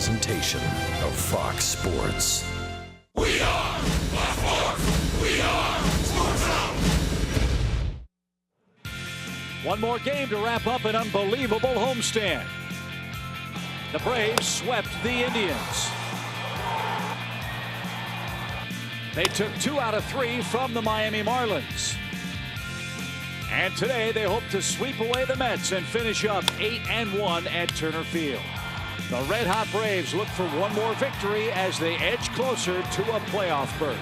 Presentation of Fox Sports. We are Fox Sports. We are Sports Zone. One more game to wrap up an unbelievable homestand. The Braves swept the Indians. They took 2 out of 3 from the Miami Marlins. And today they hope to sweep away the Mets and finish up 8-1 at Turner Field. The red-hot Braves look for one more victory as they edge closer to a playoff berth.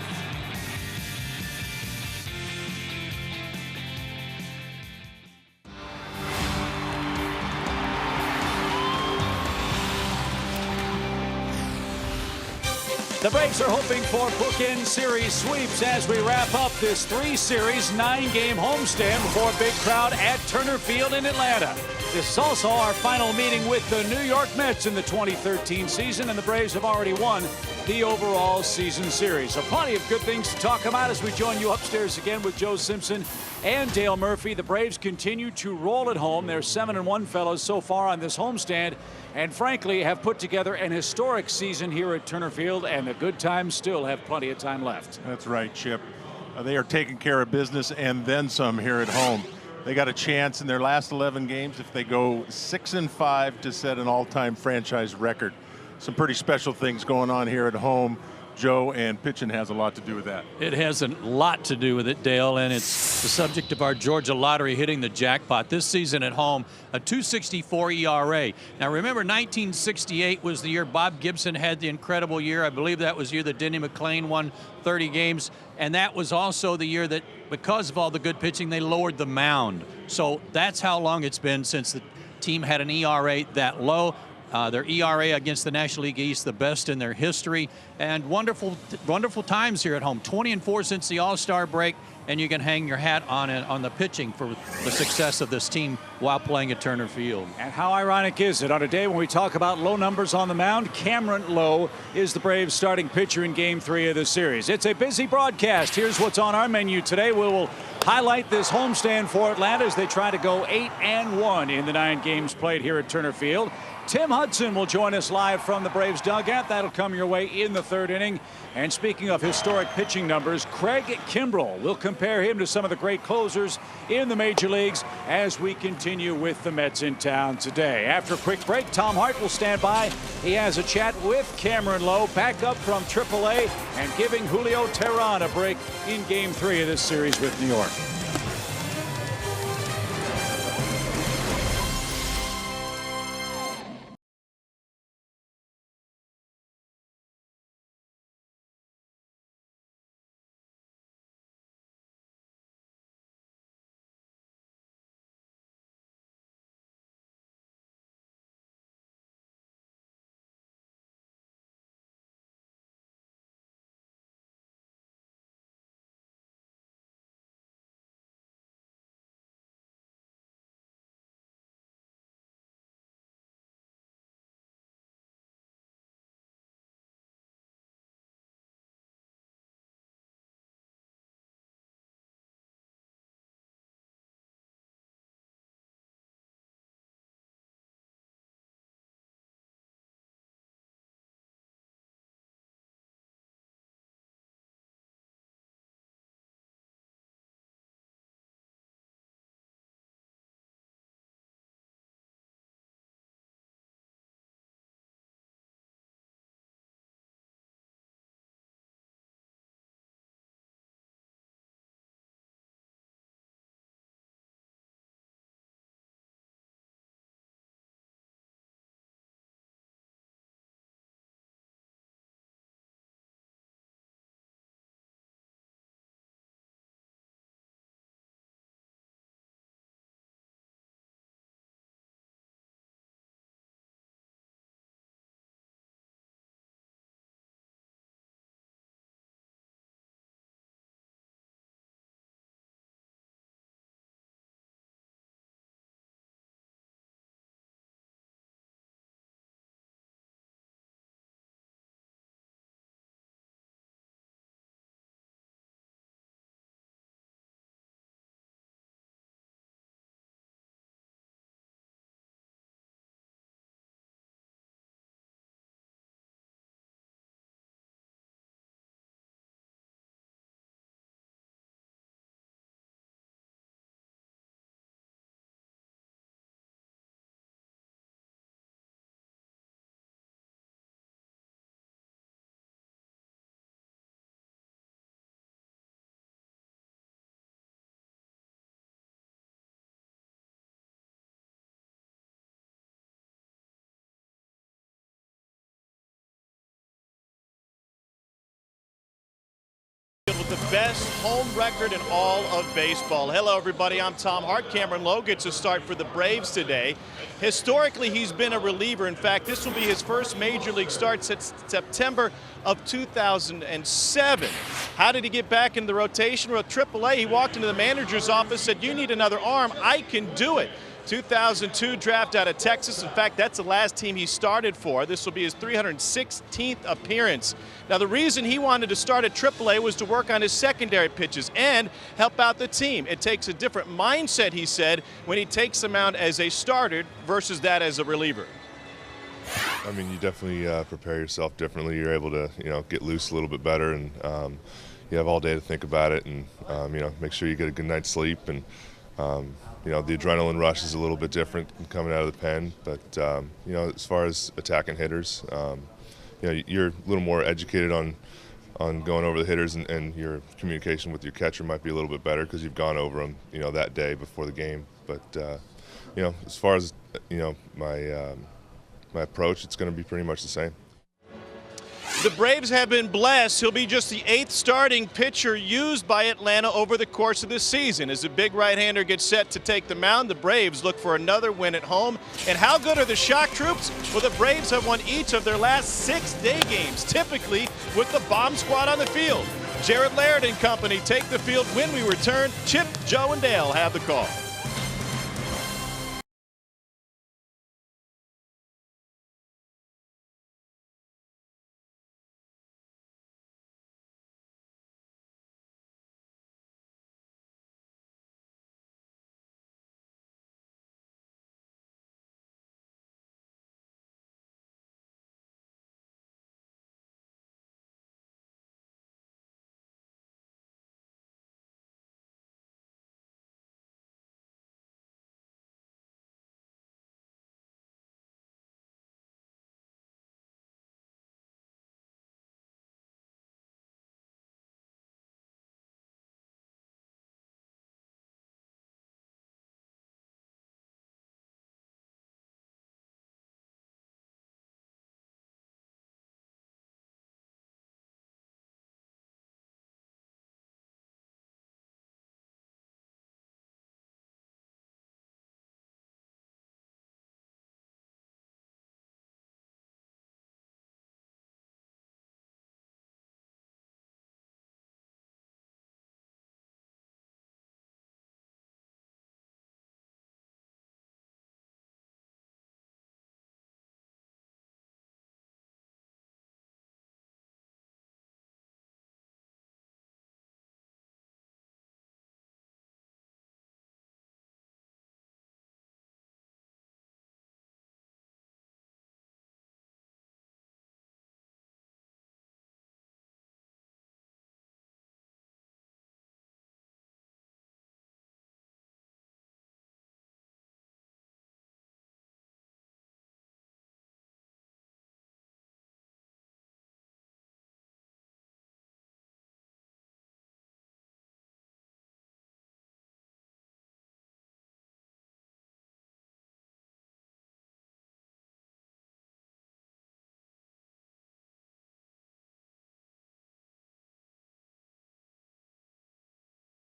The Braves are hoping for bookend series sweeps as we wrap up this 3-series, 9-game homestand before a big crowd at Turner Field in Atlanta. This is also our final meeting with the New York Mets in the 2013 season, and the Braves have already won the overall season series. So plenty of good things to talk about as we join you upstairs again with Joe Simpson and Dale Murphy. The Braves continue to roll at home. They're 7-1 fellows so far on this homestand, and frankly have put together an historic season here at Turner Field, and the good times still have plenty of time left. That's right, Chip. They are taking care of business and then some here at home. They got a chance in their last 11 games if they go 6-5 to set an all-time franchise record. Some pretty special things going on here at home, Joe, and pitching has a lot to do with that. It has a lot to do with it, Dale, and it's the subject of our Georgia lottery hitting the jackpot. This season at home, a 2.64 ERA. Now remember, 1968 was the year Bob Gibson had the incredible year. I believe that was the year that Denny McLain won 30 games, and that was also the year that, because of all the good pitching, they lowered the mound. So that's how long it's been since the team had an ERA that low. Their ERA against the National League East, the best in their history, and wonderful times here at home. 20-4 since the All-Star break, and you can hang your hat on the pitching for the success of this team while playing at Turner Field. And how ironic is it on a day when we talk about low numbers on the mound? Cameron Lowe is the Braves starting pitcher in Game 3 of the series. It's a busy broadcast. Here's what's on our menu today. We will highlight this homestand for Atlanta as they try to go 8-1 in the 9 games played here at Turner Field. Tim Hudson will join us live from the Braves dugout. That'll come your way in the 3rd inning. And speaking of historic pitching numbers, Craig Kimbrel will compare him to some of the great closers in the major leagues as we continue with the Mets in town today. After a quick break, Tom Hart will stand by. He has a chat with Cameron Lowe, back up from AAA, and giving Julio Teheran a break in Game 3 of this series with New York. With the best home record in all of baseball. Hello, everybody. I'm Tom Hart. Cameron Lowe gets a start for the Braves today. Historically, he's been a reliever. In fact, this will be his first major league start since September of 2007. How did he get back in the rotation? Well, AAA, he walked into the manager's office, said, "You need another arm. I can do it." 2002 draft out of Texas. In fact, that's the last team he started for. This will be his 316th appearance. Now, the reason he wanted to start at AAA was to work on his secondary pitches and help out the team. It takes a different mindset, he said, when he takes them out as a starter versus that as a reliever. I mean, you definitely prepare yourself differently. You're able to, get loose a little bit better, and you have all day to think about it, and make sure you get a good night's sleep. And the adrenaline rush is a little bit different coming out of the pen, but as far as attacking hitters, you're a little more educated on going over the hitters, and your communication with your catcher might be a little bit better because you've gone over them, that day before the game. But as far as my approach, it's going to be pretty much the same. The Braves have been blessed. He'll be just the 8th starting pitcher used by Atlanta over the course of this season. As the big right-hander gets set to take the mound, the Braves look for another win at home. And how good are the Shock Troops? Well, the Braves have won each of their last 6 day games, typically with the bomb squad on the field. Jared Laird and company take the field when we return. Chip, Joe, and Dale have the call.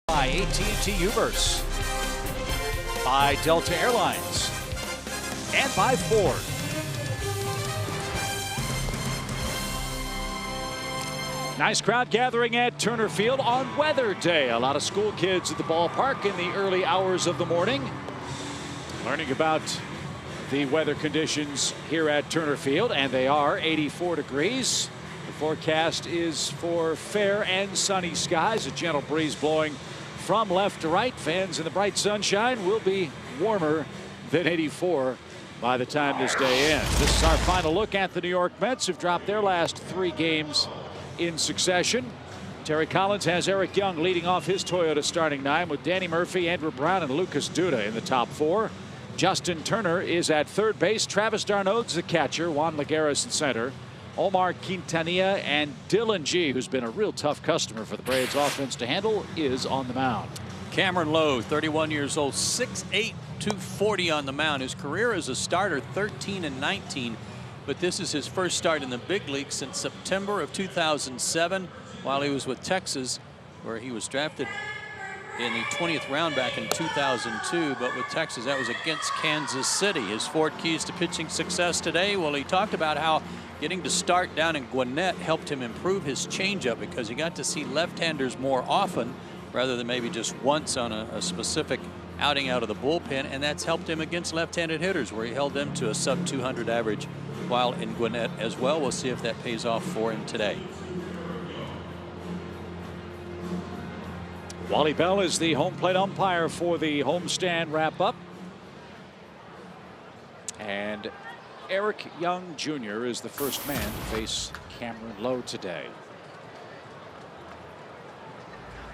By AT&T Uverse, by Delta Airlines, and by Ford. Nice crowd gathering at Turner Field on Weather Day. A lot of school kids at the ballpark in the early hours of the morning, learning about the weather conditions here at Turner Field, and they are 84 degrees. The forecast is for fair and sunny skies, a gentle breeze blowing from left to right. Fans in the bright sunshine will be warmer than 84 by the time this day ends. This is our final look at the New York Mets, who've dropped their last 3 games in succession. Terry Collins has Eric Young leading off his Toyota starting 9 with Danny Murphy, Andrew Brown, and Lucas Duda in the top 4. Justin Turner is at third base. Travis d'Arnaud's the catcher. Juan Lagares in center. Omar Quintanilla and Dylan G, who's been a real tough customer for the Braves offense to handle, is on the mound. Cameron Lowe, 31 years old, 6'8", 240 on the mound. His career as a starter, 13-19, but this is his first start in the big league since September of 2007. while he was with Texas, where he was drafted in the 20th round back in 2002. But with Texas, that was against Kansas City. His 4 keys to pitching success today. Well, he talked about how getting to start down in Gwinnett helped him improve his changeup because he got to see left-handers more often rather than maybe just once on a specific outing out of the bullpen, and that's helped him against left-handed hitters where he held them to a sub-200 average while in Gwinnett as well. We'll see if that pays off for him today. Wally Bell is the home plate umpire for the homestand wrap-up. And Eric Young Jr. is the first man to face Cameron Lowe today.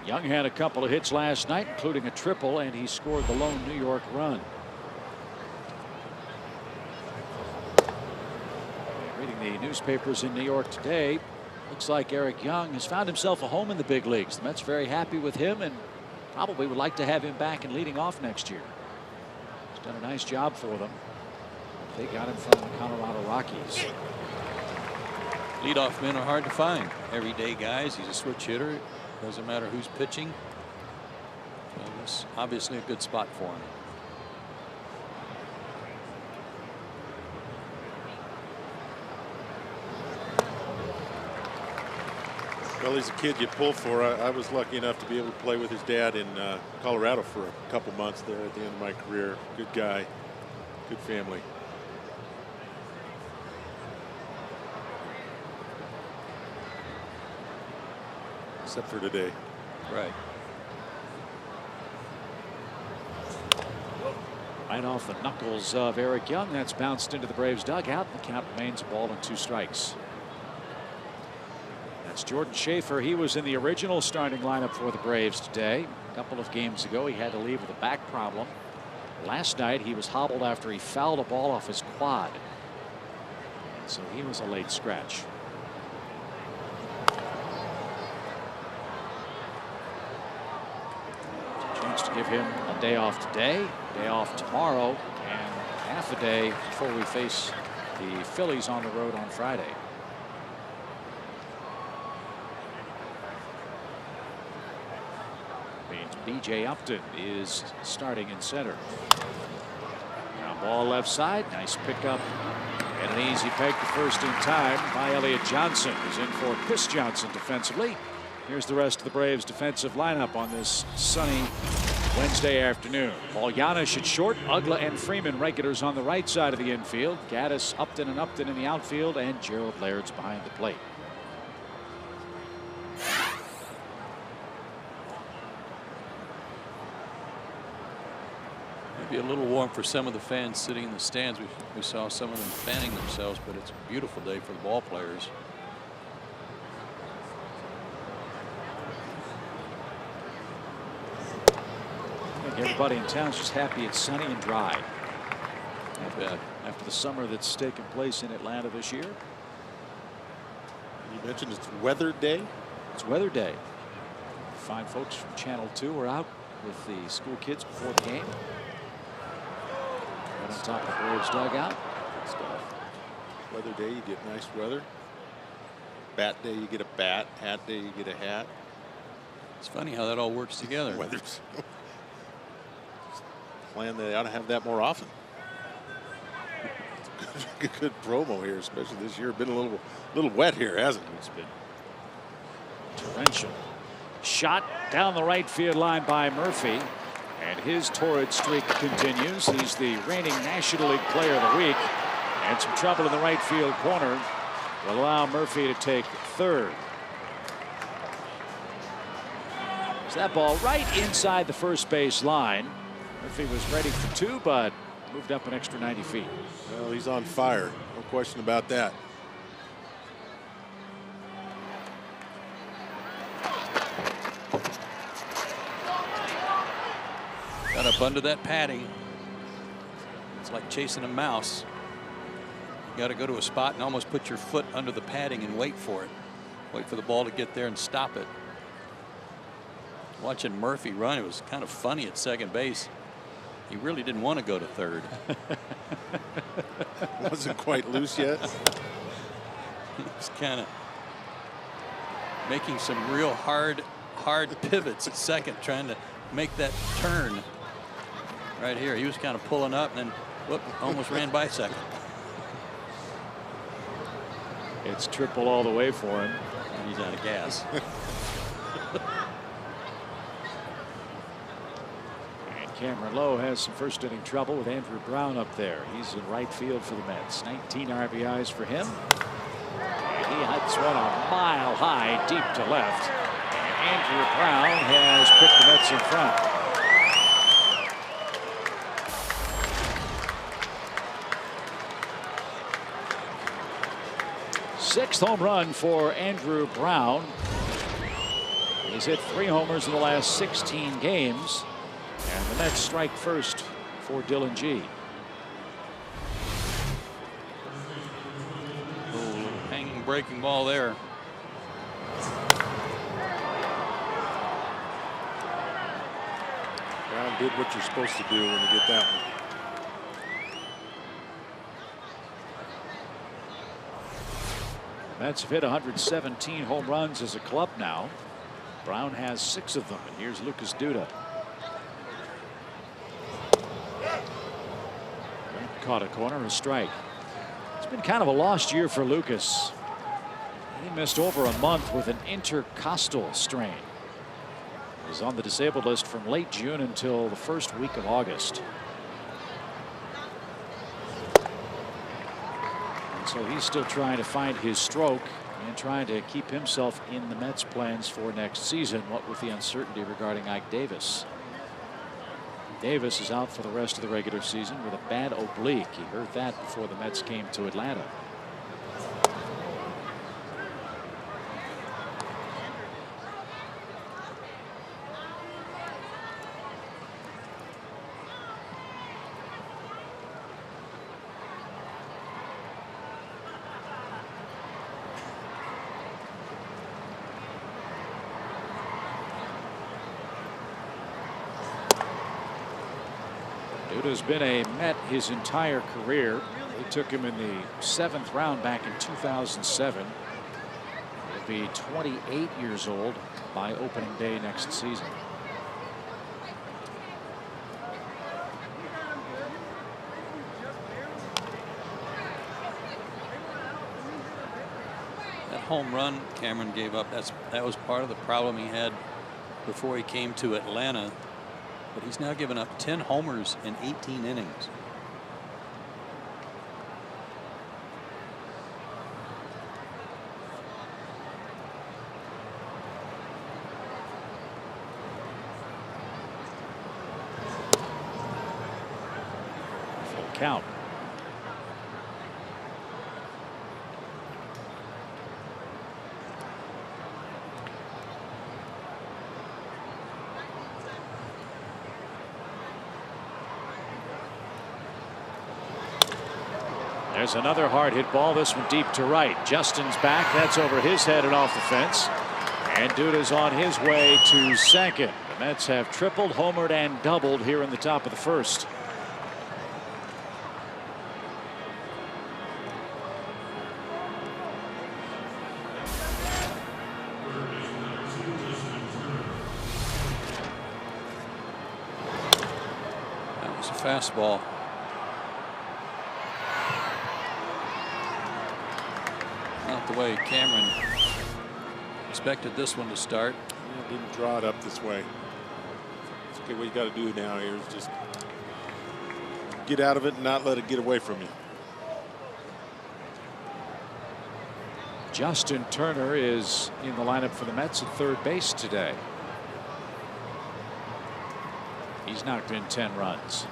Young had a couple of hits last night, including a triple, and he scored the lone New York run. Reading the newspapers in New York today, looks like Eric Young has found himself a home in the big leagues. The Mets very happy with him and probably would like to have him back and leading off next year. He's done a nice job for them. They got him from the Colorado Rockies. Leadoff men are hard to find. Everyday guys. He's a switch hitter. Doesn't matter who's pitching. So this is obviously a good spot for him. Well, he's a kid you pull for. I was lucky enough to be able to play with his dad in Colorado for a couple months there at the end of my career. Good guy, good family. Except for today. Right. Right off the knuckles of Eric Young. That's bounced into the Braves dugout. The count remains a ball and 2 strikes. That's Jordan Schaefer. He was in the original starting lineup for the Braves today. A couple of games ago, he had to leave with a back problem. Last night, he was hobbled after he fouled a ball off his quad. So he was a late scratch. Chance to give him a day off today, day off tomorrow, and half a day before we face the Phillies on the road on Friday. B.J. Upton is starting in center. Now ball left side. Nice pickup and an easy peg to first in time by Elliott Johnson, who's in for Chris Johnson defensively. Here's the rest of the Braves defensive lineup on this sunny Wednesday afternoon. Paul Janisch at short, Ugla and Freeman regulars on the right side of the infield. Gaddis, Upton and Upton in the outfield, and Gerald Laird's behind the plate. Be a little warm for some of the fans sitting in the stands. We saw some of them fanning themselves, but it's a beautiful day for the ball players. I think everybody in town is just happy it's sunny and dry. After the summer that's taken place in Atlanta this year. You mentioned it's weather day. It's weather day. Fine folks from Channel 2 are out with the school kids before the game. Right on top of the Braves dugout. Good stuff. Weather day, you get nice weather. Bat day, you get a bat. Hat day, you get a hat. It's funny how that all works together. Weather's plan they ought to have that more often. It's a good promo here, especially this year. Been a little wet here, hasn't it? It's been torrential. Shot down the right field line by Murphy. And his torrid streak continues. He's the reigning National League Player of the Week. And some trouble in the right field corner will allow Murphy to take third. So that ball right inside the first base line. Murphy was ready for 2, but moved up an extra 90 feet. Well, he's on fire. No question about that. Got up under that padding. It's like chasing a mouse. You got to go to a spot and almost put your foot under the padding and wait for it. Wait for the ball to get there and stop it. Watching Murphy run, it was kind of funny at second base. He really didn't want to go to third. Wasn't quite loose yet. He was kind of making some real hard pivots at second, trying to make that turn right here. He was kind of pulling up and then whoop, almost ran by second. It's triple all the way for him. And he's out of gas. And Cameron Lowe has some first inning trouble with Andrew Brown up there. He's in right field for the Mets. 19 RBIs for him. And he hits one a mile high deep to left. And Andrew Brown has put the Mets in front. Sixth home run for Andrew Brown. He's hit 3 homers in the last 16 games. And the Mets strike first for Dylan G. Hanging breaking ball there. Brown did what you're supposed to do when you get that one. Mets have hit 117 home runs as a club now. Brown has 6 of them. And here's Lucas Duda. Caught a corner, a strike. It's been kind of a lost year for Lucas. He missed over a month with an intercostal strain. He was on the disabled list from late June until the first week of August. So he's still trying to find his stroke and trying to keep himself in the Mets plans for next season, what with the uncertainty regarding Ike Davis. Davis is out for the rest of the regular season with a bad oblique. He heard that before the Mets came to Atlanta. Duda's been a Met his entire career. They took him in the 7th round back in 2007. He'll be 28 years old by opening day next season. That home run Cameron gave up, that was part of the problem he had before he came to Atlanta. But he's now given up 10 homers in 18 innings. Full count. There's another hard hit ball. This one deep to right. Justin's back. That's over his head and off the fence. And Duda's on his way to second. The Mets have tripled, homered, and doubled here in the top of the first. That was a fastball. Not the way Cameron expected this one to start. Yeah, didn't draw it up this way. It's okay. What you got to do now here is just get out of it and not let it get away from you. Justin Turner is in the lineup for the Mets at third base today. He's knocked in 10 runs.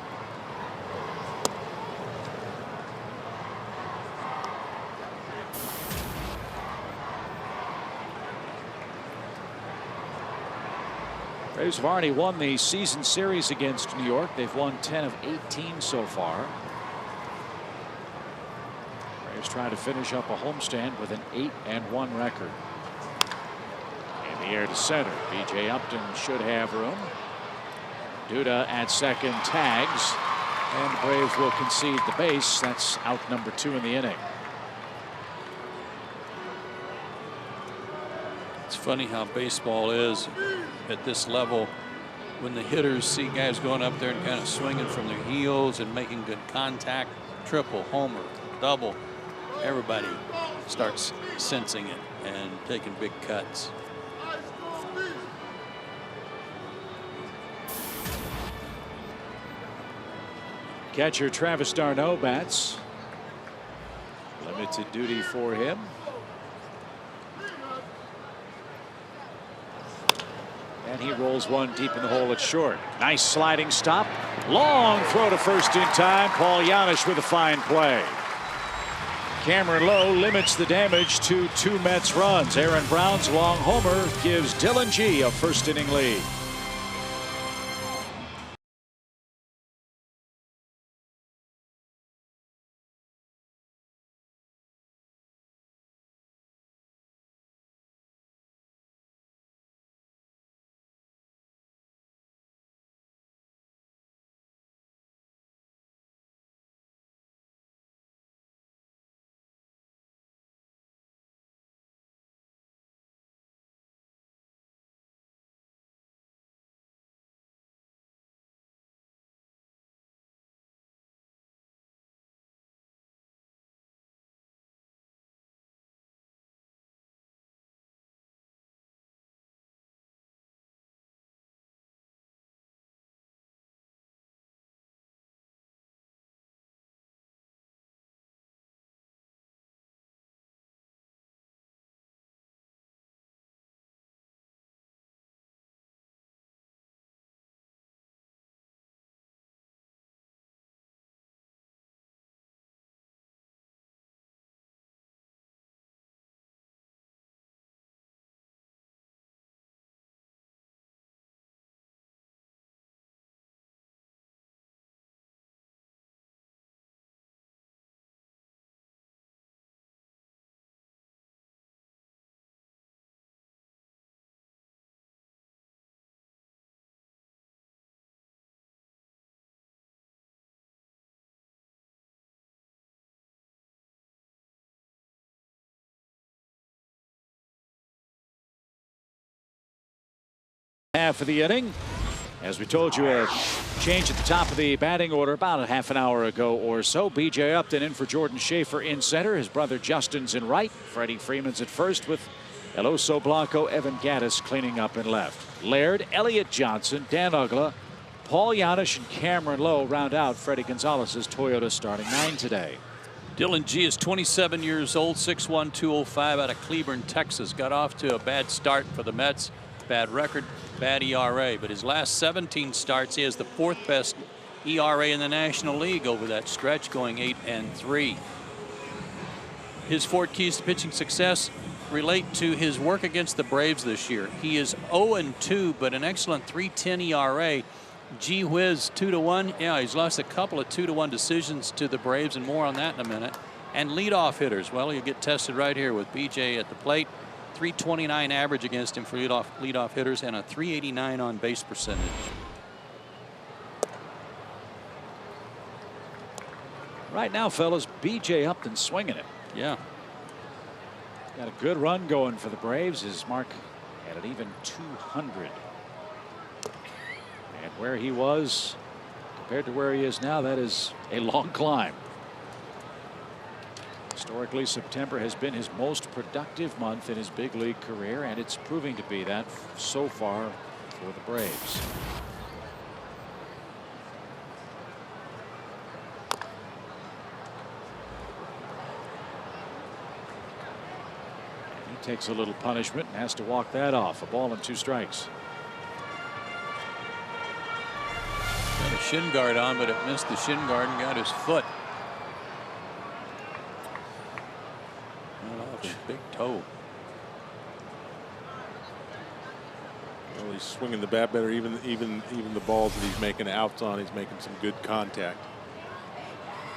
Braves have already won the season series against New York. They've won 10 of 18 so far. Braves trying to finish up a homestand with an 8-1 record. In the air to center. B.J. Upton should have room. Duda at second tags. And the Braves will concede the base. That's out number 2 in the inning. It's funny how baseball is at this level. When the hitters see guys going up there and kind of swinging from their heels and making good contact, triple, homer, double, everybody starts sensing it and taking big cuts. Catcher Travis d'Arnaud bats. Limited duty for him. And he rolls one deep in the hole at short. Nice sliding stop. Long throw to first in time. Paul Janisch with a fine play. Cameron Lowe limits the damage to 2 Mets runs. Aaron Brown's long homer gives Dylan G a first inning lead. Half of the inning. As we told you, a change at the top of the batting order about a half an hour ago or so. B.J. Upton in for Jordan Schaefer in center. His brother Justin's in right. Freddie Freeman's at first with Eloso Blanco, Evan Gattis cleaning up in left. Laird, Elliott Johnson, Dan Uggla, Paul Janisch, and Cameron Lowe round out Freddie Gonzalez's Toyota starting 9 today. Dylan G is 27 years old, 6'1", 205 out of Cleburne, Texas. Got off to a bad start for the Mets. Bad record, bad ERA, but his last 17 starts, he has the 4th best ERA in the National League over that stretch, going 8-3. His 4 keys to pitching success relate to his work against the Braves this year. He is 0-2, but an excellent 3.10 ERA. Gee whiz, 2-1. Yeah, he's lost a couple of 2-1 decisions to the Braves, and more on that in a minute. And leadoff hitters, well, you get tested right here with BJ at the plate. 329 average against him for leadoff hitters and a 389 on base percentage. Right now, fellas, B.J. Upton swinging it. Yeah. Got a good run going for the Braves. His mark at an even 200. And where he was compared to where he is now, that is a long climb. Historically, September has been his most productive month in his big league career, and it's proving to be that so far for the Braves. And he takes a little punishment and has to walk that off. A ball and 2 strikes. Got a shin guard on, but it missed the shin guard and got his foot. Big toe. Well, he's swinging the bat better. Even the balls that he's making outs on, he's making some good contact.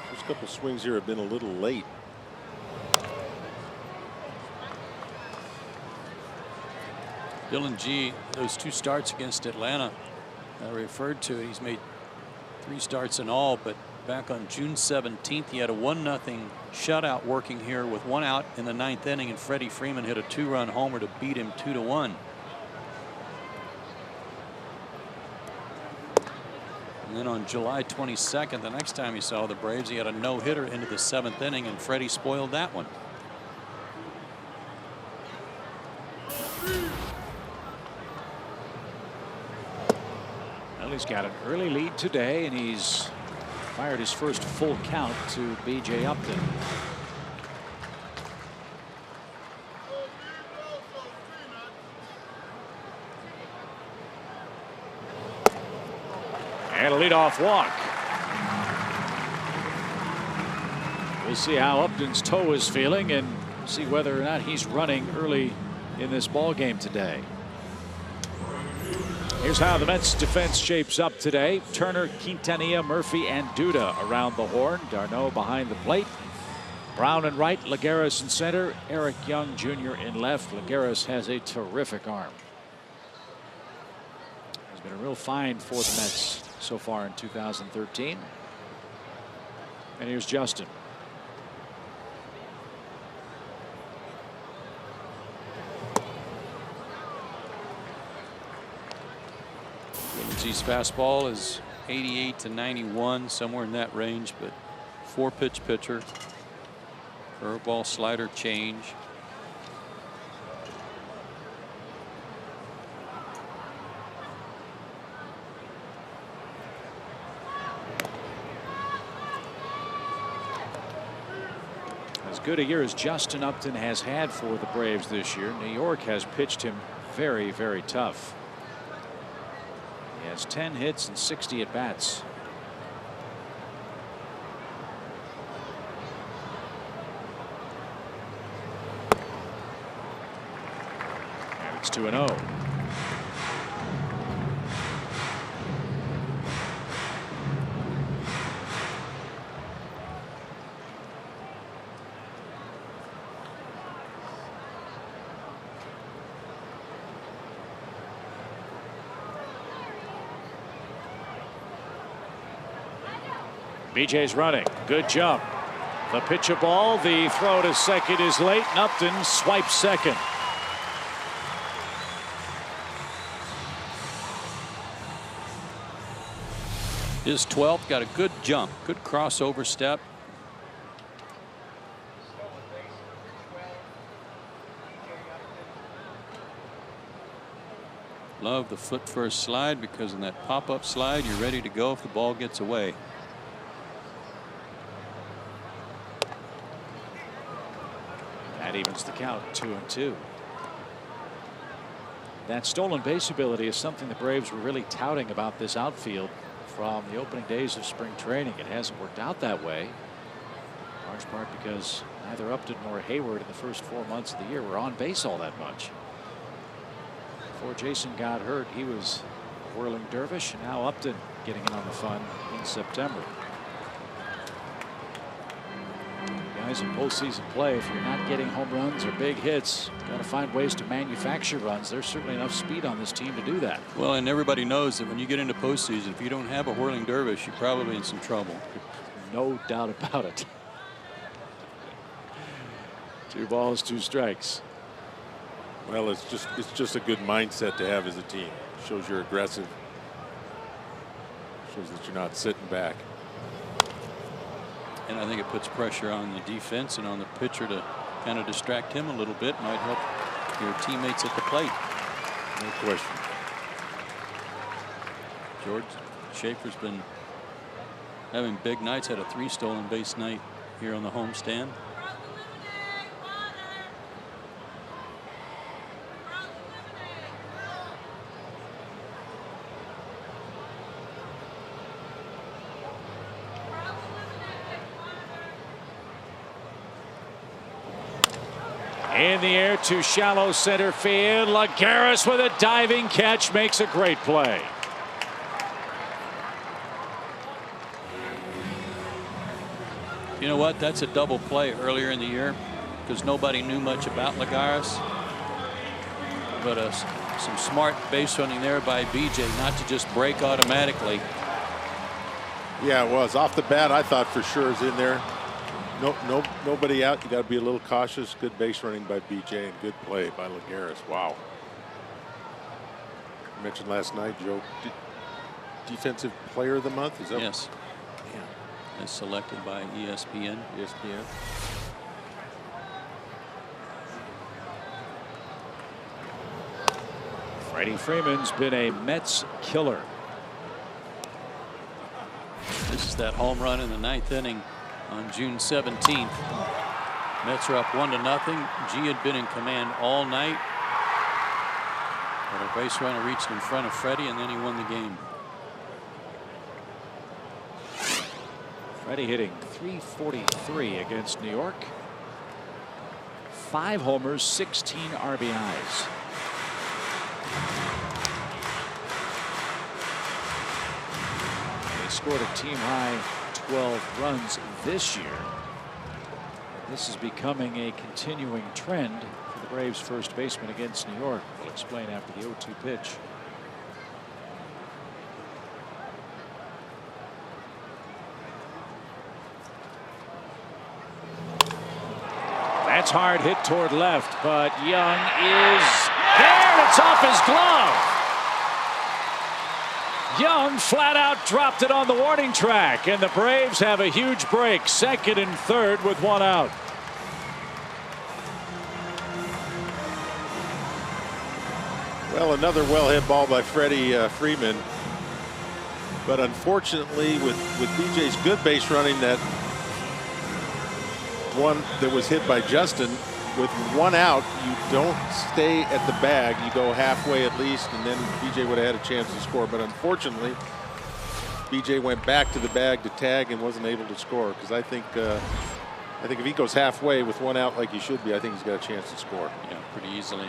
First couple swings here have been a little late. Dylan G, those 2 starts against Atlanta I referred to, he's made 3 starts in all, but back on June 17th. He had a 1-0 shutout working here with 1 out in the 9th inning, and Freddie Freeman hit a 2-run homer to beat him 2-1. And then on July 22nd, the next time he saw the Braves, he had a no-hitter into the 7th inning, and Freddie spoiled that one. Well, he's got an early lead today, and he's fired his first full count to B.J. Upton. And a leadoff walk. We'll see how Upton's toe is feeling and see whether or not he's running early in this ball game today. Here's how the Mets defense shapes up today. Turner, Quintanilla, Murphy, and Duda around the horn. D'Arnaud behind the plate. Brown in right, Lagares in center, Eric Young Jr. in left. Lagares has a terrific arm. He's been a real find for the Mets so far in 2013. And here's Justin. His fastball is 88 to 91, somewhere in that range, but 4-pitch pitcher. Curveball, slider, change. As good a year as Justin Upton has had for the Braves this year, New York has pitched him very, very tough. He has 10 hits and 60 at bats. And it's 2-0. BJ's running. Good jump. The pitch a ball. The throw to second is late. And Upton swipes second. His 12th, got a good jump, good crossover step. Love the foot first slide, because in that pop-up slide you're ready to go if the ball gets away. That evens the count, 2-2. That stolen base ability is something the Braves were really touting about this outfield from the opening days of spring training. It hasn't worked out that way, in large part because neither Upton nor Hayward in the first 4 months of the year were on base all that much. Before Jason got hurt, he was a whirling dervish, and now Upton getting in on the fun in September. Guys, in postseason play, if you're not getting home runs or big hits, got to find ways to manufacture runs. There's certainly enough speed on this team to do that. Well, and everybody knows that when you get into postseason, if you don't have a whirling dervish, you're probably in some trouble. No doubt about it. 2 balls, 2 strikes. Well, it's just a good mindset to have as a team. Shows you're aggressive. Shows that you're not sitting back. And I think it puts pressure on the defense and on the pitcher to kind of distract him a little bit. Might help your teammates at the plate. No question. George Schaefer's been having big nights. Had a 3 stolen base night here on the homestand. In the air to shallow center field. Lagares with a diving catch makes a great play. You know what? That's a double play earlier in the year because nobody knew much about Lagares. But some smart base running there by BJ not to just break automatically. Yeah, it was. Off the bat, I thought for sure is in there. Nobody out. You got to be a little cautious. Good base running by BJ and good play by Lagares. Wow. I mentioned last night, Joe, defensive player of the month. Is that? Yes. Yeah. As selected by ESPN. ESPN. Freddie Freeman's been a Mets killer. This is that home run in the 9th inning on June 17th. Mets are up 1-0. G had been in command all night, but a base runner reached in front of Freddie, and then he won the game. Freddie hitting .343 against New York. 5 homers, 16 RBIs. They scored a team high 12 runs this year. This is becoming a continuing trend for the Braves' first baseman against New York. We'll explain after the 0-2 pitch. That's hard hit toward left, but Young is there. It's off his glove. Young flat out dropped it on the warning track, and the Braves have a huge break, 2nd and 3rd with 1 out. Well, another well-hit ball by Freddie Freeman, but unfortunately, with BJ's good base running, that one that was hit by Justin, with 1 out, you don't stay at the bag. You go halfway at least, and then BJ would have had a chance to score. But unfortunately, BJ went back to the bag to tag and wasn't able to score. Because I think if he goes halfway with 1 out like he should be, I think he's got a chance to score. Yeah, pretty easily.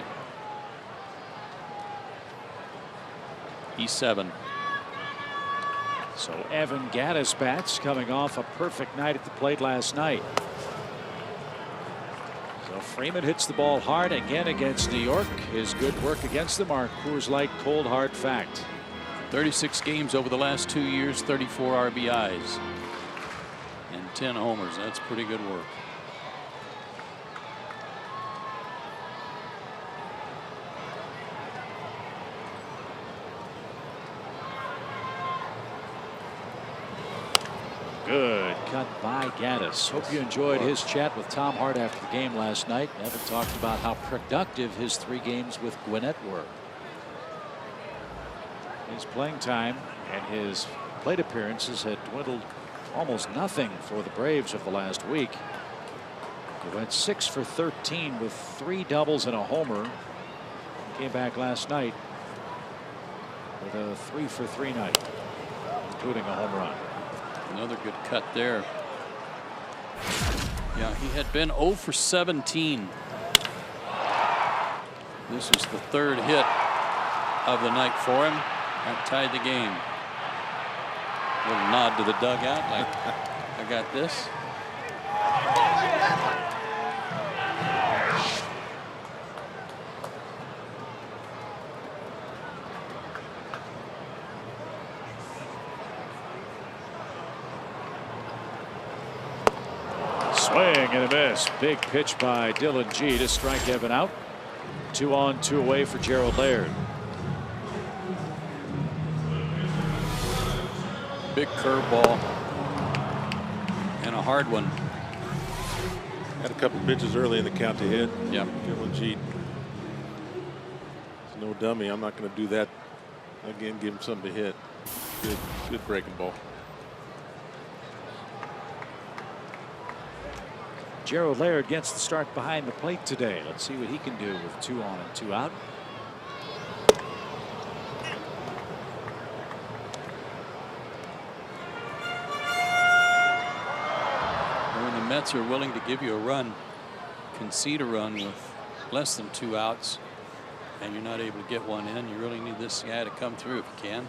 E7. So Evan Gattis bats, coming off a perfect night at the plate last night. So Freeman hits the ball hard again against New York. His good work against them are Coors Light cold hard fact. 36 games over the last 2 years, 34 RBIs and 10 homers. That's pretty good work. Good cut by Gattis. Hope you enjoyed his chat with Tom Hart after the game last night. Evan talked about how productive his 3 games with Gwinnett were. His playing time and his plate appearances had dwindled almost nothing for the Braves over the last week. He went 6 for 13 with 3 doubles and a homer. Came back last night with a 3 for 3 night, including a home run. Another good cut there. Yeah, he had been 0 for 17. This was the 3rd hit of the night for him. That tied the game. A little nod to the dugout, like I got this. Swing and a miss. Big pitch by Dylan G to strike Evan out. 2 on, 2 away for Gerald Laird. Big curveball and a hard one. Had a couple pitches early in the count to hit. Yep. Dylan G. He's no dummy. I'm not going to do that again. Give him something to hit. Good breaking ball. Gerald Laird gets the start behind the plate today. Let's see what he can do with 2 on and 2 out. When the Mets are willing to give you a run, concede a run with less than 2 outs, and you're not able to get one in, you really need this guy to come through if you can.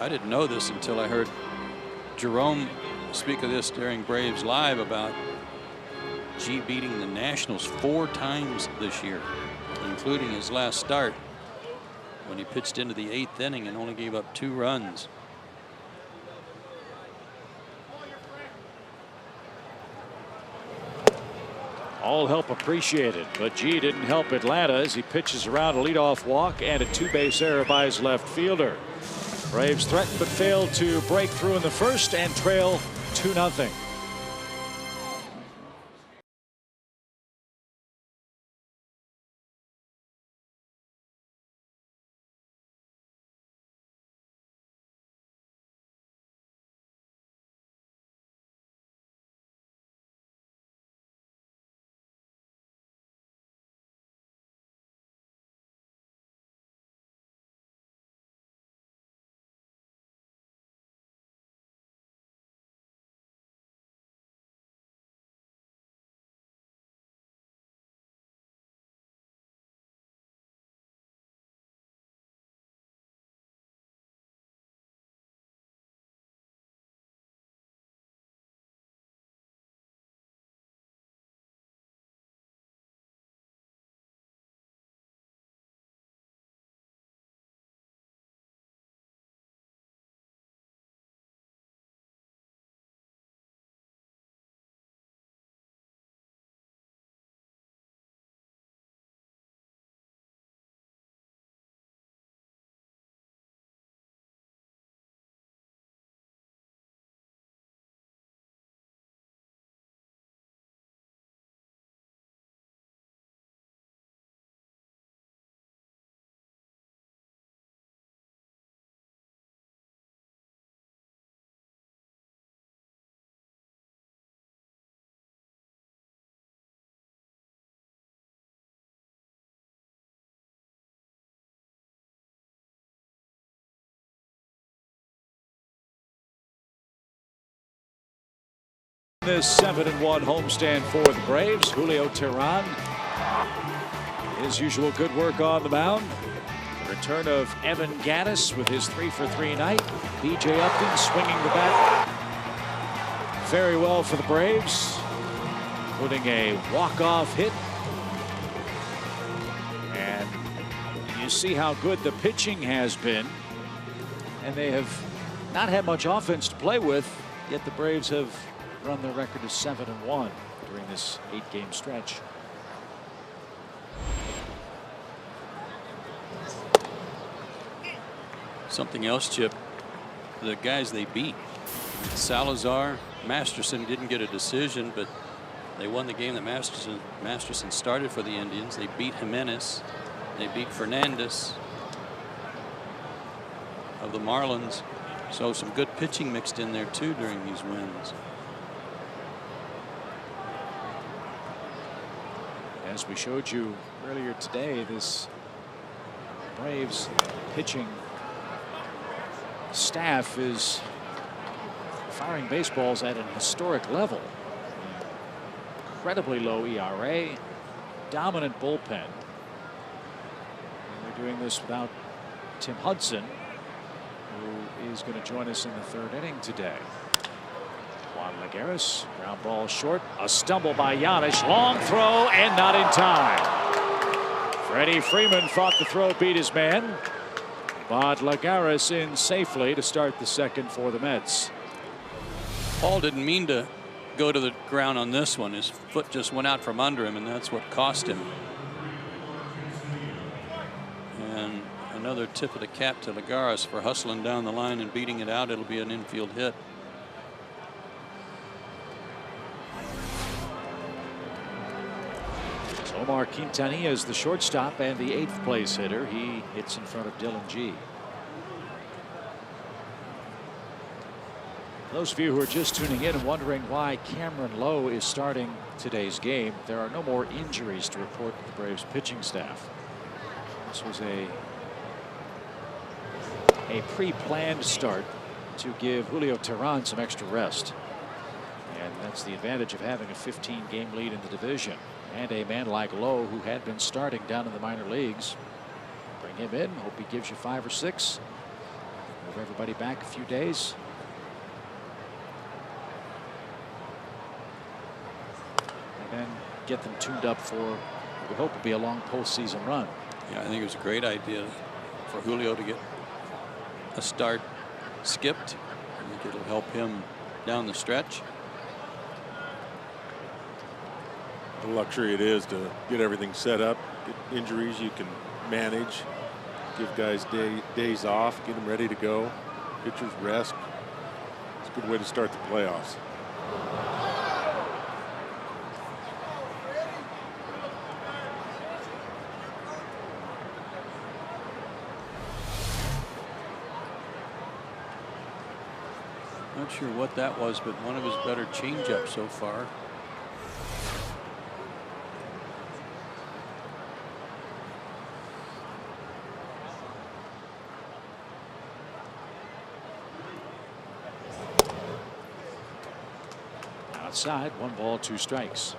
I didn't know this until I heard Jerome speak of this during Braves Live about G beating the Nationals 4 times this year, including his last start when he pitched into the 8th inning and only gave up 2 runs. All help appreciated, but G didn't help Atlanta as he pitches around a leadoff walk and a 2-base error by his left fielder. Braves threatened but failed to break through in the first and trail 2-0. This 7-1 homestand for the Braves. Julio Teheran, his usual good work on the mound. The return of Evan Gattis with his 3-for-3 night. B.J. Upton swinging the bat very well for the Braves, including a walk-off hit. And you see how good the pitching has been, and they have not had much offense to play with, yet the Braves have run their record to 7-1 during this 8-game stretch. Something else, Chip, the guys they beat, Salazar, Masterson didn't get a decision, but they won the game that Masterson started for the Indians. They beat Jimenez, they beat Fernandez of the Marlins, so some good pitching mixed in there too during these wins. As we showed you earlier today, this Braves pitching staff is firing baseballs at an historic level. Incredibly low ERA, dominant bullpen. And they're doing this without Tim Hudson, who is going to join us in the 3rd inning today. Juan Lagares, ground ball short, a stumble by Giannis, long throw and not in time. Freddie Freeman thought the throw beat his man, but Lagares in safely to start the 2nd for the Mets. Paul didn't mean to go to the ground on this one. His foot just went out from under him, and that's what cost him. And another tip of the cap to Lagares for hustling down the line and beating it out. It'll be an infield hit. Omar Quintanilla is the shortstop and the 8th place hitter. He hits in front of Dylan G. Those of you who are just tuning in and wondering why Cameron Lowe is starting today's game, there are no more injuries to report to the Braves pitching staff. This was a pre-planned start to give Julio Teheran some extra rest. And that's the advantage of having a 15-game lead in the division. And a man like Lowe, who had been starting down in the minor leagues, bring him in. Hope he gives you 5 or 6. Move everybody back a few days. And and get them tuned up for we hope will be a long postseason run. Yeah, I think it was a great idea for Julio to get a start skipped. I think it'll help him down the stretch. The luxury it is to get everything set up, get injuries you can manage, give guys days off, get them ready to go, pitchers rest. It's a good way to start the playoffs. Not sure what that was, but one of his better changeups so far. Outside, 1 ball, 2 strikes.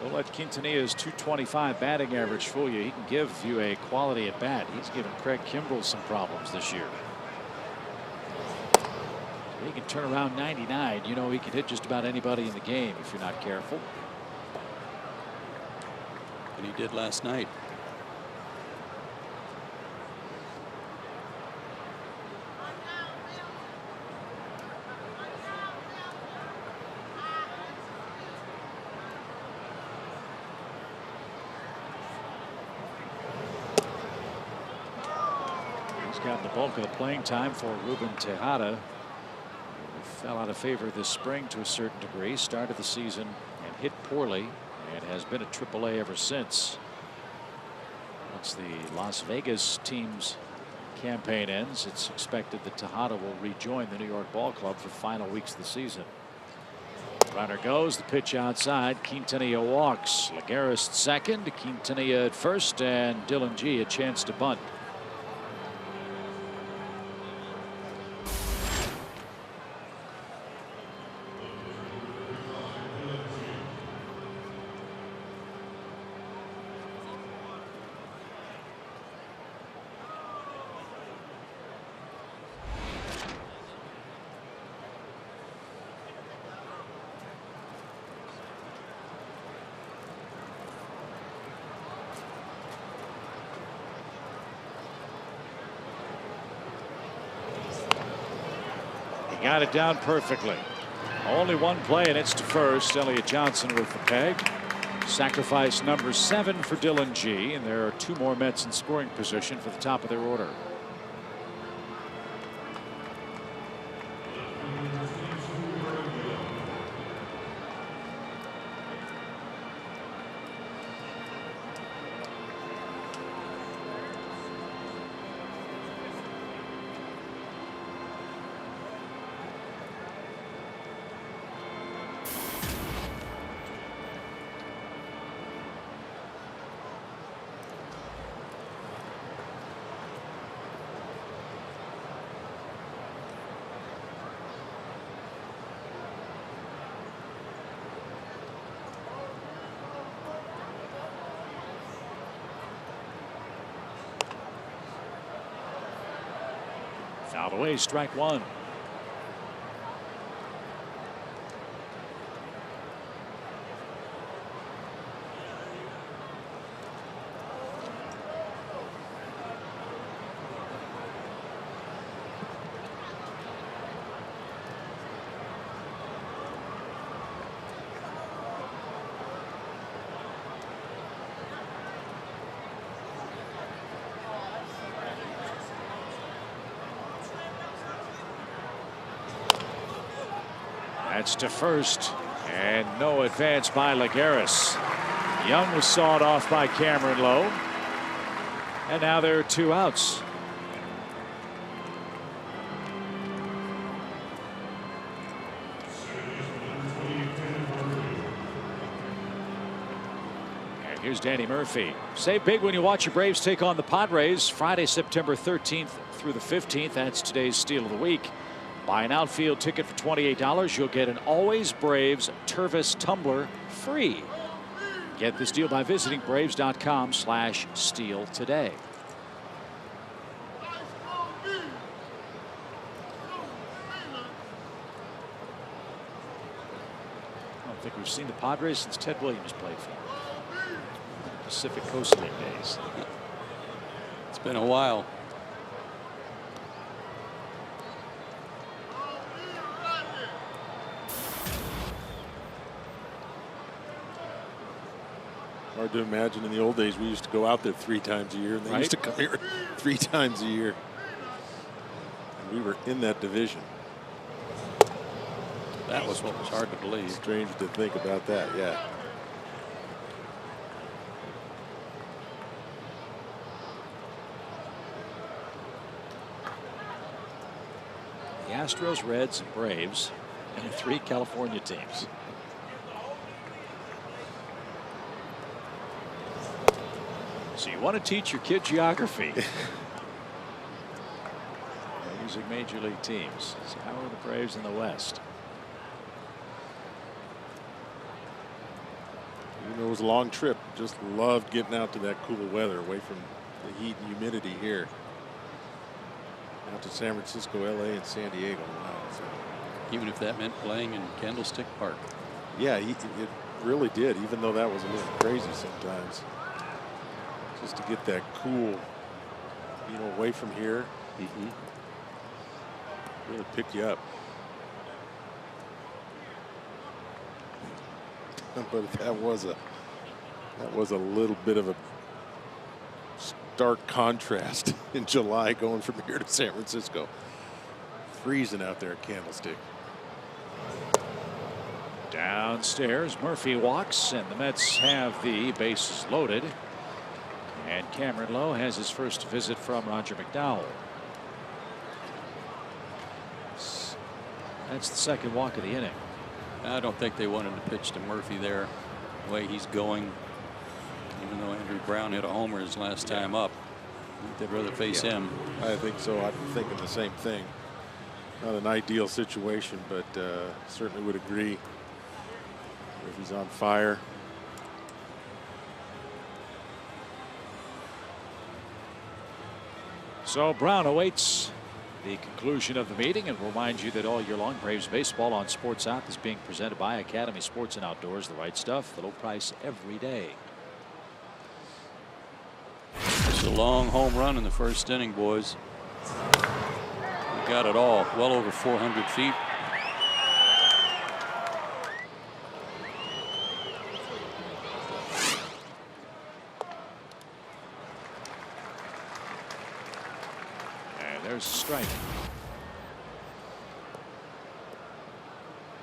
Don't let Quintanilla's .225 batting average fool you. He can give you a quality at bat. He's given Craig Kimbrel some problems this year. He can turn around 99. You know he can hit just about anybody in the game if you're not careful. And he did last night. He's gotten the bulk of the playing time for Ruben Tejada. Fell out of favor this spring to a certain degree. Started the season and hit poorly, and has been at AAA ever since. Once the Las Vegas team's campaign ends, it's expected that Tejada will rejoin the New York Ball Club for final weeks of the season. Runner goes, the pitch outside. Quintanilla walks. Lagares at second, Quintanilla at first, and Dylan G a chance to bunt. Got it down perfectly. Only one play, and it's to first. Elliott Johnson with the peg. Sacrifice number 7 for Dylan G, and there are 2 more Mets in scoring position for the top of their order. Fouled away, strike 1. That's to first, and no advance by Lagares. Young was sawed off by Cameron Lowe, and now there are 2 outs. And here's Danny Murphy. Save big when you watch your Braves take on the Padres Friday, September 13th through the 15th. That's today's steal of the week. Buy an outfield ticket for $28. You'll get an Always Braves Tervis tumbler free. Get this deal by visiting Braves.com/steal today. I don't think we've seen the Padres since Ted Williams played for them. Pacific Coast League days. It's been a while. Hard to imagine in the old days we used to go out there 3 times a year, and they used to come here 3 times a year. And we were in that division. That was what was hard to believe. Strange to think about that, yeah. The Astros, Reds, and Braves, and the 3 California teams. So you want to teach your kid geography using major league teams. So how are the Braves in the West? Even though it was a long trip, just loved getting out to that cool weather away from the heat and humidity here. Out to San Francisco, LA, and San Diego. Wow. So, Even if that meant playing in Candlestick Park. yeah, it really did, even though that was a little crazy sometimes. Just to get that cool, away from here. Really pick you up. But that was a little bit of a stark contrast in July going from here to San Francisco. Freezing out there at Candlestick. Downstairs, Murphy walks, and the Mets have the bases loaded. And Cameron Lowe has his first visit from Roger McDowell. That's the second walk of the inning. I don't think they wanted to pitch to Murphy there the way he's going. Even though Andrew Brown hit a homer his last time up, I think they'd rather face him. I think so. I'm thinking the same thing. Not an ideal situation, but certainly would agree. If he's on fire. So Brown awaits the conclusion of the meeting and reminds you that all year long Braves baseball on Sports South is being presented by Academy Sports and Outdoors. The right stuff, the low price every day. It's a long home run in the first inning, boys. We got it all, well over 400 feet. There's a strike.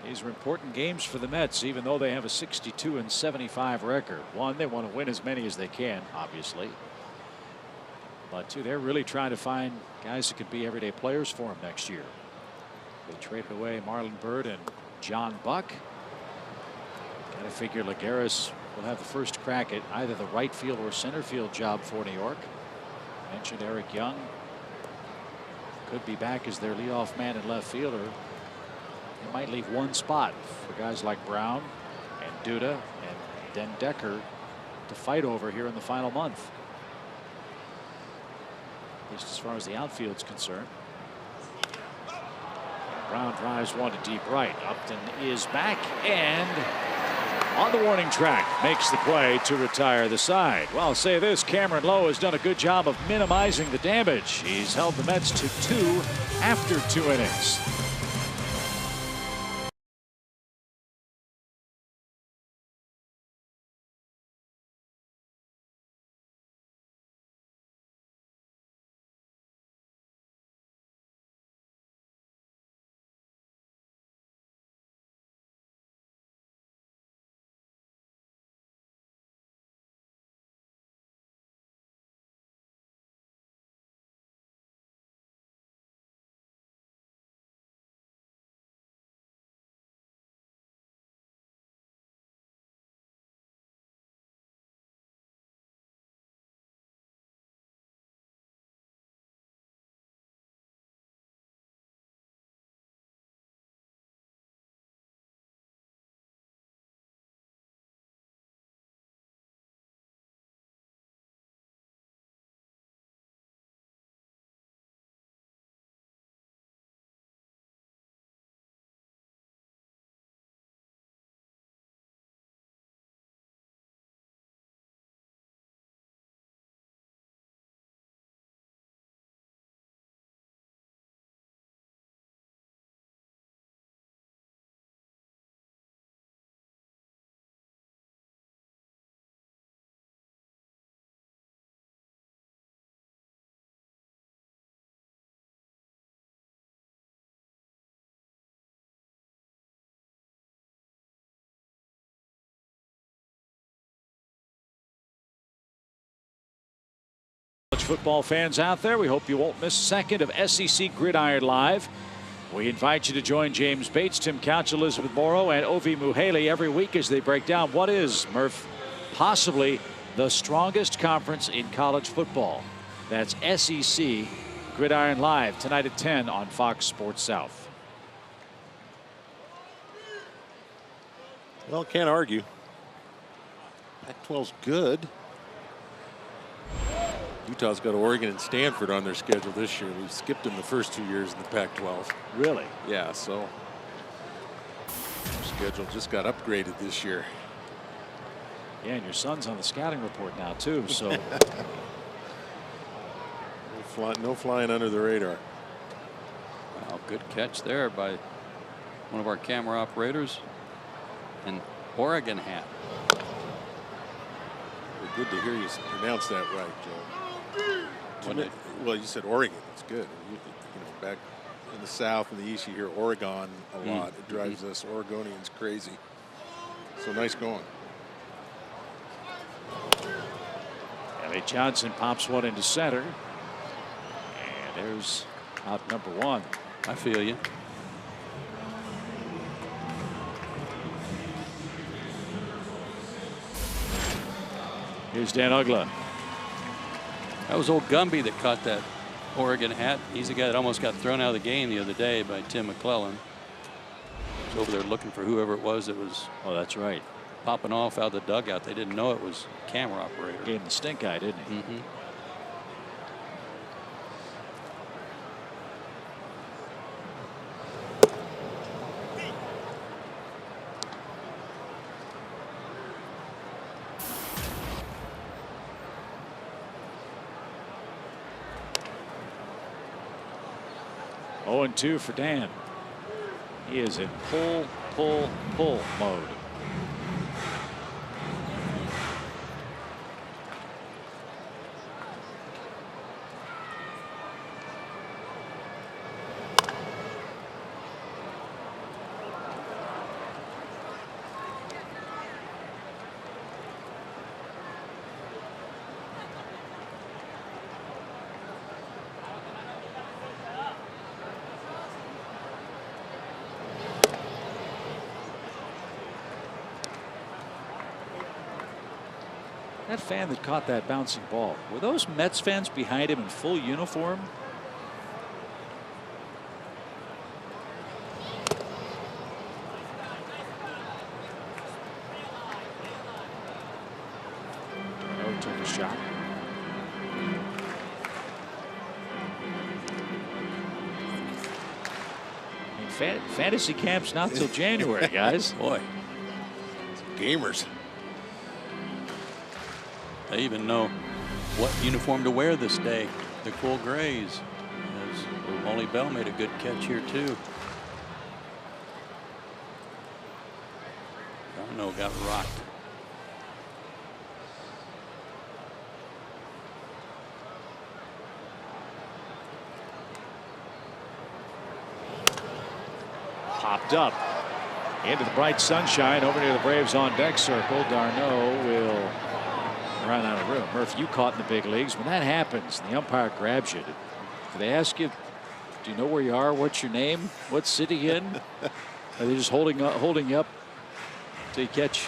These are important games for the Mets, even though they have a 62-75 record. One, they want to win as many as they can, obviously. But two, they're really trying to find guys who could be everyday players for them next year. They traded away Marlon Byrd and John Buck. Got to figure Lagares will have the first crack at either the right field or center field job for New York. Mentioned Eric Young. Could be back as their leadoff man and left fielder. They might leave one spot for guys like Brown and Duda and Den Decker to fight over here in the final month. At least as far as the outfield's concerned. Brown drives one to deep right. Upton is back and on the warning track makes the play to retire the side. Well, I'll say this, Cameron Lowe has done a good job of minimizing the damage. He's held the Mets to 2 after 2 innings. football fans out there, we hope you won't miss a second of SEC Gridiron Live. We invite you to join James Bates, Tim Couch, Elizabeth Morrow, and Ovi Muhaley every week as they break down what is, Murph, possibly the strongest conference in college football. That's SEC Gridiron Live tonight at 10 on Fox Sports South. Well, can't argue. Pac-12's good. Utah's got Oregon and Stanford on their schedule this year. We've skipped them the first 2 years in the Pac-12. Really? Yeah, so schedule just got upgraded this year. Yeah, and your son's on the scouting report now too, so no flying under the radar. Wow, good catch there by one of our camera operators. An Oregon hat. Well, good to hear you pronounce that right, Joe. Well, you said Oregon. It's good. You know, back in the South and the East, you hear Oregon a lot. It drives us Oregonians crazy. So nice going. Ellie Johnson pops one into center. And there's out number one. I feel you. Here's Dan Ugla. That was old Gumby that caught that Oregon hat. He's the guy that almost got thrown out of the game the other day by Tim McClellan. He was over there looking for whoever it was that was. Oh, that's right. Popping off out of the dugout. They didn't know it was camera operator. Gave him the stink eye, didn't he? Mm-hmm. 0-2 for Dan. He is in pull mode. That fan that caught that bouncing ball, were those Mets fans behind him in full uniform? Oh, took a shot. I mean, fantasy camp's not till January, guys. Boy, gamers. They even know what uniform to wear this day. The cool grays. As Wally Bell made a good catch here too. Darno got rocked. Popped up into the bright sunshine over near the Braves on deck circle. Darno will run out of room. Murph, you caught in the big leagues. When that happens, the umpire grabs you. Do they ask you, do you know where you are? What's your name? What city you in? Are they just holding you up till you catch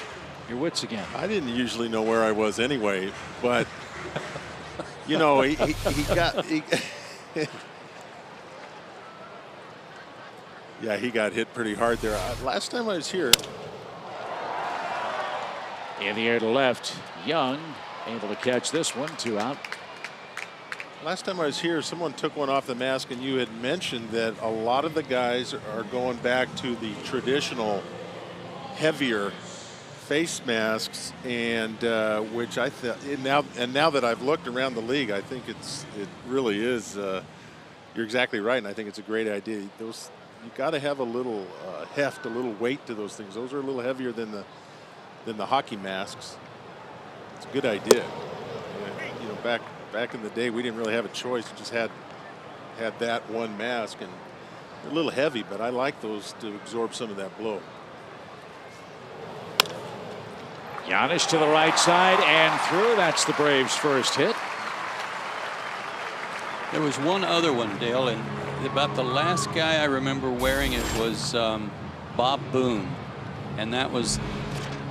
your wits again? I didn't usually know where I was anyway, but you know, he yeah, he got hit pretty hard there. Last time I was here. In the air to left, Young able to catch this one, 2 out. Last time I was here, someone took one off the mask, and you had mentioned that a lot of the guys are going back to the traditional, heavier face masks, and which I thought now that I've looked around the league, I think it really is. You're exactly right, and I think it's a great idea. Those you got to have a little heft, a little weight to those things. Those are a little heavier than the hockey masks. It's a good idea. You know, back in the day, we didn't really have a choice. We just had that one mask, and they're a little heavy, but I like those to absorb some of that blow. Giannis to the right side and through. That's the Braves' first hit. There was one other one, Dale, and about the last guy I remember wearing it was Bob Boone, and that was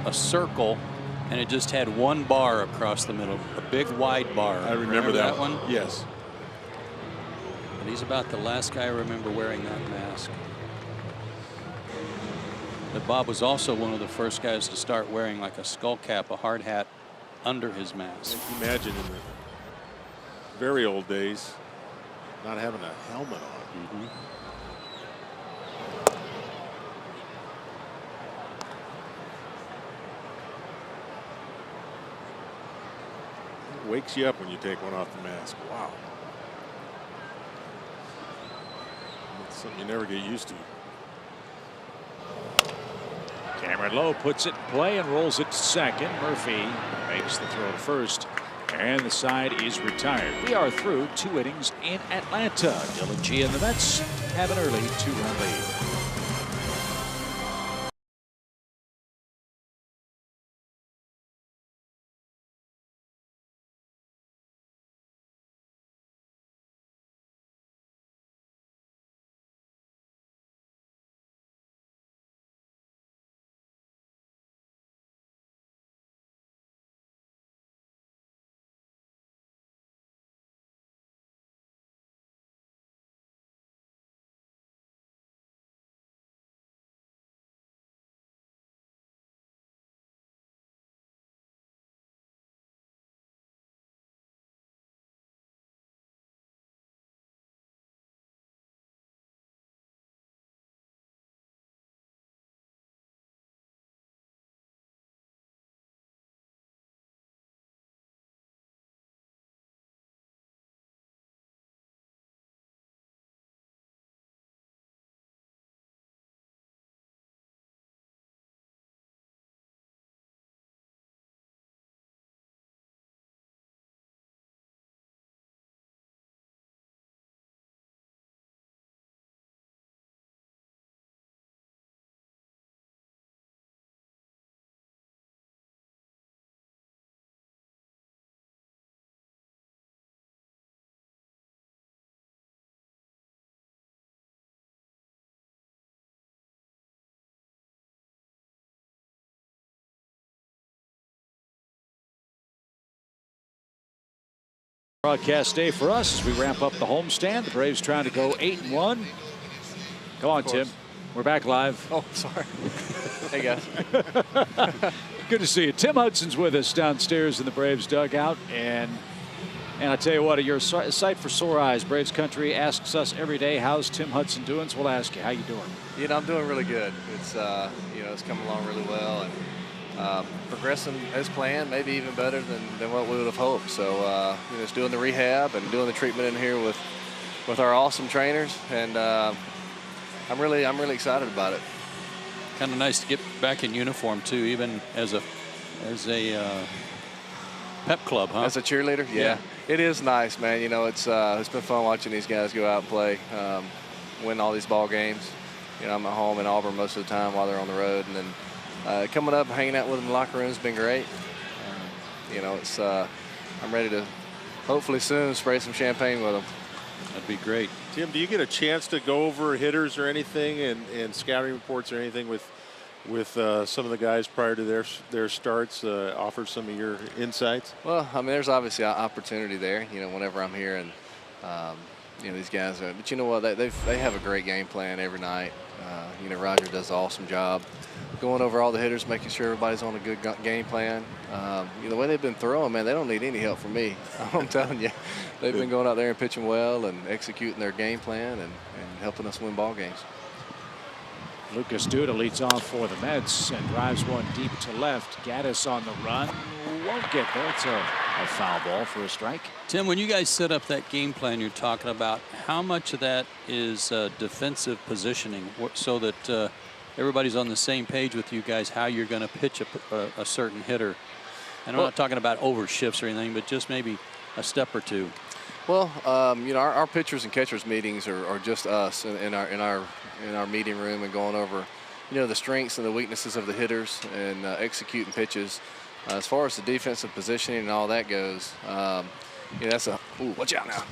a circle, and it just had one bar across the middle, a big wide bar. I remember that one. Yes. And he's about the last guy I remember wearing that mask. But Bob was also one of the first guys to start wearing like a skull cap, a hard hat under his mask. Imagine in the very old days not having a helmet on. It wakes you up when you take one off the mask. Wow. It's something you never get used to. Cameron Lowe puts it in play and rolls it to second. Murphy makes the throw to first, and the side is retired. We are through 2 innings in Atlanta. Dylan G and the Mets have an early 2-run lead. Broadcast day for us as we ramp up the homestand. The Braves trying to go 8-1. Come on, Tim. We're back live. Oh, sorry. Hey, guys. Good to see you. Tim Hudson's with us downstairs in the Braves dugout. And I tell you what, you're a sight for sore eyes. Braves country asks us every day, how's Tim Hudson doing? So we'll ask you, how you doing? You know, I'm doing really good. It's, it's coming along really well. And progressing as planned, maybe even better than what we would have hoped. So, just doing the rehab and doing the treatment in here with our awesome trainers, and I'm really excited about it. Kind of nice to get back in uniform too, even as a pep club, huh? As a cheerleader, yeah. It is nice, man. You know, it's been fun watching these guys go out and play, win all these ball games. You know, I'm at home in Auburn most of the time while they're on the road, and then coming up, hanging out with them in the locker room has been great. I'm ready to hopefully soon spray some champagne with them. That'd be great. Tim, do you get a chance to go over hitters or anything and scouting reports or anything with some of the guys prior to their starts? Offer some of your insights? Well, I mean, there's obviously opportunity there. You know, whenever I'm here, and these guys are. But you know what? They have a great game plan every night. Roger does an awesome job going over all the hitters, making sure everybody's on a good game plan. The way they've been throwing, man, they don't need any help from me. I'm telling you, they've been going out there and pitching well and executing their game plan and helping us win ball games. Lucas Duda leads off for the Mets and drives one deep to left. Gaddis on the run. Won't get there. It's a foul ball for a strike. Tim, when you guys set up that game plan you're talking about, how much of that is defensive positioning so that everybody's on the same page with you guys, how you're going to pitch a certain hitter? And I'm not talking about over shifts or anything, but just maybe a step or two. Well, our pitchers and catchers meetings are just us in our meeting room and going over, the strengths and the weaknesses of the hitters and executing pitches. As far as the defensive positioning and all that goes, that's a watch out now.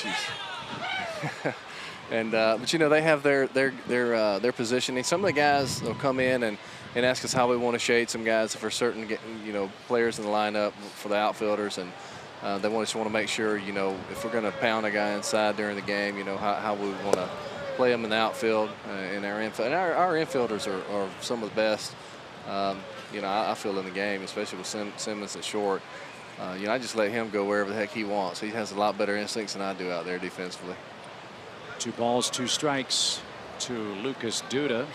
jeez. And but you know, they have their positioning. Some of the guys will come in and ask us how we want to shade some guys for certain, you know, players in the lineup for the outfielders, and they just want to make sure, you know, if we're going to pound a guy inside during the game, you know, how we want to play them in the outfield in our infield. And our infielders are some of the best, you know, I feel in the game, especially with Simmons at short. You know, I just let him go wherever the heck he wants. He has a lot better instincts than I do out there defensively. 2 balls, 2 strikes to Lucas Duda.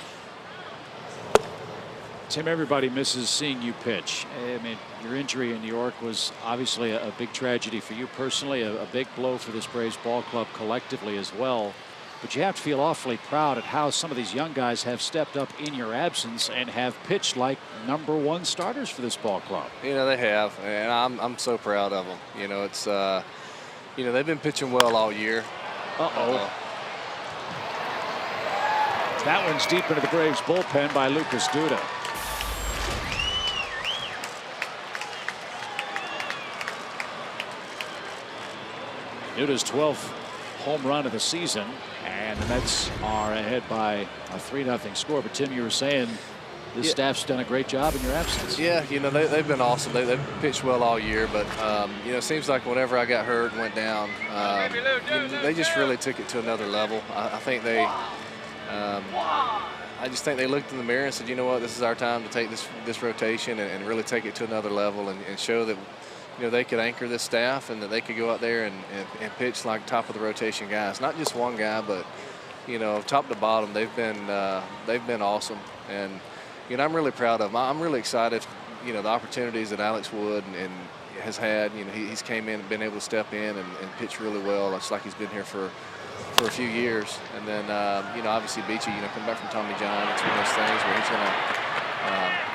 Tim, everybody misses seeing you pitch. I mean, your injury in New York was obviously a big tragedy for you personally, a big blow for this Braves ball club collectively as well. But you have to feel awfully proud at how some of these young guys have stepped up in your absence and have pitched like #1 starters for this ball club. You know, they have, and I'm so proud of them. You know, it's you know, they've been pitching well all year. That one's deep into the Braves bullpen by Lucas Duda. Duda's 12th home run of the season, and the Mets are ahead by a 3-0 score. But Tim, you were saying this staff's done a great job in your absence. Yeah, you know, they've been awesome. They've pitched well all year, but you know, it seems like whenever I got hurt and went down, you know, they just really took it to another level. I think they. I just think they looked in the mirror and said, you know what, this is our time to take this rotation and really take it to another level and show that, you know, they could anchor this staff and that they could go out there and pitch like top of the rotation guys. Not just one guy, but, you know, top to bottom, they've been awesome. And, you know, I'm really proud of them. I'm really excited, you know, the opportunities that Alex Wood and has had. You know, he's came in and been able to step in and pitch really well. It's like he's been here for a few years. And then, you know, obviously Beachy, you know, come back from Tommy John. It's one of those things where he's going to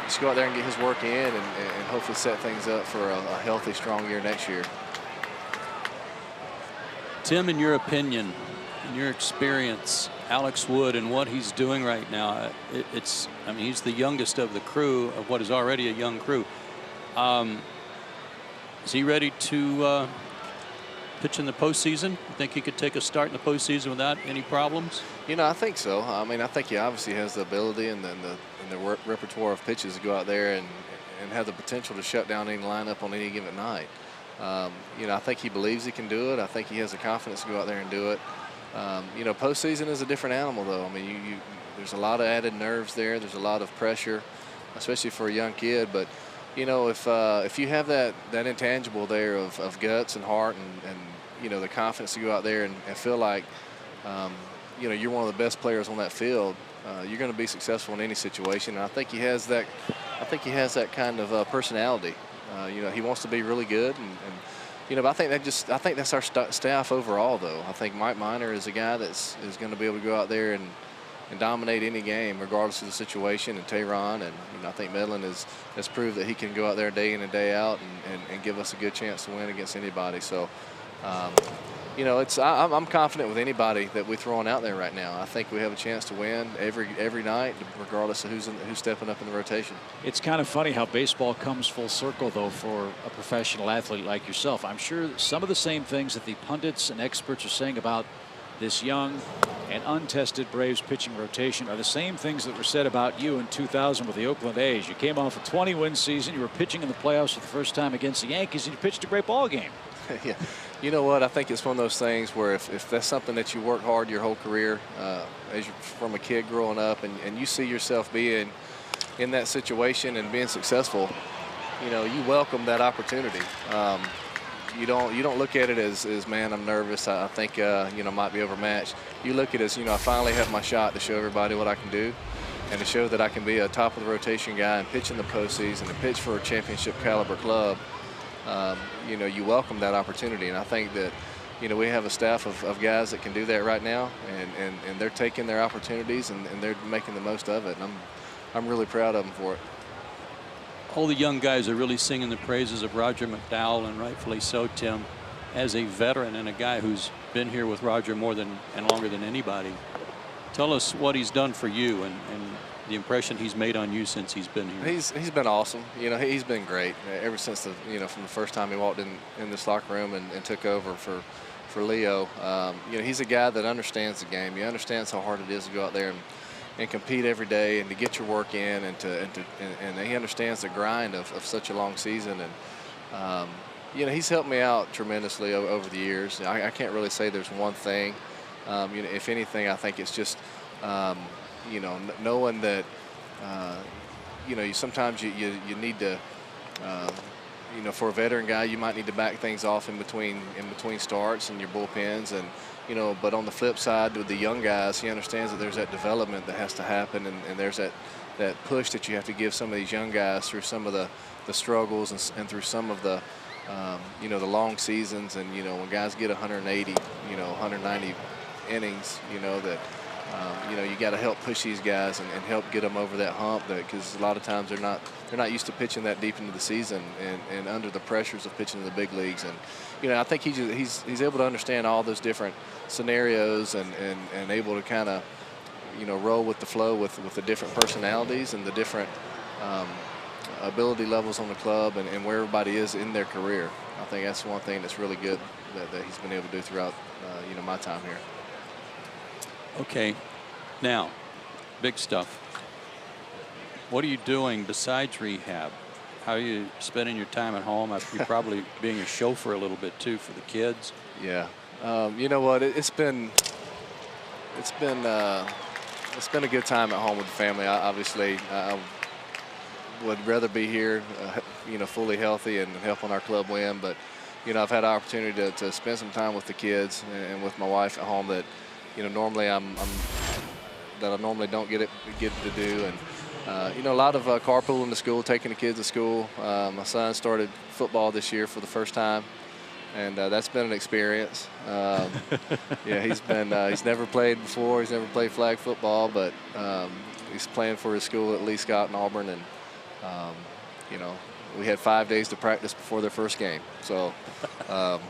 just go out there and get his work in and hopefully set things up for a healthy, strong year next year. Tim, in your opinion, in your experience, Alex Wood and what he's doing right now, I mean, he's the youngest of the crew, of what is already a young crew. Is he ready to pitch in the postseason? You think he could take a start in the postseason without any problems? You know, I think so. I mean, I think he obviously has the ability and the repertoire of pitches to go out there and have the potential to shut down any lineup on any given night. You know, I think he believes he can do it. I think he has the confidence to go out there and do it. You know, postseason is a different animal, though. I mean, there's a lot of added nerves there. There's a lot of pressure, especially for a young kid. But you know, if you have that intangible there of guts and heart and you know, the confidence to go out there and feel like you know, you're one of the best players on that field, you're going to be successful in any situation. And I think he has that. I think he has that kind of personality. You know, he wants to be really good, and you know, but I think that's our staff overall, though. I think Mike Minor is a guy is going to be able to go out there and dominate any game, regardless of the situation. And Tehran, and you know, I think Medlin has proved that he can go out there day in and day out and give us a good chance to win against anybody. So, you know, I'm confident with anybody that we're throwing out there right now. I think we have a chance to win every night, regardless of who's stepping up in the rotation. It's kind of funny how baseball comes full circle, though, for a professional athlete like yourself. I'm sure some of the same things that the pundits and experts are saying about this young and untested Braves pitching rotation are the same things that were said about you in 2000 with the Oakland A's. You came off a 20-win season. You were pitching in the playoffs for the first time against the Yankees, and you pitched a great ball game. Yeah, you know what? I think it's one of those things where if that's something that you work hard your whole career, as you're from a kid growing up, and you see yourself being in that situation and being successful, you know, you welcome that opportunity. You don't look at it as man, I'm nervous. I think you know, might be overmatched. You look at it as, you know, I finally have my shot to show everybody what I can do, and to show that I can be a top of the rotation guy and pitch in the postseason and pitch for a championship caliber club. You know, you welcome that opportunity, and I think that, you know, we have a staff of guys that can do that right now, and they're taking their opportunities and they're making the most of it, and I'm really proud of them for it. All the young guys are really singing the praises of Roger McDowell, and rightfully so, Tim, as a veteran and a guy who's been here with Roger more than and longer than anybody. Tell us what he's done for you and the impression he's made on you since he's been here. He's been awesome. You know, he's been great ever since from the first time he walked in this locker room and took over for for Leo. You know, he's a guy that understands the game. He understands how hard it is to go out there and compete every day and to get your work in, and he understands the grind of such a long season. And you know, he's helped me out tremendously over the years. I can't really say there's one thing. You know, if anything, I think it's just you know, knowing that you know, sometimes you need to. You know, for a veteran guy, you might need to back things off in between starts and your bullpens, and you know. But on the flip side, with the young guys, he understands that there's that development that has to happen, and there's that push that you have to give some of these young guys through some of the struggles and through some of the you know, the long seasons. And you know, when guys get 180, you know, 190 innings, you know that. You know, you got to help push these guys and help get them over that hump, because a lot of times they're not used to pitching that deep into the season and under the pressures of pitching in the big leagues. And you know, I think he's able to understand all those different scenarios and able to kind of, you know, roll with the flow with the different personalities and the different ability levels on the club and where everybody is in their career. I think that's one thing that's really good that he's been able to do throughout you know, my time here. Okay, now, big stuff. What are you doing besides rehab? How are you spending your time at home? You're probably being a chauffeur a little bit too for the kids. Yeah, you know what? It's been a good time at home with the family. Obviously, I would rather be here, you know, fully healthy and helping our club win. But you know, I've had the opportunity to spend some time with the kids and with my wife at home that, you know, normally I normally don't get to do. And you know, a lot of carpooling to school, taking the kids to school. My son started football this year for the first time, and that's been an experience. Yeah, he's never played before. He's never played flag football, but he's playing for his school at Lee Scott in Auburn, and you know, we had 5 days to practice before their first game. So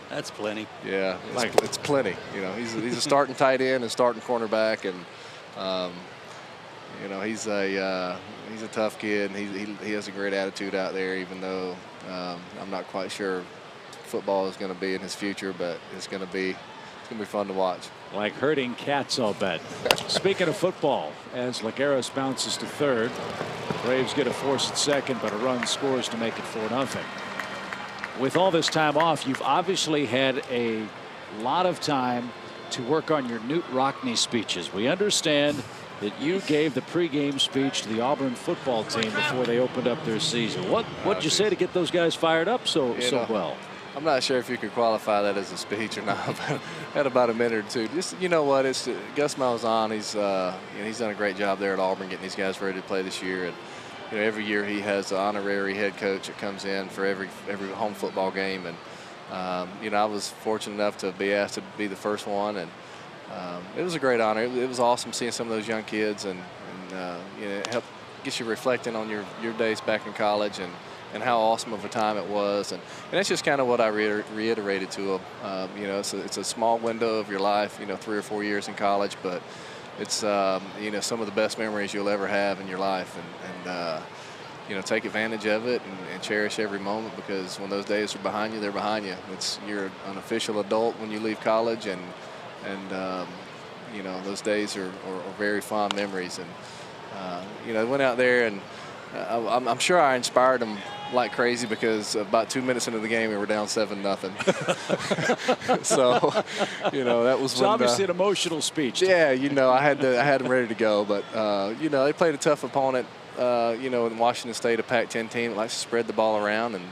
that's plenty. Yeah, it's plenty. You know, he's a starting tight end and starting cornerback, and you know, he's a tough kid, and he has a great attitude out there. Even though I'm not quite sure football is going to be in his future, but it's going to be fun to watch. Like herding cats, I'll bet. Speaking of football, as Lagares bounces to third, Braves get a force at second, but a run scores to make it 4-0. With all this time off, you've obviously had a lot of time to work on your Newt Rockne speeches. We understand that you gave the pregame speech to the Auburn football team before they opened up their season. What'd you say to get those guys fired up so well? I'm not sure if you could qualify that as a speech or not, but had about a minute or two. Just, you know what, it's Gus Malzahn. He's you know, he's done a great job there at Auburn getting these guys ready to play this year. And you know, every year he has an honorary head coach that comes in for every home football game. And you know, I was fortunate enough to be asked to be the first one, and it was a great honor. It was awesome seeing some of those young kids, and you know, it helped get you reflecting on your days back in college and how awesome of a time it was. And that's just kind of what I reiterated to them. You know, it's a small window of your life, you know, 3 or 4 years in college, but it's, you know, some of the best memories you'll ever have in your life. And you know, take advantage of it and cherish every moment, because when those days are behind you, they're behind you. You're an official adult when you leave college, and you know, those days are very fond memories. And you know, I went out there, and I'm sure I inspired them like crazy, because about 2 minutes into the game we were down 7-0. So you know, that was obviously an emotional speech. Yeah, you know, I had them ready to go, but you know, they played a tough opponent. You know, in Washington State, a Pac-10 team that likes to spread the ball around and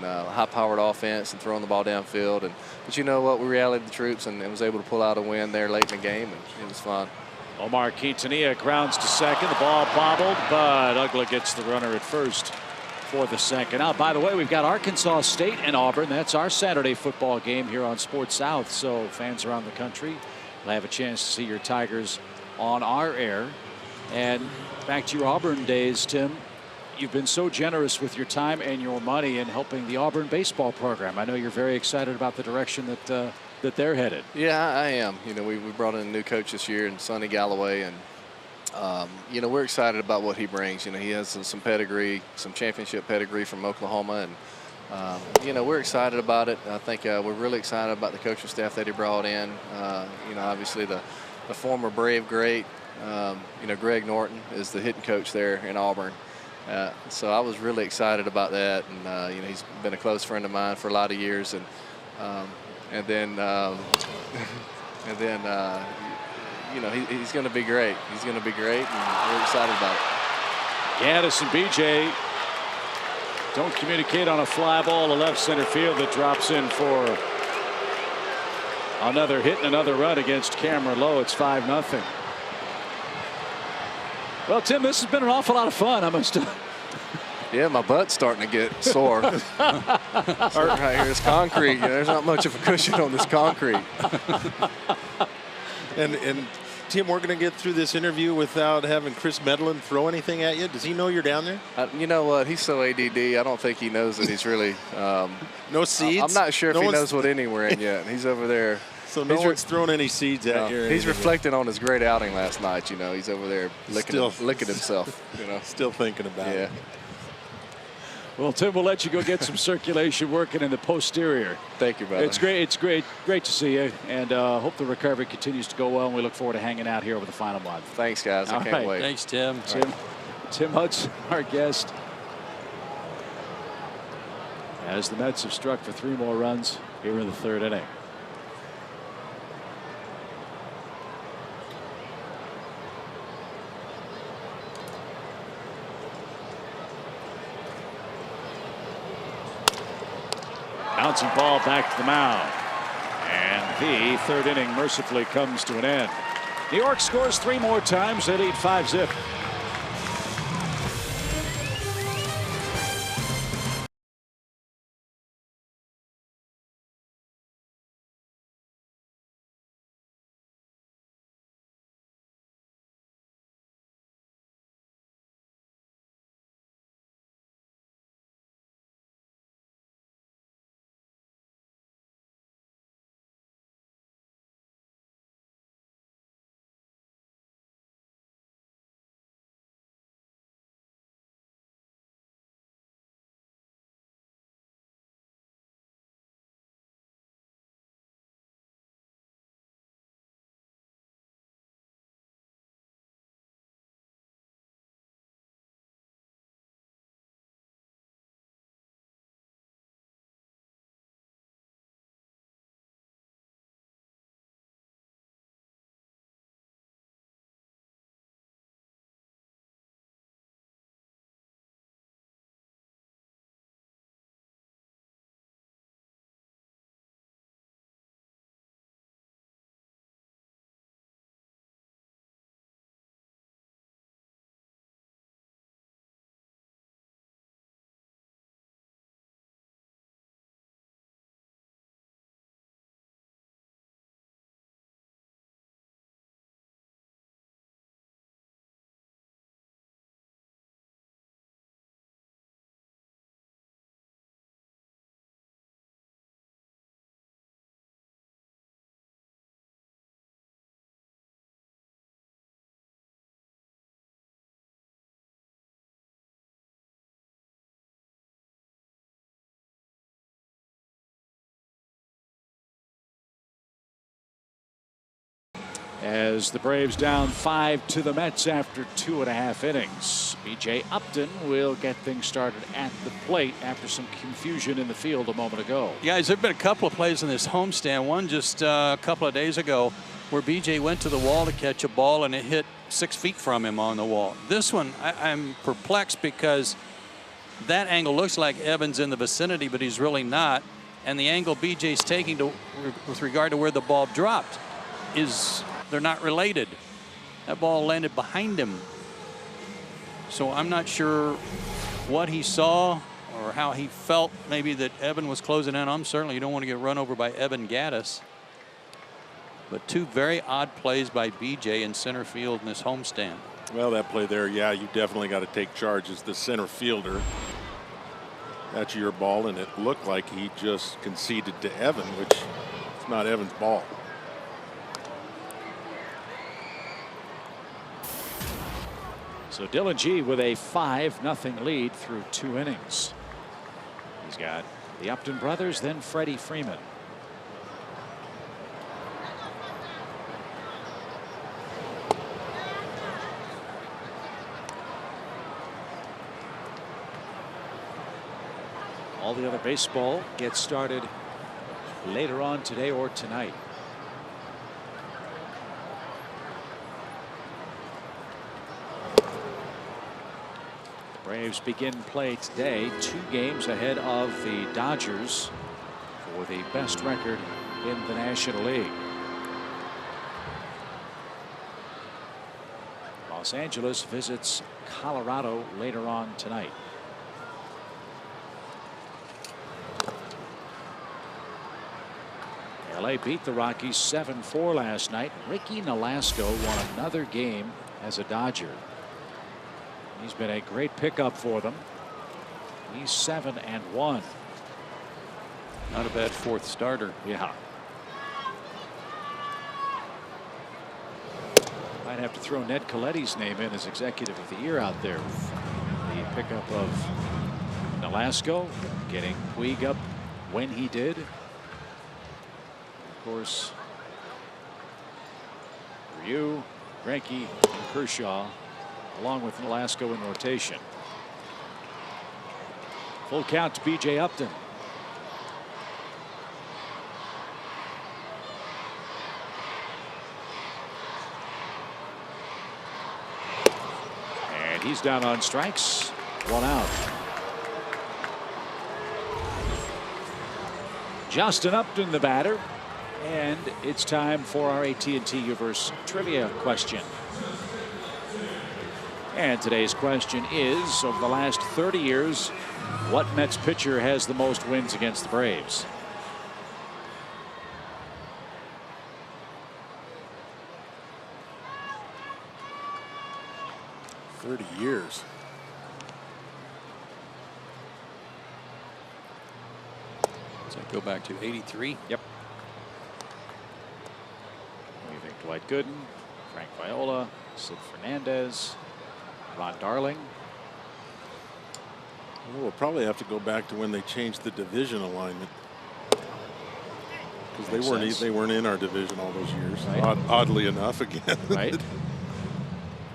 high-powered offense and throwing the ball downfield. But you know what, we rallied the troops and was able to pull out a win there late in the game, and it was fun. Omar Quintanilla grounds to second. The ball bobbled, but Ugla gets the runner at first for the second out. By the way, we've got Arkansas State and Auburn. That's our Saturday football game here on Sports South. So fans around the country will have a chance to see your Tigers on our air. And back to your Auburn days, Tim. You've been so generous with your time and your money in helping the Auburn baseball program. I know you're very excited about the direction that they're headed. Yeah, I am. You know, we brought in a new coach this year, and Sonny Galloway, and you know, we're excited about what he brings. You know, he has some pedigree, some championship pedigree from Oklahoma, you know, we're excited about it. I think we're really excited about the coaching staff that he brought in. You know, obviously the former Brave great, you know, Greg Norton is the hitting coach there in Auburn. So I was really excited about that, and you know, he's been a close friend of mine for a lot of years, and then you know, he's going to be great. He's going to be great, and we're excited about it. Gaddis and BJ don't communicate on a fly ball to left center field that drops in for another hit and another run against Cameron Lowe. It's 5-0. Well, Tim, this has been an awful lot of fun. I must. Yeah, my butt's starting to get sore. Right here is concrete. You know, there's not much of a cushion on this concrete. And Tim, we're going to get through this interview without having Chris Medlin throw anything at you. Does he know you're down there? You know what? He's so ADD. I don't think he knows that he's really. No seeds? I'm not sure if he knows what inning we're in yet. He's over there. So no one's thrown any seeds at you. He's reflecting on his great outing last night. You know, he's over there licking himself. You know, still thinking about it. Well, Tim, we'll let you go get some circulation working in the posterior. Thank you, brother. It's great. It's great to see you, and hope the recovery continues to go well. And we look forward to hanging out here over the final month. Thanks, guys. I can't wait. Thanks, Tim. Tim Hudson, our guest. As the Mets have struck for 3 more runs here in the 3rd inning. Bouncing ball back to the mound. And the 3rd inning mercifully comes to an end. New York scores 3 more times. They lead 5-0. As the Braves down 5 to the Mets after 2.5 innings. B.J. Upton will get things started at the plate after some confusion in the field a moment ago. Guys, there have been a couple of plays in this homestand. One just a couple of days ago where B.J. went to the wall to catch a ball and it hit 6 feet from him on the wall. This one, I'm perplexed because that angle looks like Evans in the vicinity, but he's really not. And the angle B.J.'s taking with regard to where the ball dropped is... they're not related. That ball landed behind him. So I'm not sure what he saw or how he felt maybe that Evan was closing in. Certainly you don't want to get run over by Evan Gaddis. But 2 very odd plays by BJ in center field in this homestand. Well, that play there, yeah, you definitely got to take charge as the center fielder. That's your ball, and it looked like he just conceded to Evan, which is not Evan's ball. So Dylan G with a 5-0 lead through 2 innings. He's got the Upton brothers, then Freddie Freeman. All the other baseball gets started later on today or tonight. The Braves begin play today, 2 games ahead of the Dodgers for the best record in the National League. Los Angeles visits Colorado later on tonight. LA beat the Rockies 7-4 last night. Ricky Nolasco won another game as a Dodger. He's been a great pickup for them. He's 7-1. Not a bad 4th starter. Yeah. Might have to throw Ned Colletti's name in as Executive of the Year out there. The pickup of Nolasco, getting Puig up when he did. Of course, Ryu, Greinke, and Kershaw, along with Nolasco in rotation. Full count to B.J. Upton. And he's down on strikes. 1 out. Justin Upton, the batter. And it's time for our AT&T Uverse trivia question. And today's question is, over the last 30 years, what Mets pitcher has the most wins against the Braves? Years. Does that go back to 83? Yep. What do you think? Dwight Gooden, Frank Viola, Sid Fernandez, Ron Darling. We'll probably have to go back to when they changed the division alignment, because they weren't in our division all those years. Right. Oddly enough, again. Right.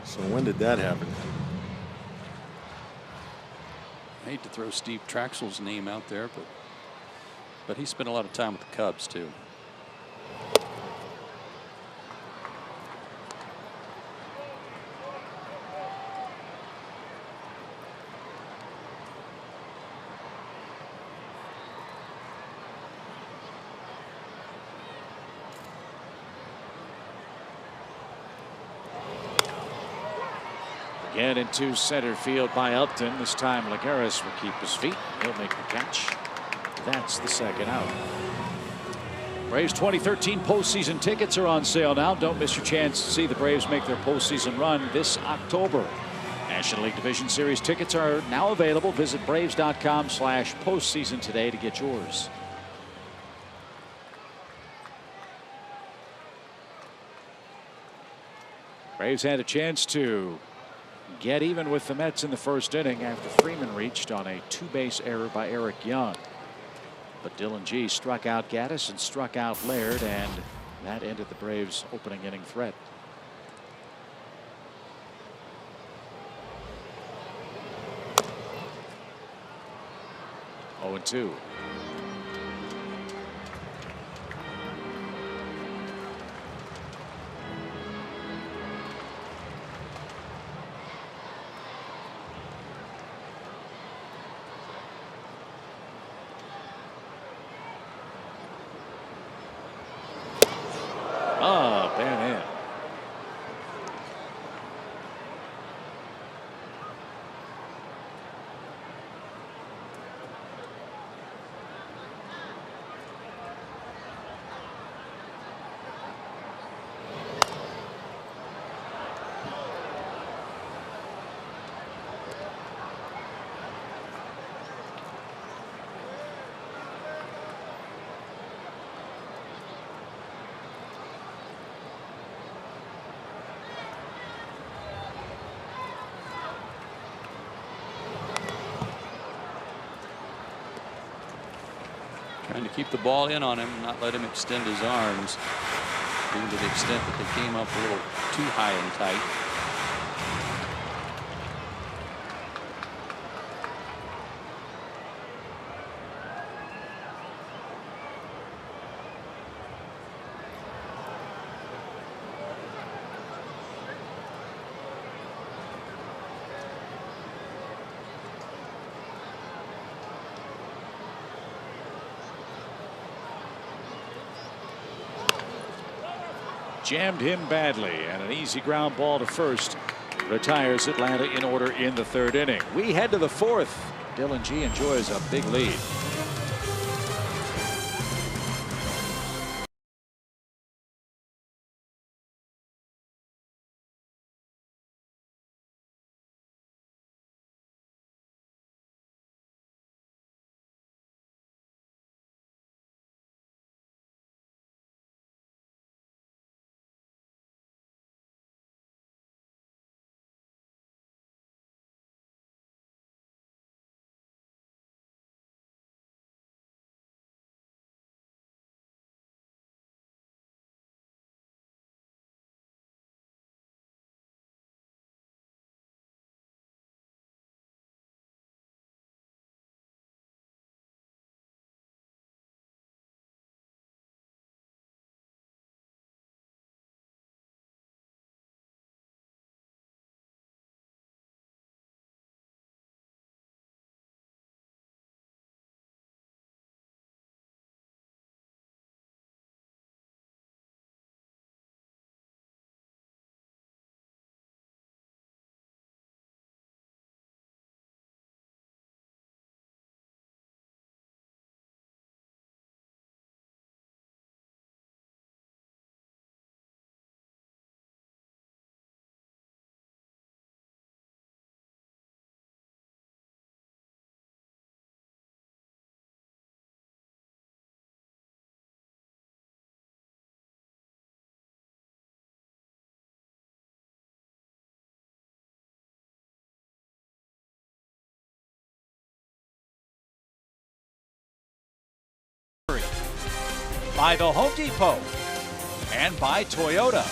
So when did that happen? I hate to throw Steve Traxel's name out there, but he spent a lot of time with the Cubs too. Again into center field by Upton. This time Lagares will keep his feet. He'll make the catch. That's the 2nd out. Braves 2013 postseason tickets are on sale now. Don't miss your chance to see the Braves make their postseason run this October. National League Division Series tickets are now available. Visit Braves.com/postseason today to get yours. Braves had a chance to get even with the Mets in the 1st inning after Freeman reached on a 2-base error by Eric Young. But Dylan G struck out Gaddis and struck out Laird, and that ended the Braves' opening inning threat. Oh, 0-2. Ban in. Trying to keep the ball in on him, not let him extend his arms, even to the extent that they came up a little too high and tight. Jammed him badly, and an easy ground ball to first retires Atlanta in order in the 3rd inning. We head to the 4th. Dylan G enjoys a big lead. By the Home Depot and by Toyota.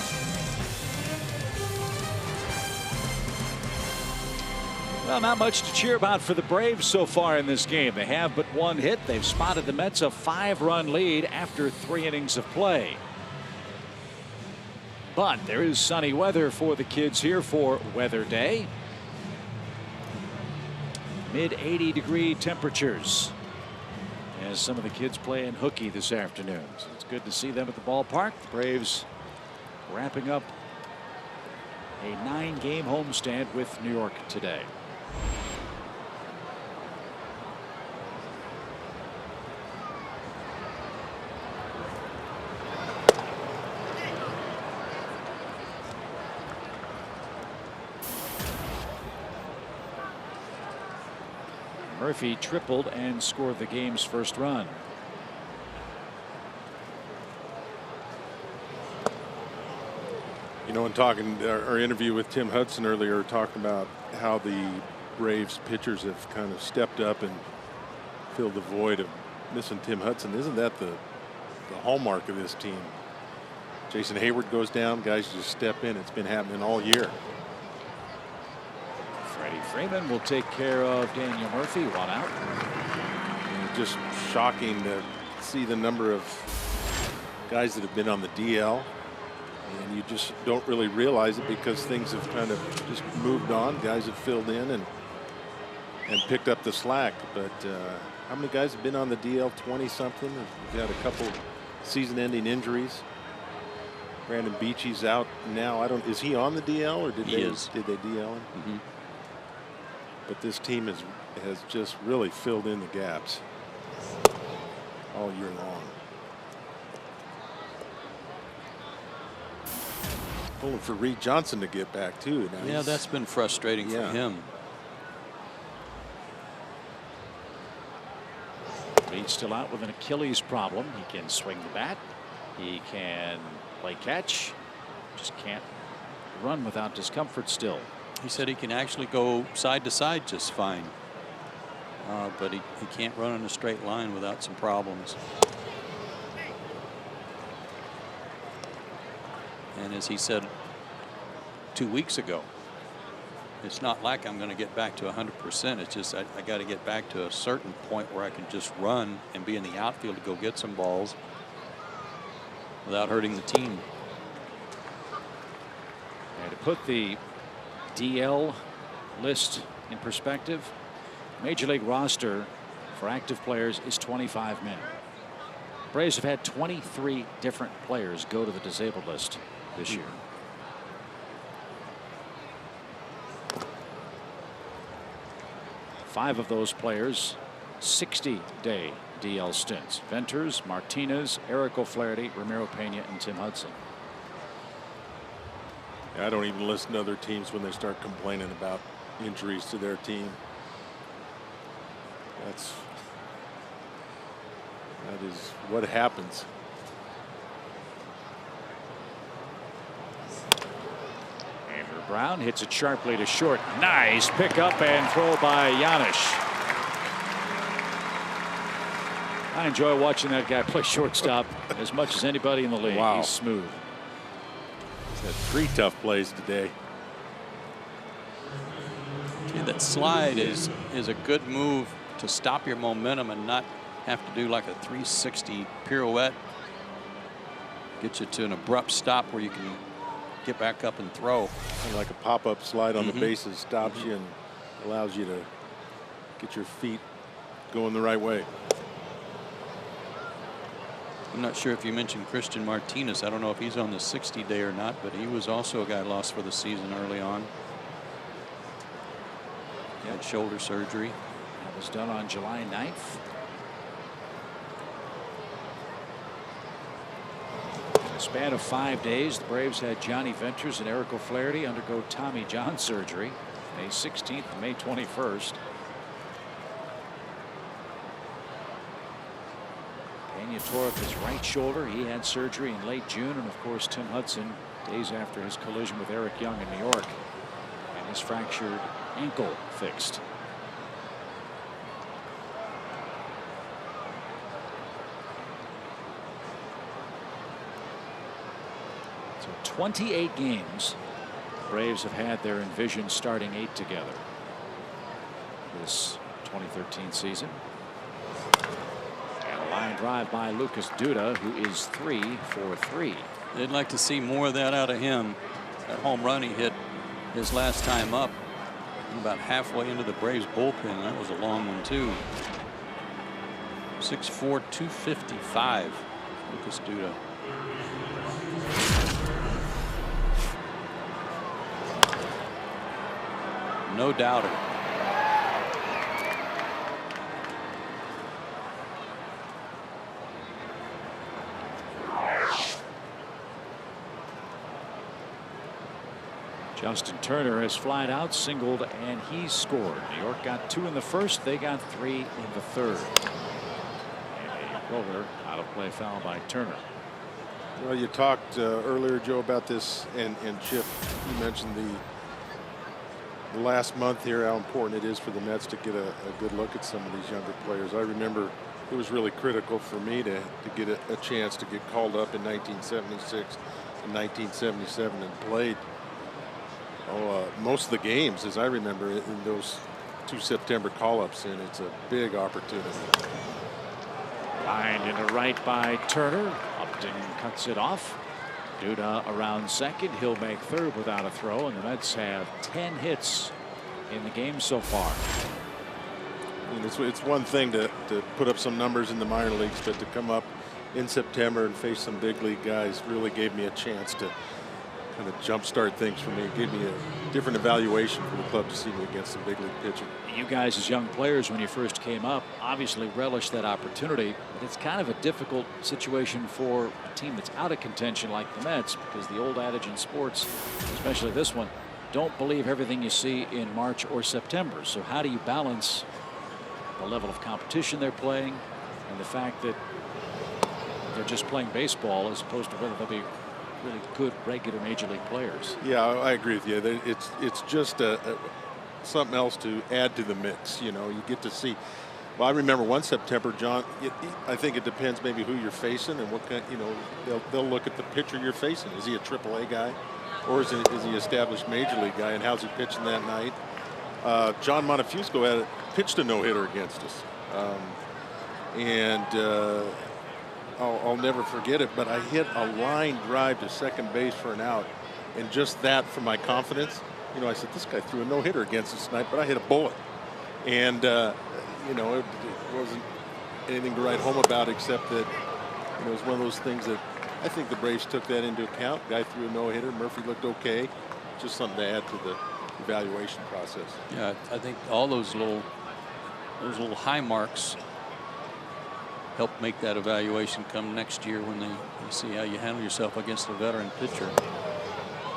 Well, not much to cheer about for the Braves so far in this game. They have but one hit. They've spotted the Mets a 5-run lead after 3 innings of play. But there is sunny weather for the kids here for Weather Day. Mid-80-degree temperatures as some of the kids play in hooky this afternoon. So it's good to see them at the ballpark. The Braves wrapping up a 9-game homestand with New York today. Murphy tripled and scored the game's first run. You know, in talking our interview with Tim Hudson earlier, talking about how the Braves pitchers have kind of stepped up and filled the void of missing Tim Hudson. Isn't that the hallmark of this team? Jason Hayward goes down, guys just step in. It's been happening all year. Freddie Freeman will take care of Daniel Murphy. 1 out. And just shocking to see the number of guys that have been on the DL, and you just don't really realize it because things have kind of just moved on. Guys have filled in and picked up the slack. But how many guys have been on the DL? 20 something. We've had a couple season-ending injuries. Brandon Beachy's out now. Is he on the DL or did they DL him? Mm-hmm. But this team has just really filled in the gaps all year long. Pulling for Reed Johnson to get back too. Now yeah, that's been frustrating for him. Reed's still out with an Achilles problem. He can swing the bat. He can play catch. Just can't run without discomfort still. He said he can actually go side to side just fine. but he can't run in a straight line without some problems. And as he said 2 weeks ago, it's not like I'm going to get back to 100%. It's just I got to get back to a certain point where I can just run and be in the outfield to go get some balls without hurting the team. And to put the DL list in perspective, Major League roster for active players is 25 men. Braves have had 23 different players go to the disabled list this year. Five of those players 60-day DL stints: Venters, Martinez, Eric O'Flaherty, Ramiro Pena, and Tim Hudson. I don't even listen to other teams when they start complaining about injuries to their team. That is what happens. Andrew Brown hits it sharply to short. Nice pickup and throw by Janisch. I enjoy watching that guy play shortstop as much as anybody in the league. Wow. He's smooth. He's had 3 tough plays today. See, that slide is a good move to stop your momentum and not have to do like a 360 pirouette. Get you to an abrupt stop where you can get back up and throw. Kind of like a pop-up slide on the bases, stops you and allows you to get your feet going the right way. I'm not sure if you mentioned Christian Martinez. I don't know if he's on the 60-day or not, but he was also a guy lost for the season early on. He had shoulder surgery. That was done on July 9th. In a span of 5 days, the Braves had Johnny Venters and Eric O'Flaherty undergo Tommy John surgery May 16th and May 21st. Pena tore up his right shoulder. He had surgery in late June. And of course, Tim Hudson, days after his collision with Eric Young in New York, and his fractured ankle fixed. So 28 games Braves have had their envisioned starting 8 together this 2013 season. And a line drive by Lucas Duda, who is 3 for 3. They'd like to see more of that out of him. That home run he hit his last time up, about halfway into the Braves bullpen. That was a long one too. 6'4", 255. Lucas Duda. No doubter. Justin Turner has flied out, singled, and he's scored. New York got 2 in the first. They got 3 in the third. And a roller out of play foul by Turner. Well, you talked earlier, Joe, about this, and Chip, you mentioned the last month here, how important it is for the Mets to get a good look at some of these younger players. I remember it was really critical for me to get a chance to get called up in 1976 and 1977 and played most of the games, as I remember, in those 2 September call-ups, and it's a big opportunity. Lined into right by Turner. Upton cuts it off. Duda around second. He'll make third without a throw, and the Mets have 10 hits in the game so far. I mean, it's one thing to put up some numbers in the minor leagues, but to come up in September and face some big league guys really gave me a chance to kind of jumpstart things for me. It gave me a different evaluation for the club to see me against some big league pitching. You guys as young players, when you first came up, obviously relished that opportunity, but it's kind of a difficult situation for a team that's out of contention like the Mets, because the old adage in sports, especially this one, don't believe everything you see in March or September. So how do you balance the level of competition they're playing and the fact that they're just playing baseball as opposed to whether they'll be really good regular major league players? Yeah, I agree with you. It's just something else to add to the mix. You know, you get to see. Well, I remember one September, John. I think it depends maybe who you're facing and what kind. You know, they'll look at the pitcher you're facing. Is he a AAA guy, or is he established major league guy? And how's he pitching that night? John Montefusco pitched a no-hitter against us, and I'll never forget it. But I hit a line drive to second base for an out, and just that for my confidence. You know, I said, this guy threw a no-hitter against us tonight, but I hit a bullet. And, you know, it wasn't anything to write home about except that, you know, it was one of those things that I think the Braves took that into account. Guy threw a no-hitter. Murphy looked okay. Just something to add to the evaluation process. Yeah, I think all those little high marks help make that evaluation come next year when they see how you handle yourself against a veteran pitcher.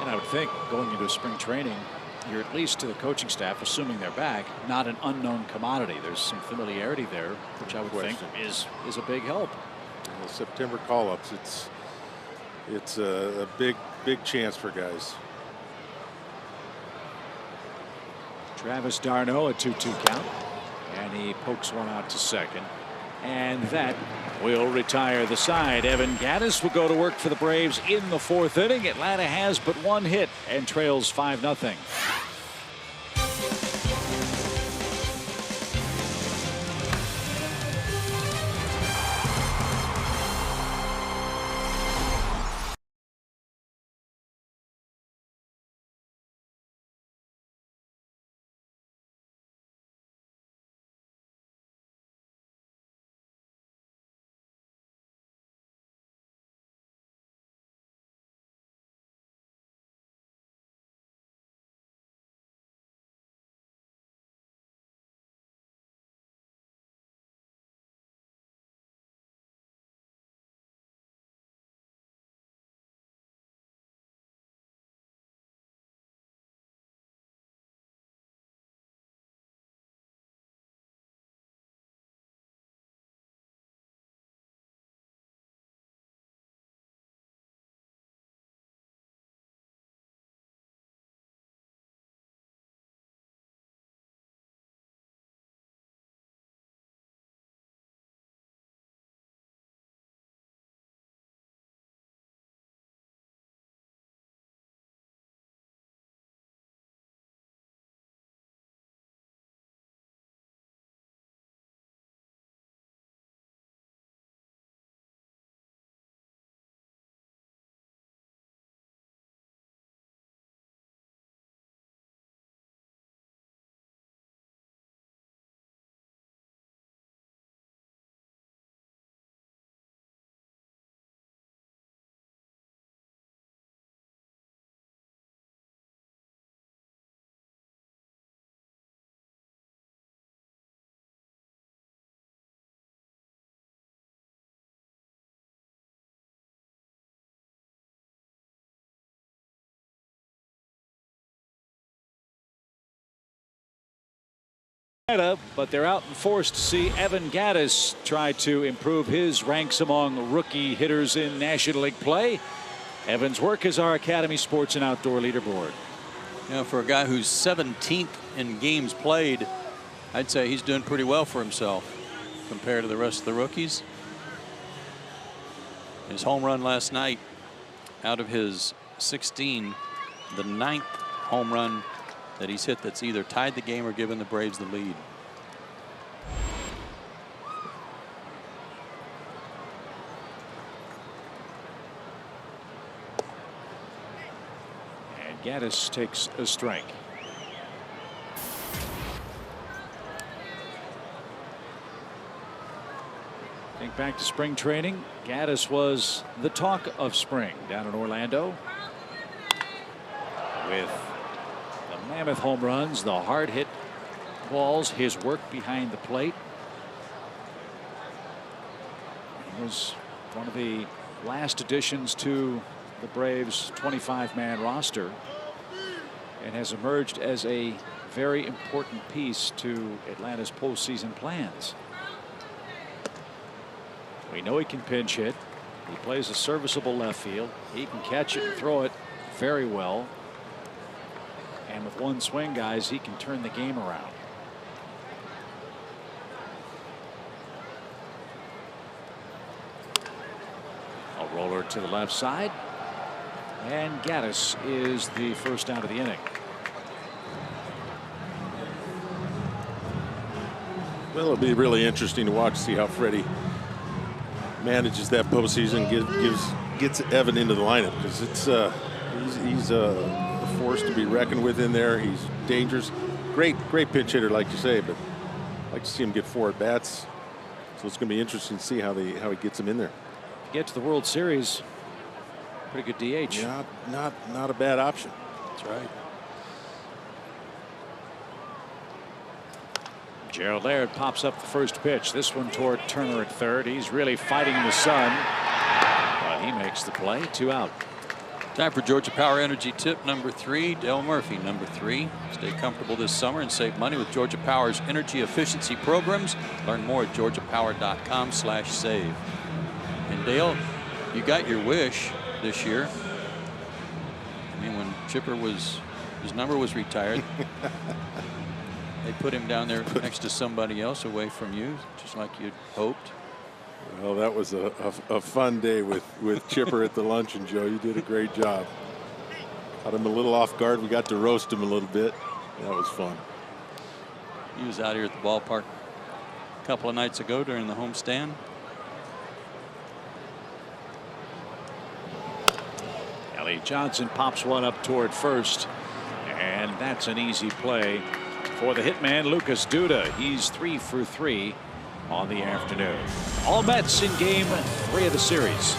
And I would think going into spring training, you're at least to the coaching staff, assuming they're back, not an unknown commodity. There's some familiarity there, which I would think is a big help. Well, September call-ups, it's a big chance for guys. Travis d'Arnaud, a 2-2 count, and he pokes one out to second. And that will retire the side. Evan Gattis will go to work for the Braves in the fourth inning. Atlanta has but one hit and trails 5-0. But they're out and forced to see Evan Gattis try to improve his ranks among rookie hitters in National League play. Evan's work is our Academy Sports and Outdoor leaderboard. You know, for a guy who's 17th in games played, I'd say he's doing pretty well for himself compared to the rest of the rookies. His home run last night, out of his 16, the 9th home run that he's hit that's either tied the game or given the Braves the lead. And Gattis takes a strike. Think back to spring training. Gattis was the talk of spring down in Orlando with the mammoth home runs, the hard hit balls, his work behind the plate. He was one of the last additions to the Braves 25-man roster and has emerged as a very important piece to Atlanta's postseason plans. We know he can pinch hit. He plays a serviceable left field. He can catch it and throw it very well. And with one swing, guys, he can turn the game around. A roller to the left side. And Gaddis is the first out of the inning. Well, it'll be really interesting to watch, see how Freddie manages that postseason, gets Evan into the lineup, because it's he's a force to be reckoned with in there. He's dangerous, great pitch hitter, like you say, but I'd like to see him get 4 at bats. So it's going to be interesting to see how he gets him in there. Get to the World Series. Pretty good DH. Not a bad option. That's right. Gerald Laird pops up the first pitch. This one toward Turner at third. He's really fighting the sun. But he makes the play. 2 out. Time for Georgia Power Energy tip number 3. Dale Murphy, number 3. Stay comfortable this summer and save money with Georgia Power's energy efficiency programs. Learn more at georgiapower.com/save. And Dale, you got your wish this year. I mean, when Chipper his number was retired, they put him down there next to somebody else away from you, just like you'd hoped. Well, that was a fun day with Chipper at the luncheon, Joe. You did a great job. Caught him a little off guard. We got to roast him a little bit. That was fun. He was out here at the ballpark a couple of nights ago during the homestand. Elliot Johnson pops one up toward first, and that's an easy play for the hitman Lucas Duda. He's 3 for 3 on the afternoon. All Mets in game 3 of the series.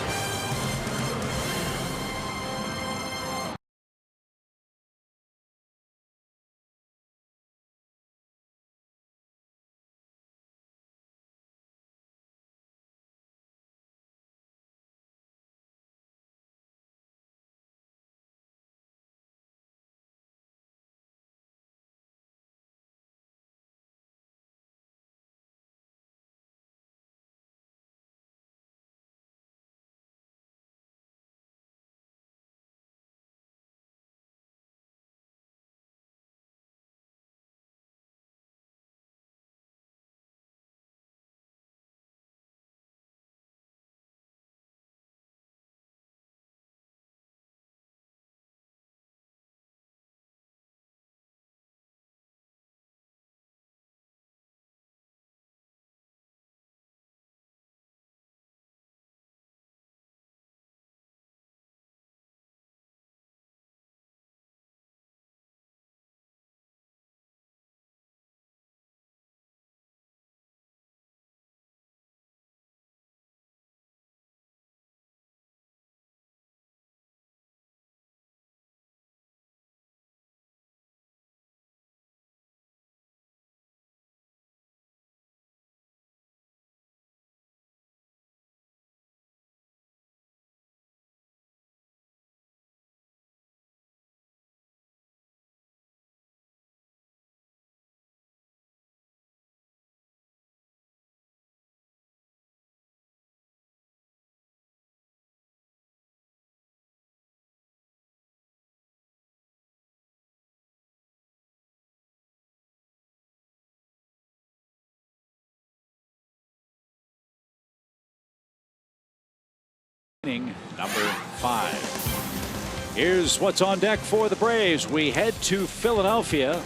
Number 5. Here's what's on deck for the Braves. We head to Philadelphia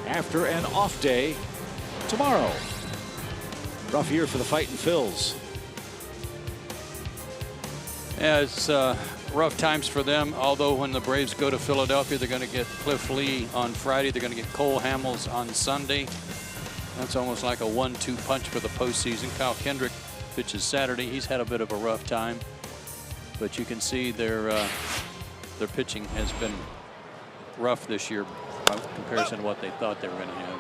after an off day tomorrow. Rough year for the Fightin' Phils. Yeah, it's rough times for them, although when the Braves go to Philadelphia, they're going to get Cliff Lee on Friday. They're going to get Cole Hamels on Sunday. That's almost like a 1-2 punch for the postseason. Kyle Kendrick pitches Saturday. He's had a bit of a rough time, but you can see their pitching has been rough this year by comparison to what they thought they were going to have.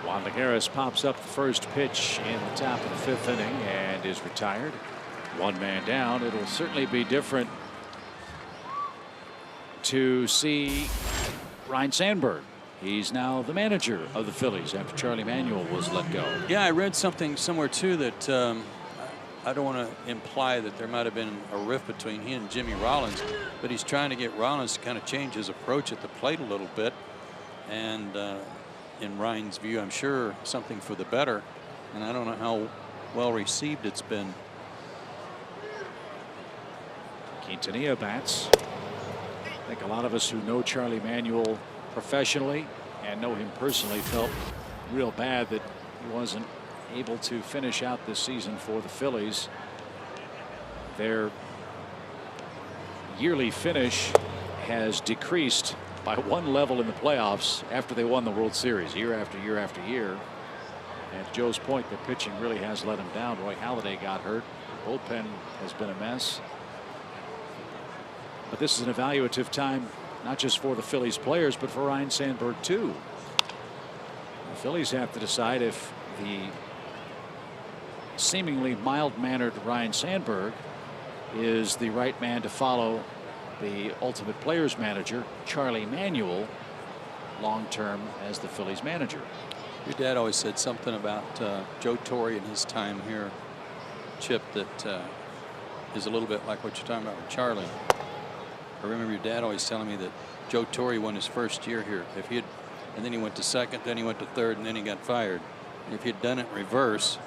Juan Lagares pops up the first pitch in the top of the 5th inning and is retired. 1 man down. It'll certainly be different to see Ryan Sandberg. He's now the manager of the Phillies after Charlie Manuel was let go. Yeah, I read something somewhere too that I don't want to imply that there might have been a rift between he and Jimmy Rollins, but he's trying to get Rollins to kind of change his approach at the plate a little bit. And in Ryan's view, I'm sure something for the better. And I don't know how well received it's been. Quintanilla bats. I think a lot of us who know Charlie Manuel professionally and know him personally felt real bad that he wasn't able to finish out this season for the Phillies. Their yearly finish has decreased by one level in the playoffs after they won the World Series year after year after year. And to Joe's point, the pitching really has let him down. Roy Halladay got hurt. The bullpen has been a mess. But this is an evaluative time, not just for the Phillies players, but for Ryne Sandberg too. The Phillies have to decide if the seemingly mild-mannered Ryne Sandberg is the right man to follow the ultimate players manager, Charlie Manuel, long-term as the Phillies manager. Your dad always said something about Joe Torre and his time here, Chip, that is a little bit like what you're talking about with Charlie. I remember your dad always telling me that Joe Torre won his first year here. If he had, and then he went to second, then he went to third, and then he got fired. If he had done it in reverse,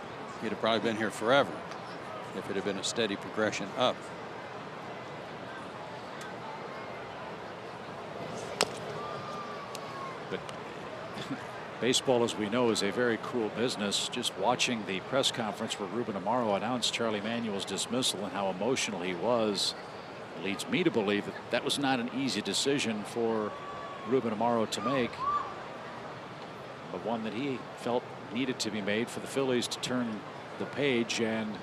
he'd have probably been here forever if it had been a steady progression up. But baseball, as we know, is a very cruel business. Just watching the press conference where Ruben Amaro announced Charlie Manuel's dismissal and how emotional he was leads me to believe that that was not an easy decision for Ruben Amaro to make, but one that he felt needed to be made for the Phillies to turn the page and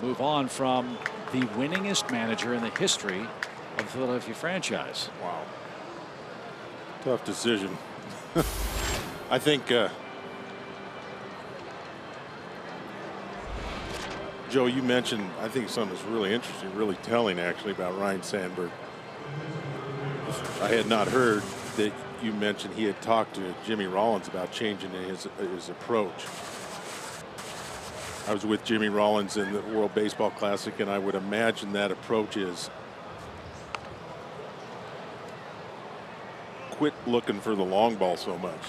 move on from the winningest manager in the history of the Philadelphia franchise. Wow. Tough decision. I think Joe, you mentioned, I think something that's really interesting, really telling actually about Ryne Sandberg. I had not heard that you mentioned he had talked to Jimmy Rollins about changing his approach. I was with Jimmy Rollins in the World Baseball Classic, and I would imagine that approach is quit looking for the long ball so much.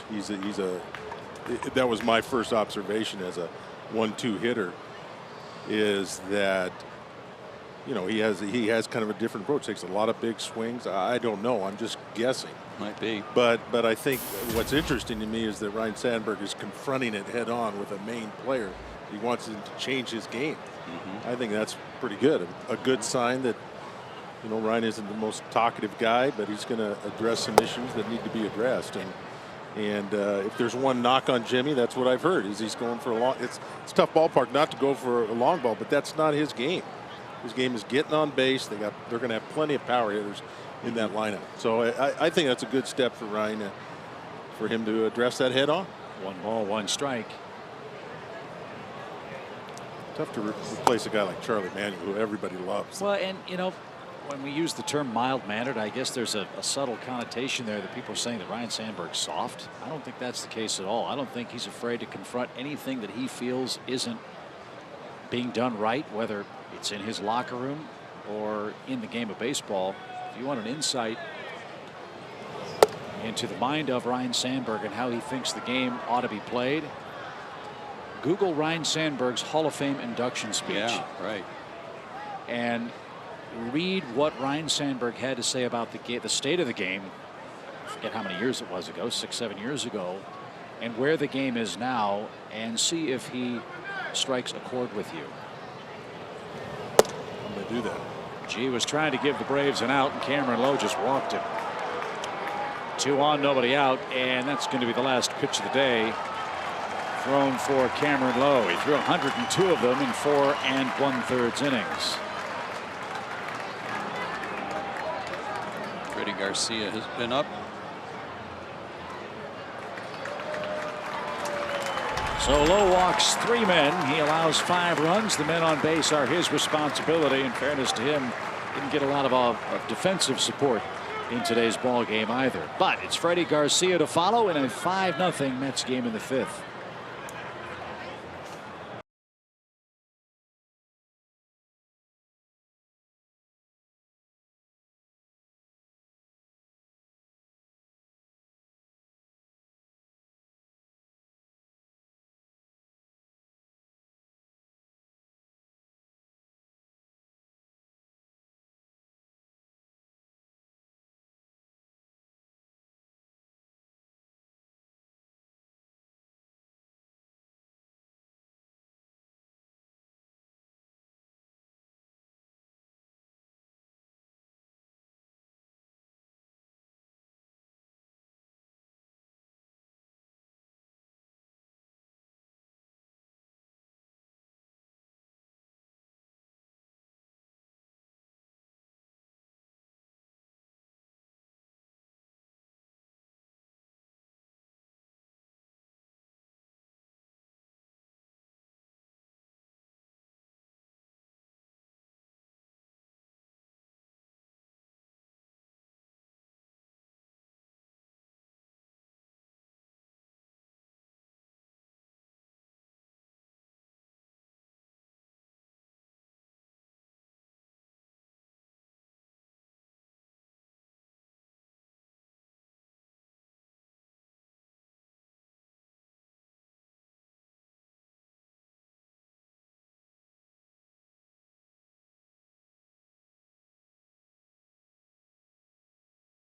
That was my first observation as a 1-2 hitter, is that, you know, he has kind of a different approach. Takes a lot of big swings. I don't know. I'm just guessing. Might be. But I think what's interesting to me is that Ryne Sandberg is confronting it head on with a main player. He wants him to change his game. I think that's pretty good. A good sign that, you know, Ryne isn't the most talkative guy, but he's going to address some issues that need to be addressed. And if there's one knock on Jimmy, that's what I've heard, is he's going for a long. It's a tough ballpark not to go for a long ball, but that's not his game. His game is getting on base. They're going to have plenty of power hitters in that lineup. So I think that's a good step for Ryne, for him to address that head on. 1 ball, 1 strike. Tough to replace a guy like Charlie Manuel, who everybody loves. Well, and you know, when we use the term mild-mannered, I guess there's a subtle connotation there that people are saying that Ryne Sandberg's soft. I don't think that's the case at all. I don't think he's afraid to confront anything that he feels isn't being done right, whether it's in his locker room or in the game of baseball. If you want an insight into the mind of Ryne Sandberg and how he thinks the game ought to be played, Google Ryne Sandberg's Hall of Fame induction speech. Yeah, right. And read what Ryne Sandberg had to say about the state of the game. I forget how many years it was ago, 6-7 years ago, and where the game is now, and see if he strikes a chord with you. I'm going to do that. G was trying to give the Braves an out, and Cameron Lowe just walked him. 2 on, nobody out, and that's going to be the last pitch of the day thrown for Cameron Lowe. He threw 102 of them in 4 1/3 innings. Freddie Garcia has been up. So Lowe walks 3 men. He allows 5 runs. The men on base are his responsibility. In fairness to him, didn't get a lot of defensive support in today's ball game either. But it's Freddie Garcia to follow in a 5-0 Mets game in the 5th.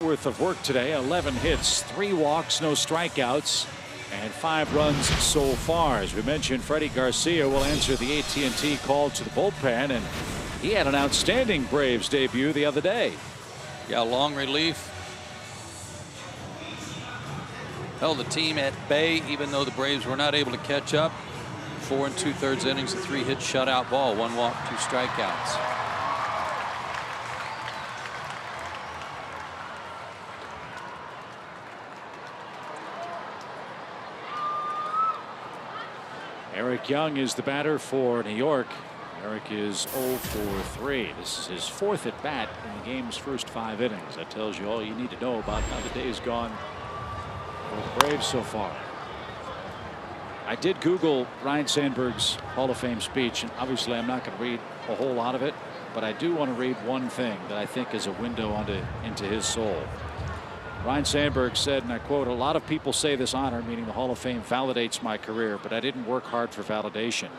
worth of work today. 11 hits, 3 walks, no strikeouts, and 5 runs so far. As we mentioned, Freddie Garcia will answer the AT&T call to the bullpen, and he had an outstanding Braves debut the other day. Yeah, long relief. Held the team at bay, even though the Braves were not able to catch up. 4 2/3 innings, a 3-hit shutout ball, 1 walk, 2 strikeouts. Eric Young is the batter for New York. Eric is 0 for 3. This is his 4th at bat in the game's first 5 innings. That tells you all you need to know about how the day has gone for the Braves so far. I did Google Ryne Sandberg's Hall of Fame speech, and obviously I'm not going to read a whole lot of it, but I do want to read one thing that I think is a window into his soul. Ryne Sandberg said, and I quote, "A lot of people say this honor, meaning the Hall of Fame, validates my career, but I didn't work hard for validation."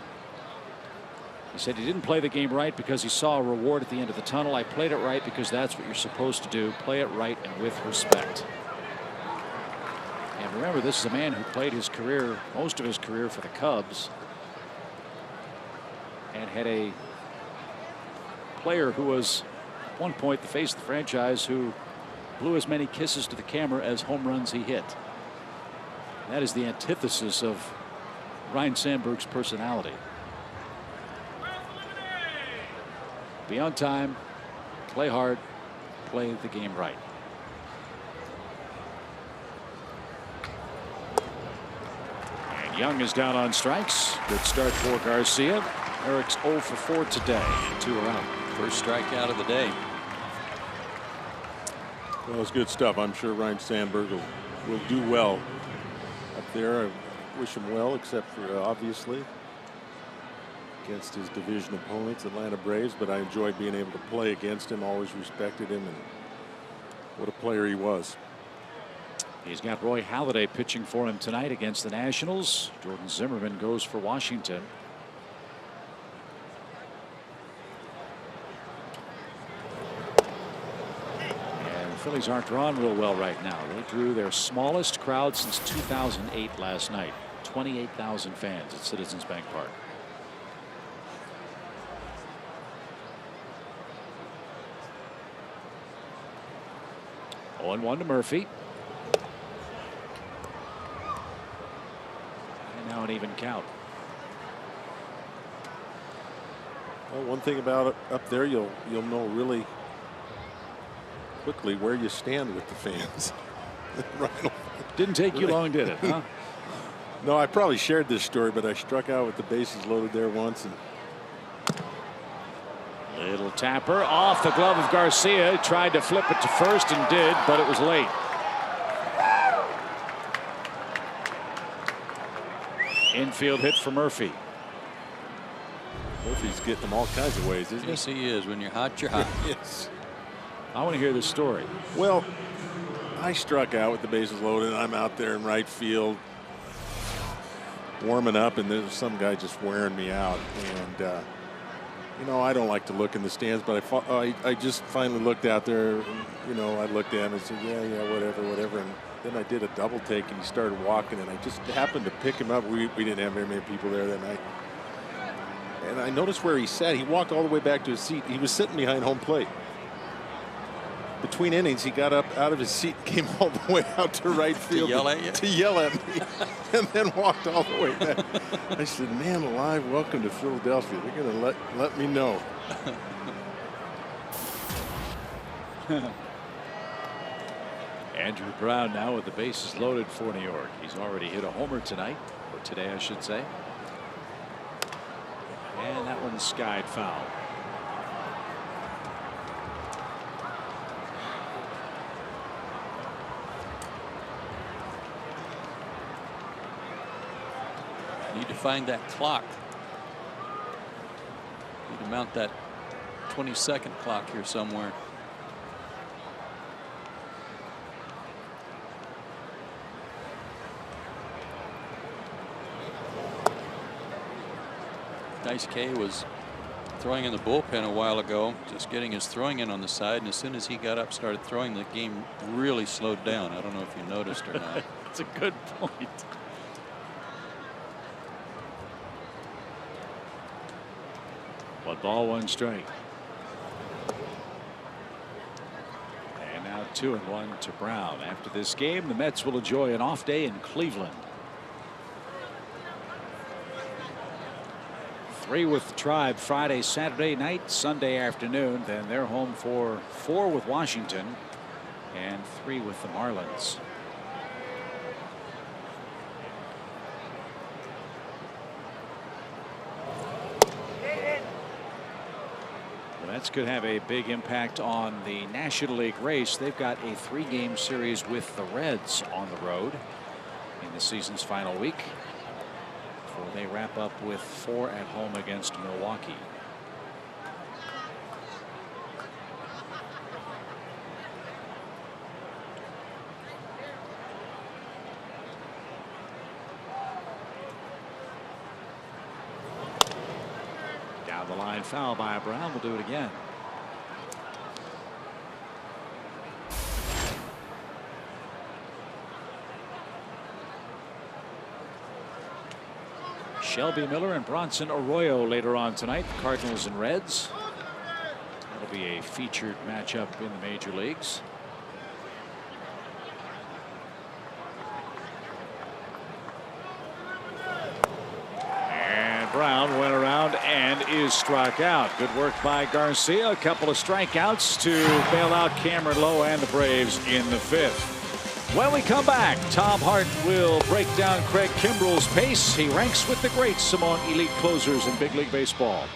He said he didn't play the game right because he saw a reward at the end of the tunnel. I played it right because that's what you're supposed to do. Play it right and with respect. And remember, this is a man who played his career, most of his career, for the Cubs, and had a player who was at one point the face of the franchise who blew as many kisses to the camera as home runs he hit. That is the antithesis of Ryne Sandberg's personality. Be on time, play hard, play the game right. And Young is down on strikes. Good start for Garcia. Eric's 0 for 4 today. 2 are out. First strikeout of the day. Well, it's good stuff. I'm sure Ryne Sandberg will do well up there. I wish him well, except for obviously against his division opponents, Atlanta Braves. But I enjoyed being able to play against him. Always respected him, and what a player he was. He's got Roy Halladay pitching for him tonight against the Nationals. Jordan Zimmerman goes for Washington. The Phillies aren't drawn real well right now. They drew their smallest crowd since 2008 last night. 28,000 fans at Citizens Bank Park. Oh, 1 to Murphy. And now an even count. Well, one thing about it up there, you'll know really quickly where you stand with the fans. Didn't take you long, did it? Huh? No, I probably shared this story, but I struck out with the bases loaded there once. And little tapper off the glove of Garcia. Tried to flip it to first and did, but it was late. Infield hit for Murphy. Murphy's getting them all kinds of ways, isn't he? Yes, he is. When you're hot, you're hot. Yes. I want to hear this story. Well, I struck out with the bases loaded, and I'm out there in right field warming up, and there's some guy just wearing me out. And, you know, I don't like to look in the stands, but I just finally looked out there, and, you know, I looked at him and said, yeah, whatever. And then I did a double take, and he started walking, and I just happened to pick him up. We didn't have very many people there that night. And I noticed where he sat. He walked all the way back to his seat. He was sitting behind home plate. Between innings, he got up out of his seat and came all the way out to right field to yell at you? To yell at me, and then walked all the way back. I said, man alive, welcome to Philadelphia. They're going to let me know. Andrew Brown now with the bases loaded for New York. He's already hit a homer tonight, or today I should say. And that one's skied foul. Need to find that clock. Need to mount that 20-second clock here somewhere. Dice K was throwing in the bullpen a while ago, just getting his throwing in on the side, and as soon as he got up, started throwing, the game really slowed down. I don't know if you noticed or not. That's a good point. One ball, one strike. And now 2-1 to Brown. After this game, the Mets will enjoy an off day in Cleveland. 3 with the Tribe Friday, Saturday night, Sunday afternoon. Then they're home for 4 with Washington and 3 with the Marlins. The Mets could have a big impact on the National League race. They've got a 3-game series with the Reds on the road in the season's final week, before they wrap up with 4 at home against Milwaukee. Down the line, foul by Brown. We'll do it again. Shelby Miller and Bronson Arroyo later on tonight. The Cardinals and Reds. That'll be a featured matchup in the major leagues. And Brown went around and is struck out. Good work by Garcia. A couple of strikeouts to bail out Cameron Lowe and the Braves in the 5th. When we come back, Tom Hart will break down Craig Kimbrel's pace. He ranks with the greats among elite closers in big league baseball.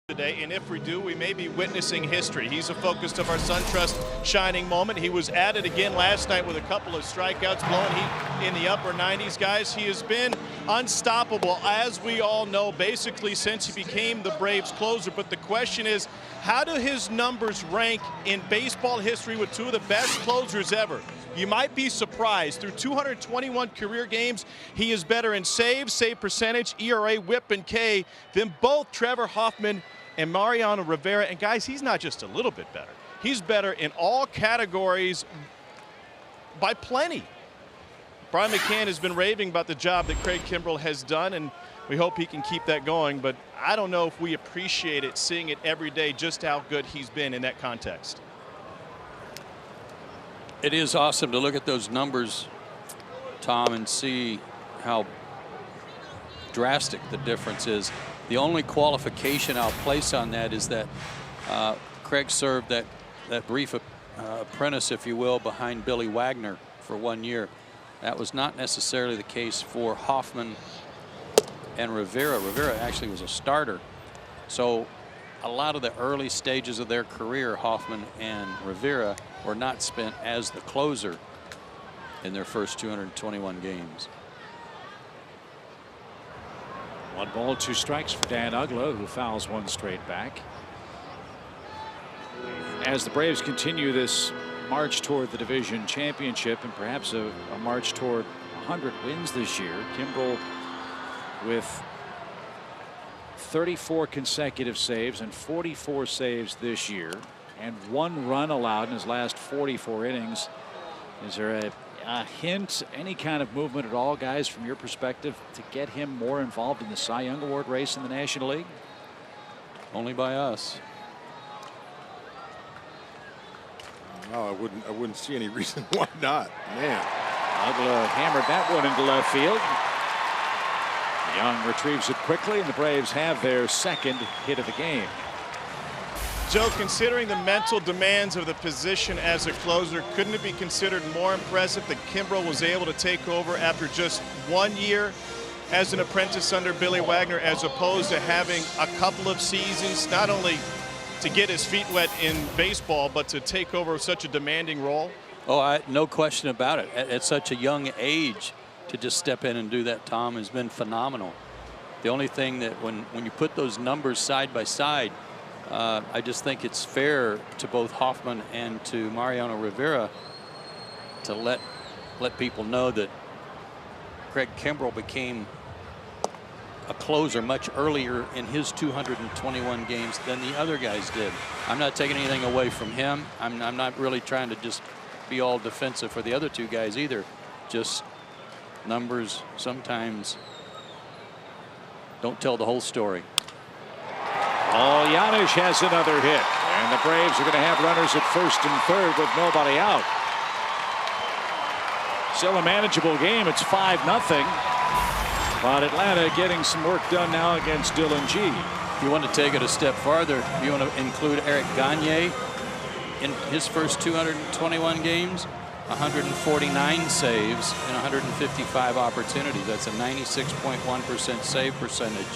Today, and if we do, we may be witnessing history. He's a focus of our SunTrust shining moment. He was at it again last night with a couple of strikeouts, blowing heat in the upper 90s. Guys, he has been unstoppable, as we all know, basically since he became the Braves closer. But the question is, how do his numbers rank in baseball history with 2 of the best closers ever? You might be surprised. Through 221 career games, he is better in saves, save percentage, ERA, WHIP, and K than both Trevor Hoffman and Mariano Rivera. And guys, he's not just a little bit better. He's better in all categories by plenty. Brian McCann has been raving about the job that Craig Kimbrel has done, and we hope he can keep that going. But I don't know if we appreciate it, seeing it every day, just how good he's been in that context. It is awesome to look at those numbers, Tom, and see how drastic the difference is. The only qualification I'll place on that is that Craig served that brief apprentice, if you will, behind Billy Wagner for 1 year. That was not necessarily the case for Hoffman and Rivera. Rivera actually was a starter. So a lot of the early stages of their career, Hoffman and Rivera, were not spent as the closer. in their first 221 games. 1 ball, 2 strikes for Dan Uggla, who fouls 1 straight back. As the Braves continue this march toward the division championship and perhaps a march toward 100 wins this year, Kimbrel with 34 consecutive saves and 44 saves this year, and 1 run allowed in his last 44 innings. Is there a hint, any kind of movement at all, guys, from your perspective, to get him more involved in the Cy Young Award race in the National League? Only by us. No, I wouldn't see any reason why not. Man. Uggla hammered that one into left field. Young retrieves it quickly, and the Braves have their 2nd hit of the game. Joe, considering the mental demands of the position as a closer, couldn't it be considered more impressive that Kimbrel was able to take over after just 1 year as an apprentice under Billy Wagner, as opposed to having a couple of seasons, not only to get his feet wet in baseball, but to take over such a demanding role? Oh, no question about it. At such a young age, to just step in and do that, Tom, has been phenomenal. The only thing that when you put those numbers side by side, I just think it's fair to both Hoffman and to Mariano Rivera to let people know that Craig Kimbrel became a closer much earlier in his 221 games than the other guys did. I'm not taking anything away from him. I'm not really trying to just be all defensive for the other 2 guys either. Just numbers sometimes don't tell the whole story. Oh, Janisch has another hit, and the Braves are going to have runners at 1st and 3rd with nobody out. Still a manageable game. It's 5-0. But Atlanta getting some work done now against Dylan G. If you want to take it a step farther, you want to include Eric Gagne in his first 221 games. 149 saves and 155 opportunities. That's a 96.1% save percentage,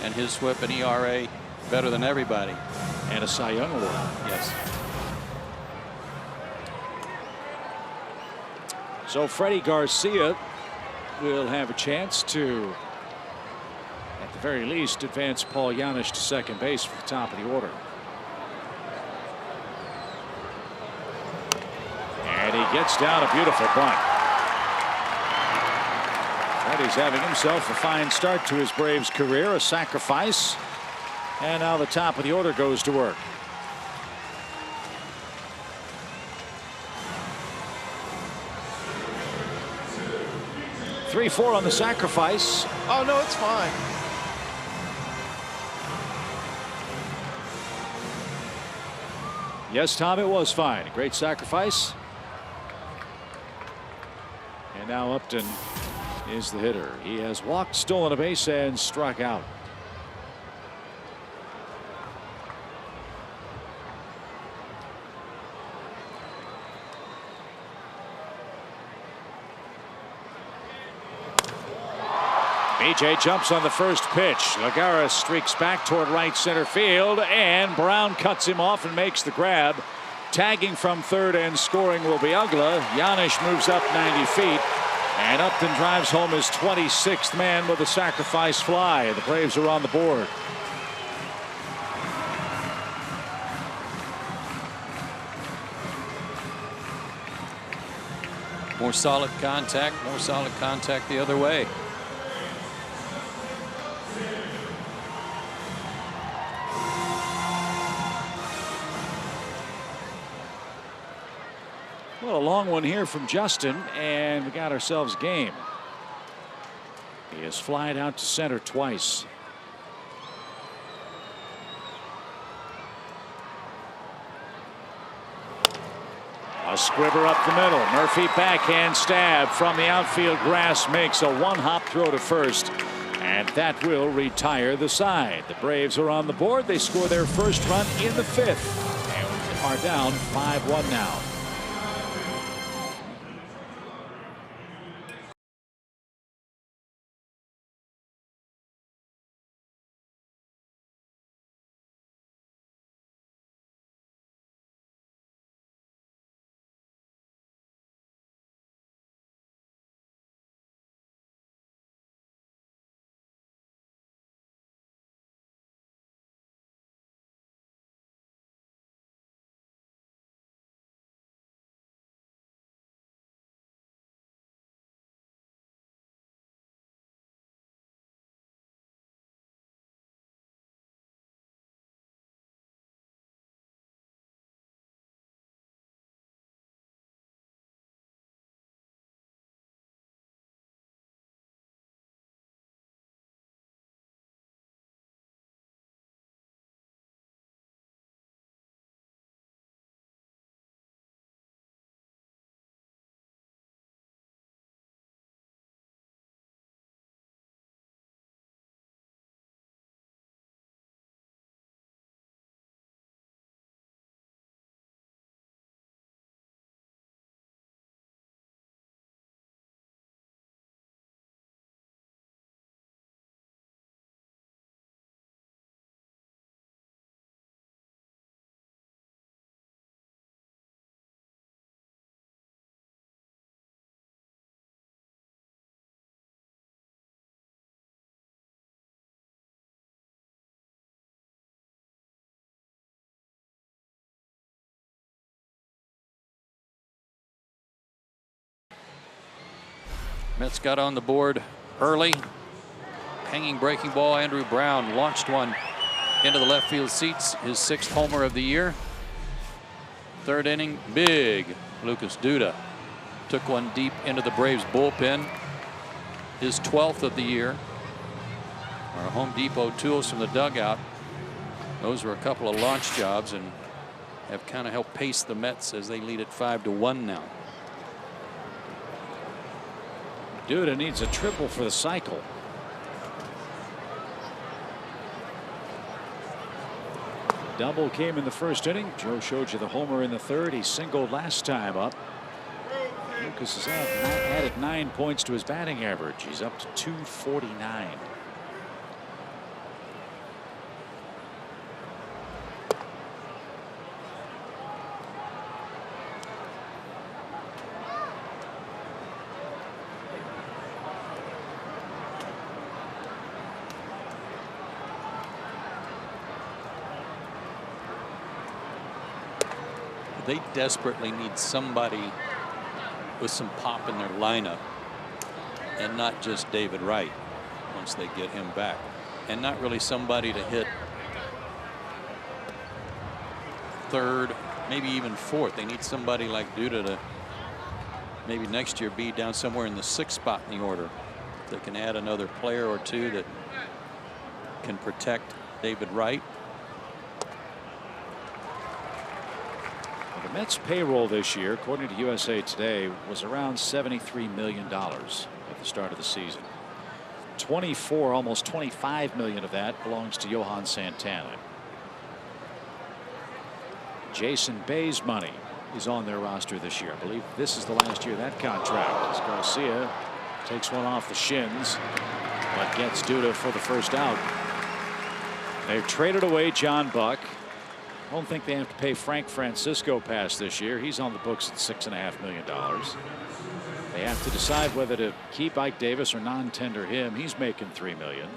and his WHIP and ERA better than everybody. And a Cy Young Award. Yes. So Freddie Garcia will have a chance to, at the very least, advance Paul Janisch to 2nd base for the top of the order. And he gets down a beautiful bunt. Freddie's having himself a fine start to his Braves career, a sacrifice. And now the top of the order goes to work. Three-4 on the sacrifice. Oh, no, it's fine. Yes, Tom, it was fine. Great sacrifice. And now Upton is the hitter. He has walked, stolen a base, and struck out. BJ jumps on the first pitch. Lagares streaks back toward right center field, and Brown cuts him off and makes the grab. Tagging from 3rd and scoring will be Uggla. Janisch moves up 90 feet, and Upton drives home his 26th man with a sacrifice fly. The Braves are on the board. More solid contact the other way. Well, a long one here from Justin, and we got ourselves game. He has flied out to center twice. A squibber up the middle. Murphy backhand stab from the outfield grass makes a 1-hop throw to 1st, and that will retire the side. The Braves are on the board. They score their first run in the 5th and are down 5-1 now. Mets got on the board early. Hanging breaking ball. Andrew Brown launched one into the left field seats. His 6th homer of the year. 3rd inning, big Lucas Duda took one deep into the Braves bullpen. His 12th of the year. Our Home Depot tools from the dugout. Those were a couple of launch jobs and have kind of helped pace the Mets as they lead at 5-1 now. Duda needs a triple for the cycle. Double came in the 1st inning. Joe showed you the homer in the 3rd. He singled last time up. Lucas has added 9 points to his batting average. He's up to 249. They desperately need somebody with some pop in their lineup, and not just David Wright once they get him back, and not really somebody to hit 3rd, maybe even 4th. They need somebody like Duda to maybe next year be down somewhere in the 6th spot in the order. They can add another player or two that can protect David Wright. The Mets payroll this year, according to USA Today, was around $73 million at the start of the season. 24, almost 25 million of that belongs to Johan Santana. Jason Bay's money is on their roster this year. I believe this is the last year of that contract, as Garcia takes one off the shins but gets Duda for the 1st out. They've traded away John Buck. I don't think they have to pay Frank Francisco past this year. He's on the books at $6.5 million. They have to decide whether to keep Ike Davis or non-tender him. He's making $3 million.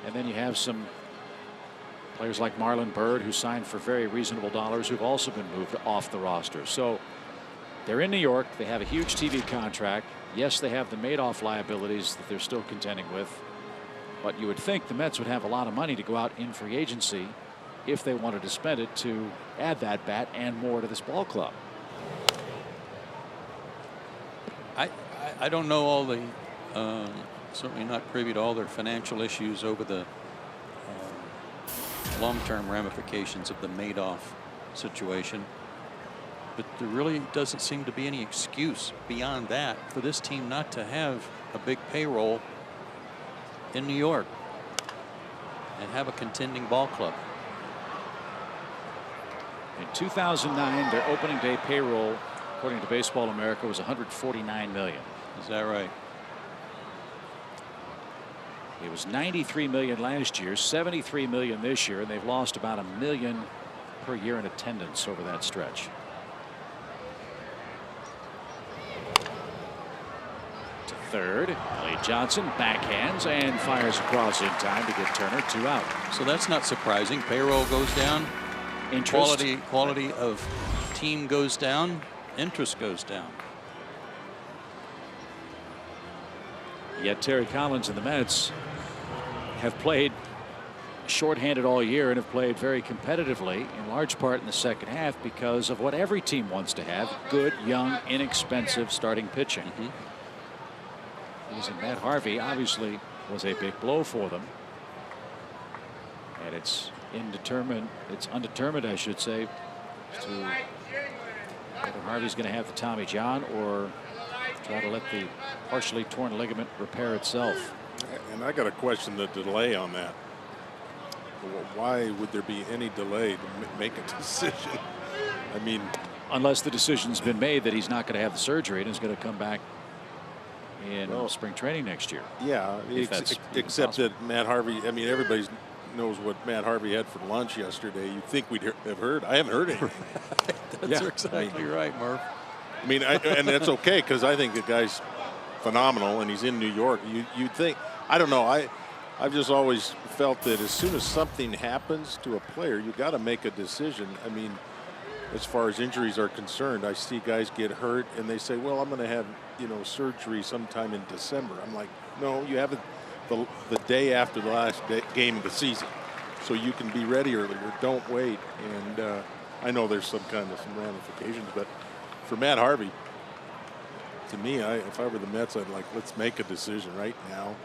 And then you have some players like Marlon Byrd, who signed for very reasonable dollars, who've also been moved off the roster. So they're in New York. They have a huge TV contract. Yes, they have the Madoff liabilities that they're still contending with. But you would think the Mets would have a lot of money to go out in free agency if they wanted to spend it to add that bat and more to this ball club. I don't know all the certainly not privy to all their financial issues over the long-term ramifications of the Madoff situation, but there really doesn't seem to be any excuse beyond that for this team not to have a big payroll in New York and have a contending ball club. In 2009, their opening day payroll, according to Baseball America, was $149 million. Is that right? It was $93 million last year, $73 million this year, and they've lost about $1 million per year in attendance over that stretch. To 3rd, Elliott Johnson backhands and fires across in time to get Turner 2 out. So that's not surprising. Payroll goes down. Interest. Quality of team goes down. Interest goes down. Yet Terry Collins and the Mets have played shorthanded all year and have played very competitively, in large part in the 2nd half, because of what every team wants to have: good, young, inexpensive starting pitching. Losing Matt Harvey obviously was a big blow for them, and it's undetermined, I should say, as to whether Harvey's going to have the Tommy John or try to let the partially torn ligament repair itself. And I got to question the delay on that. Why would there be any delay to make a decision? I mean, unless the decision's been made that he's not going to have the surgery and is going to come back in spring training next year. Yeah, except that Matt Harvey, I mean, everybody knows what Matt Harvey had for lunch yesterday. You'd think we'd have heard. I haven't heard anything. That's exactly right, Murph. I mean, and that's okay, because I think the guy's phenomenal and he's in New York. You'd think, I don't know, I've just always felt that as soon as something happens to a player, you got to make a decision. I mean, as far as injuries are concerned, I see guys get hurt and they say, well, I'm going to have surgery sometime in December. I'm like, no, you have it the day after the last game of the season, so you can be ready earlier. Don't wait. And I know there's some ramifications, but for Matt Harvey, to me, if I were the Mets, I'd like, let's make a decision right now.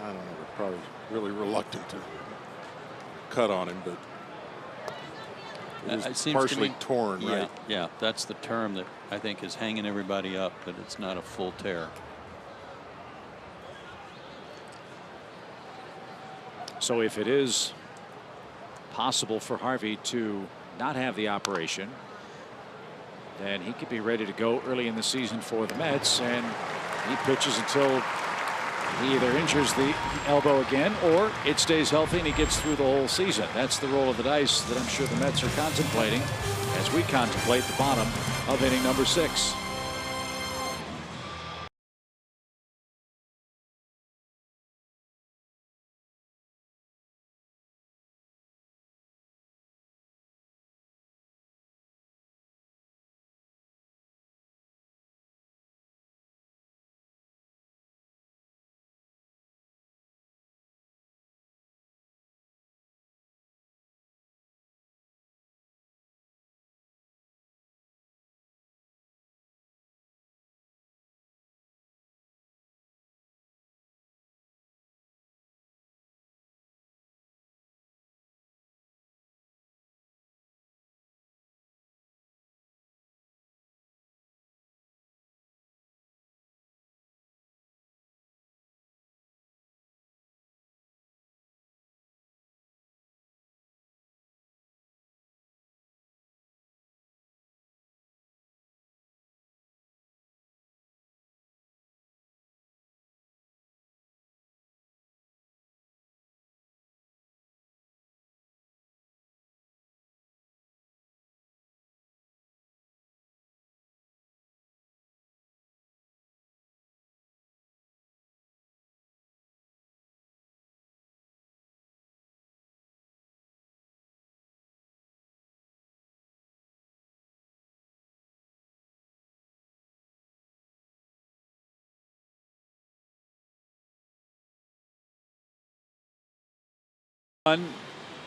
I don't know. They're probably really reluctant to cut on him, but it seems partially torn, yeah, right? Yeah, that's the term that I think is hanging everybody up, but it's not a full tear. So if it is possible for Harvey to not have the operation, then he could be ready to go early in the season for the Mets, and he pitches until he either injures the elbow again or it stays healthy and he gets through the whole season. That's the roll of the dice that I'm sure the Mets are contemplating as we contemplate the bottom of inning number 6.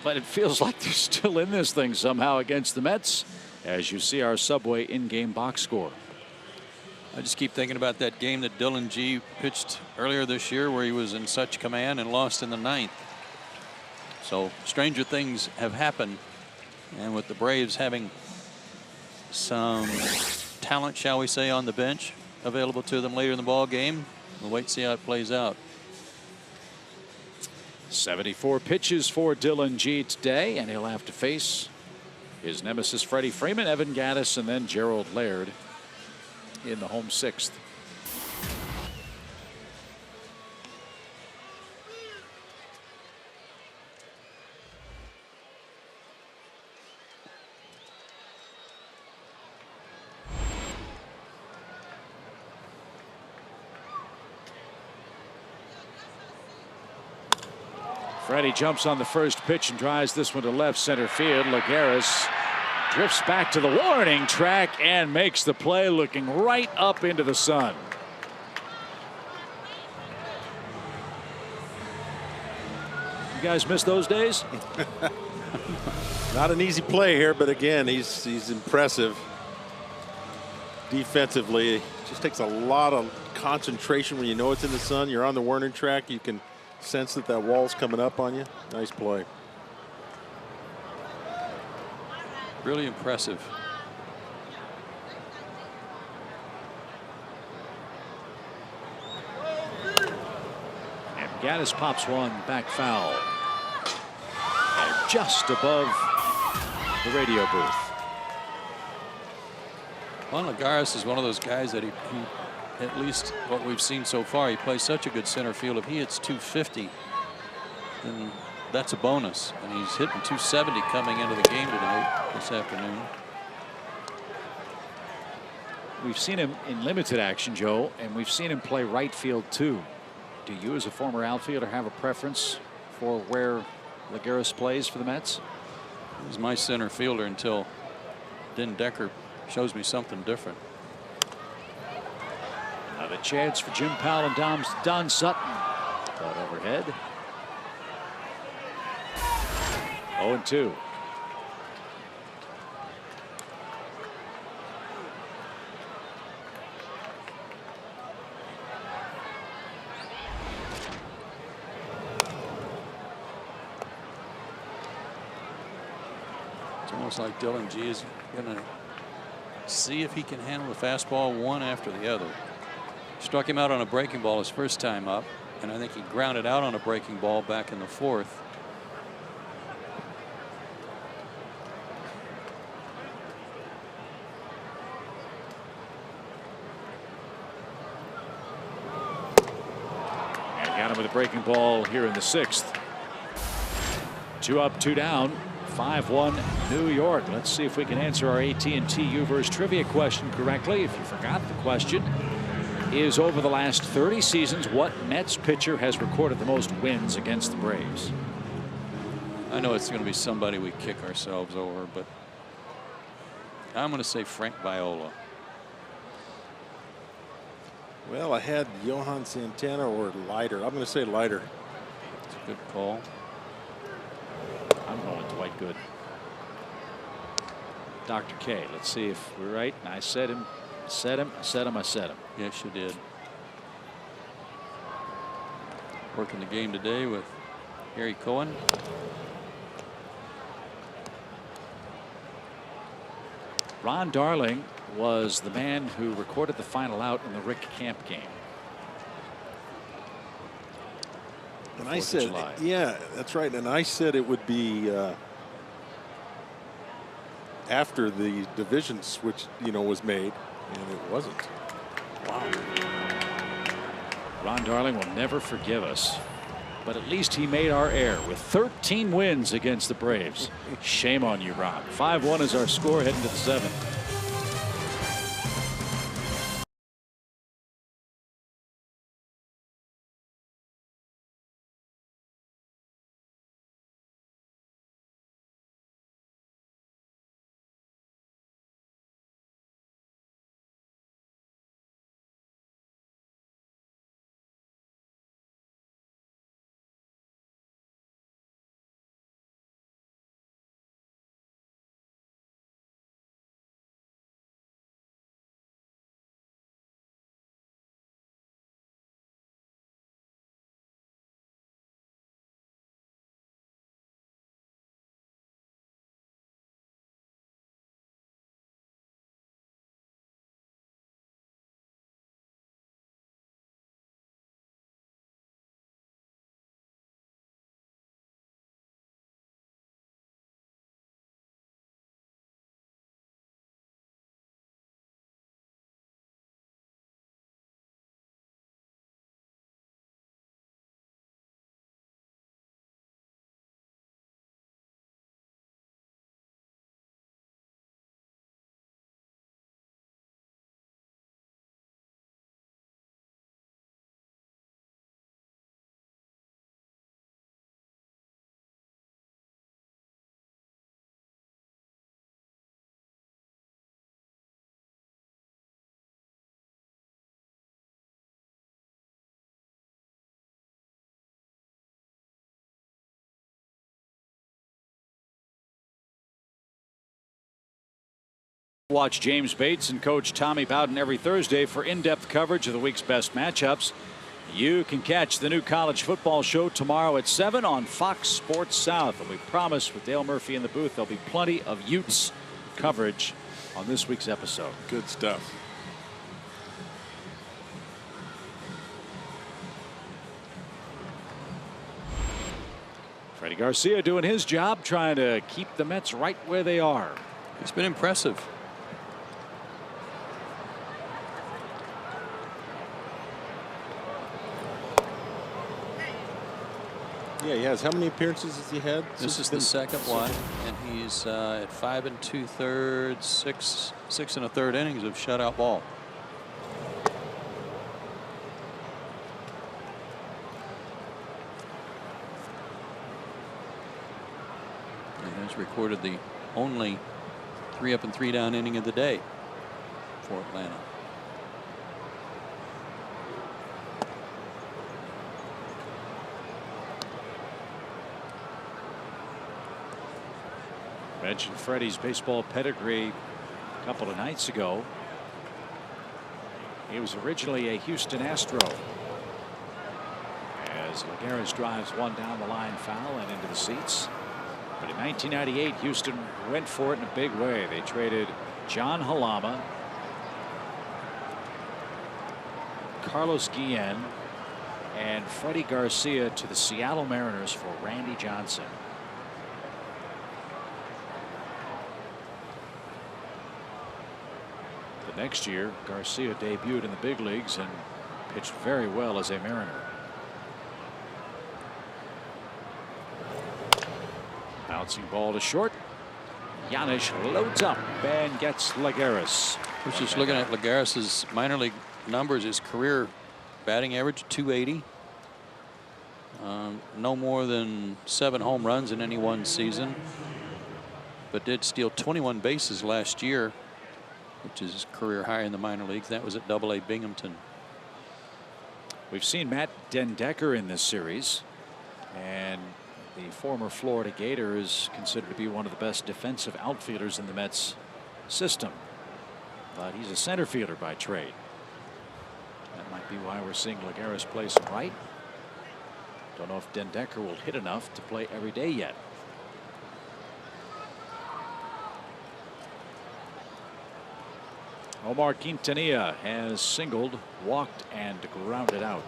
But it feels like they're still in this thing somehow against the Mets, as you see our Subway in-game box score. I just keep thinking about that game that Dylan G pitched earlier this year where he was in such command and lost in the 9th. So stranger things have happened, and with the Braves having some talent, shall we say, on the bench available to them later in the ball game, we'll wait and see how it plays out. 74 pitches for Dylan G today, and he'll have to face his nemesis Freddie Freeman, Evan Gattis, and then Gerald Laird in the home 6th. Freddie jumps on the first pitch and drives this one to left center field. Lagares drifts back to the warning track and makes the play, looking right up into the sun. You guys miss those days? Not an easy play here, but again, he's impressive defensively. It just takes a lot of concentration when you know it's in the sun. You're on the warning track. You can sense that wall's coming up on you. Nice play. Really impressive. And Gattis pops one back foul. And just above the radio booth. Juan Lagares is one of those guys that he at least what we've seen so far, he plays such a good center field. If he hits 250, then that's a bonus. And he's hitting 270 coming into the game tonight, this afternoon. We've seen him in limited action, Joe, and we've seen him play right field too. Do you, as a former outfielder, have a preference for where Lagares plays for the Mets? He's my center fielder until Den Decker shows me something different. The chance for Jim Powell and Don Sutton. But overhead. 0-2. It's almost like Dylan G is going to see if he can handle the fastball one after the other. Struck him out on a breaking ball his first time up, and I think he grounded out on a breaking ball back in the fourth. And got him with a breaking ball here in the sixth. 2 up, 2 down. 5-1 New York. Let's see if we can answer our AT&T U-verse trivia question correctly. If you forgot, the question is, over the last 30 seasons, what Mets pitcher has recorded the most wins against the Braves? I know it's going to be somebody we kick ourselves over, but I'm going to say Frank Viola. Well, I had Johan Santana or Leiter. I'm going to say Leiter. It's a good call. I'm going Dwight Good. Dr. K. Let's see if we're right. I said him. I said him. Yes, you did. Working the game today with Harry Cohen. Ron Darling was the man who recorded the final out in the Rick Camp game. And I said, yeah, that's right. And I said it would be after the division switch, was made, and it wasn't. Wow. Ron Darling will never forgive us, but at least he made our air with 13 wins against the Braves. Shame on you, Ron. 5-1 is our score heading to the seventh. Watch James Bates and Coach Tommy Bowden every Thursday for in-depth coverage of the week's best matchups. You can catch the new college football show tomorrow at 7 on Fox Sports South. And we promise, with Dale Murphy in the booth, there'll be plenty of Utes coverage on this week's episode. Good stuff. Freddie Garcia doing his job, trying to keep the Mets right where they are. It's been impressive. Yeah, he has. How many appearances has he had? This is the second one, and he's at 5 2/3, 6 1/3 innings of shutout ball. He has recorded the only 3 up and 3 down inning of the day for Atlanta. Mentioned Freddie's baseball pedigree a couple of nights ago. He was originally a Houston Astro. As Lagares drives one down the line foul and into the seats. But in 1998, Houston went for it in a big way. They traded John Halama, Carlos Guillen, and Freddie Garcia to the Seattle Mariners for Randy Johnson. The next year, Garcia debuted in the big leagues and pitched very well as a Mariner. Bouncing ball to short. Yanish loads up and gets Lagares. We're just looking at Lagares' minor league numbers. His career batting average 280. No more than 7 home runs in any one season, but did steal 21 bases last year, which is his career high in the minor leagues. That was at AA Binghamton. We've seen Matt Den Decker in this series, and the former Florida Gator is considered to be one of the best defensive outfielders in the Mets system, but he's a center fielder by trade. That might be why we're seeing Lagares play some right. Don't know if Den Decker will hit enough to play every day yet. Omar Quintanilla has singled, walked, and grounded out.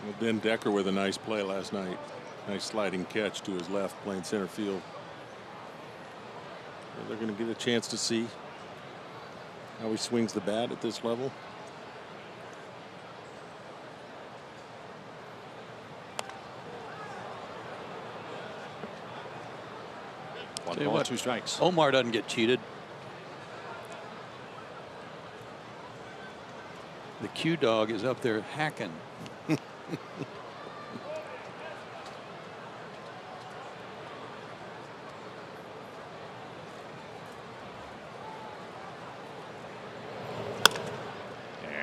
Well, Den Decker with a nice play last night. Nice sliding catch to his left, playing center field. Well, they're going to get a chance to see how he swings the bat at this level. One ball, 2 strikes. Omar doesn't get cheated. The Q dog is up there hacking. And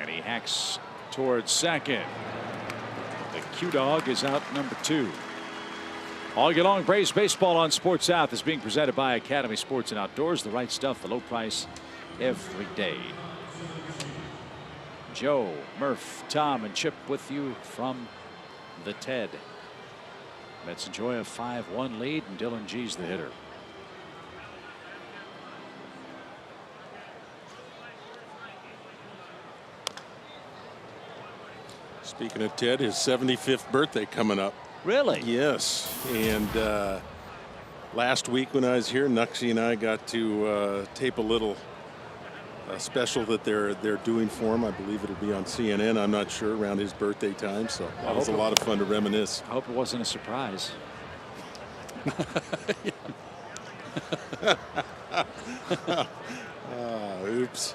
he hacks towards second. The Q dog is out number 2. All year long, Braves baseball on Sports South is being presented by Academy Sports and Outdoors. The right stuff, the low price every day. Joe, Murph, Tom, and Chip with you from the TED. Mets enjoy a 5-1 lead, and Dylan G's the hitter. Speaking of Ted, his 75th birthday coming up. Really? Yes. And last week when I was here, Nuxie and I got to tape a little special that they're doing for him. I believe it'll be on CNN. I'm not sure, around his birthday time. So that was a lot of fun to reminisce. I hope it wasn't a surprise. Oops.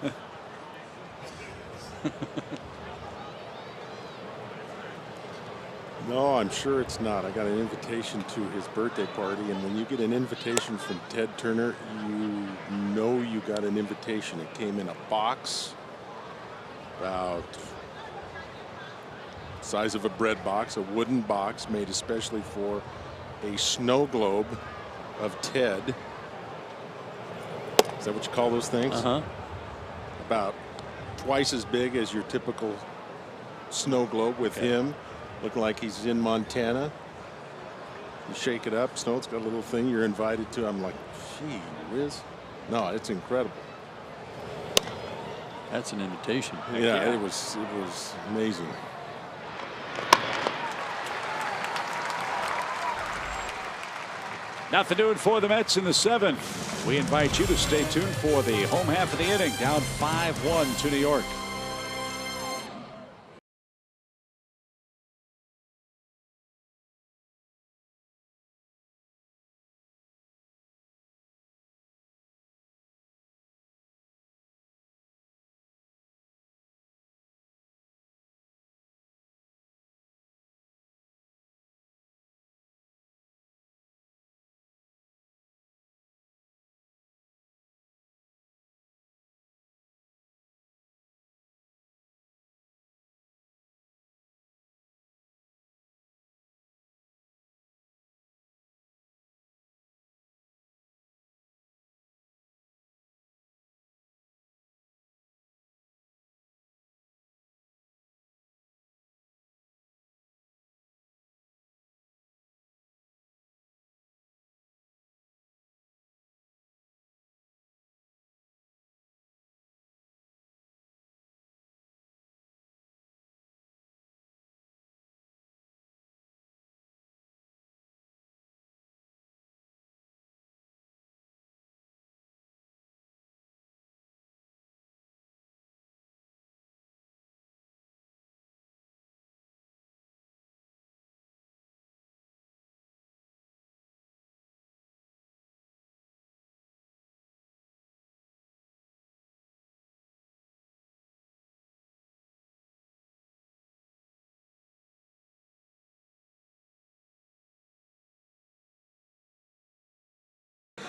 No, I'm sure it's not. I got an invitation to his birthday party, and when you get an invitation from Ted Turner, you know you got an invitation. It came in a box about the size of a bread box, a wooden box made especially for a snow globe of Ted. Is that what you call those things? Uh-huh. About twice as big as your typical snow globe with him. Looking like he's in Montana. You shake it up, snow, it's got a little thing you're invited to. I'm like, gee whiz. No, it's incredible. That's an invitation. Yeah, it was amazing. Nothing doing for the Mets in the 7th. We invite you to stay tuned for the home half of the inning, down 5-1 to New York.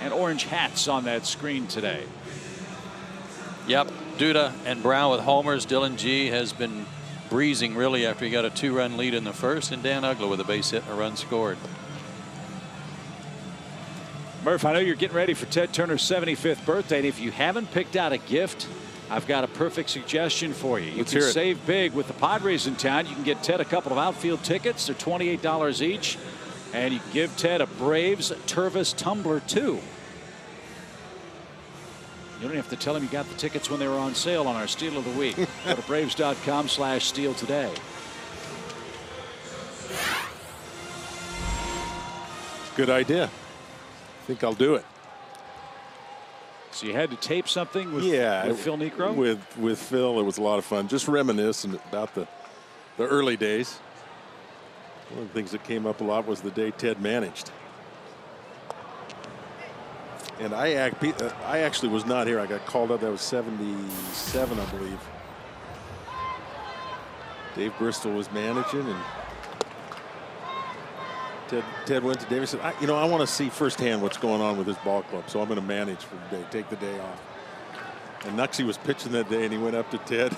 and orange hats on that screen today. Yep, Duda and Brown with homers. Dylan G has been breezing really after he got a 2-run lead in the first, and Dan Uggla with a base hit and a run scored. Murph, I know you're getting ready for Ted Turner's 75th birthday, and if you haven't picked out a gift, I've got a perfect suggestion for you. You can save big with the Padres in town. You can get Ted a couple of outfield tickets. They're $28 each, and you can give Ted a Braves Tervis tumbler too. You don't have to tell him you got the tickets when they were on sale on our Steal of the Week. Go to Braves.com/steal today. Good idea. I think I'll do it. So you had to tape something with, with Phil Niekro? With Phil, it was a lot of fun. Just reminiscing about the early days. One of the things that came up a lot was the day Ted managed. And I actually was not here. I got called up. That was 77, I believe. Dave Bristol was managing, and Ted went to Dave and said, I want to see firsthand what's going on with this ball club, so I'm going to manage for the day, take the day off. And Nuxie was pitching that day, and he went up to Ted. I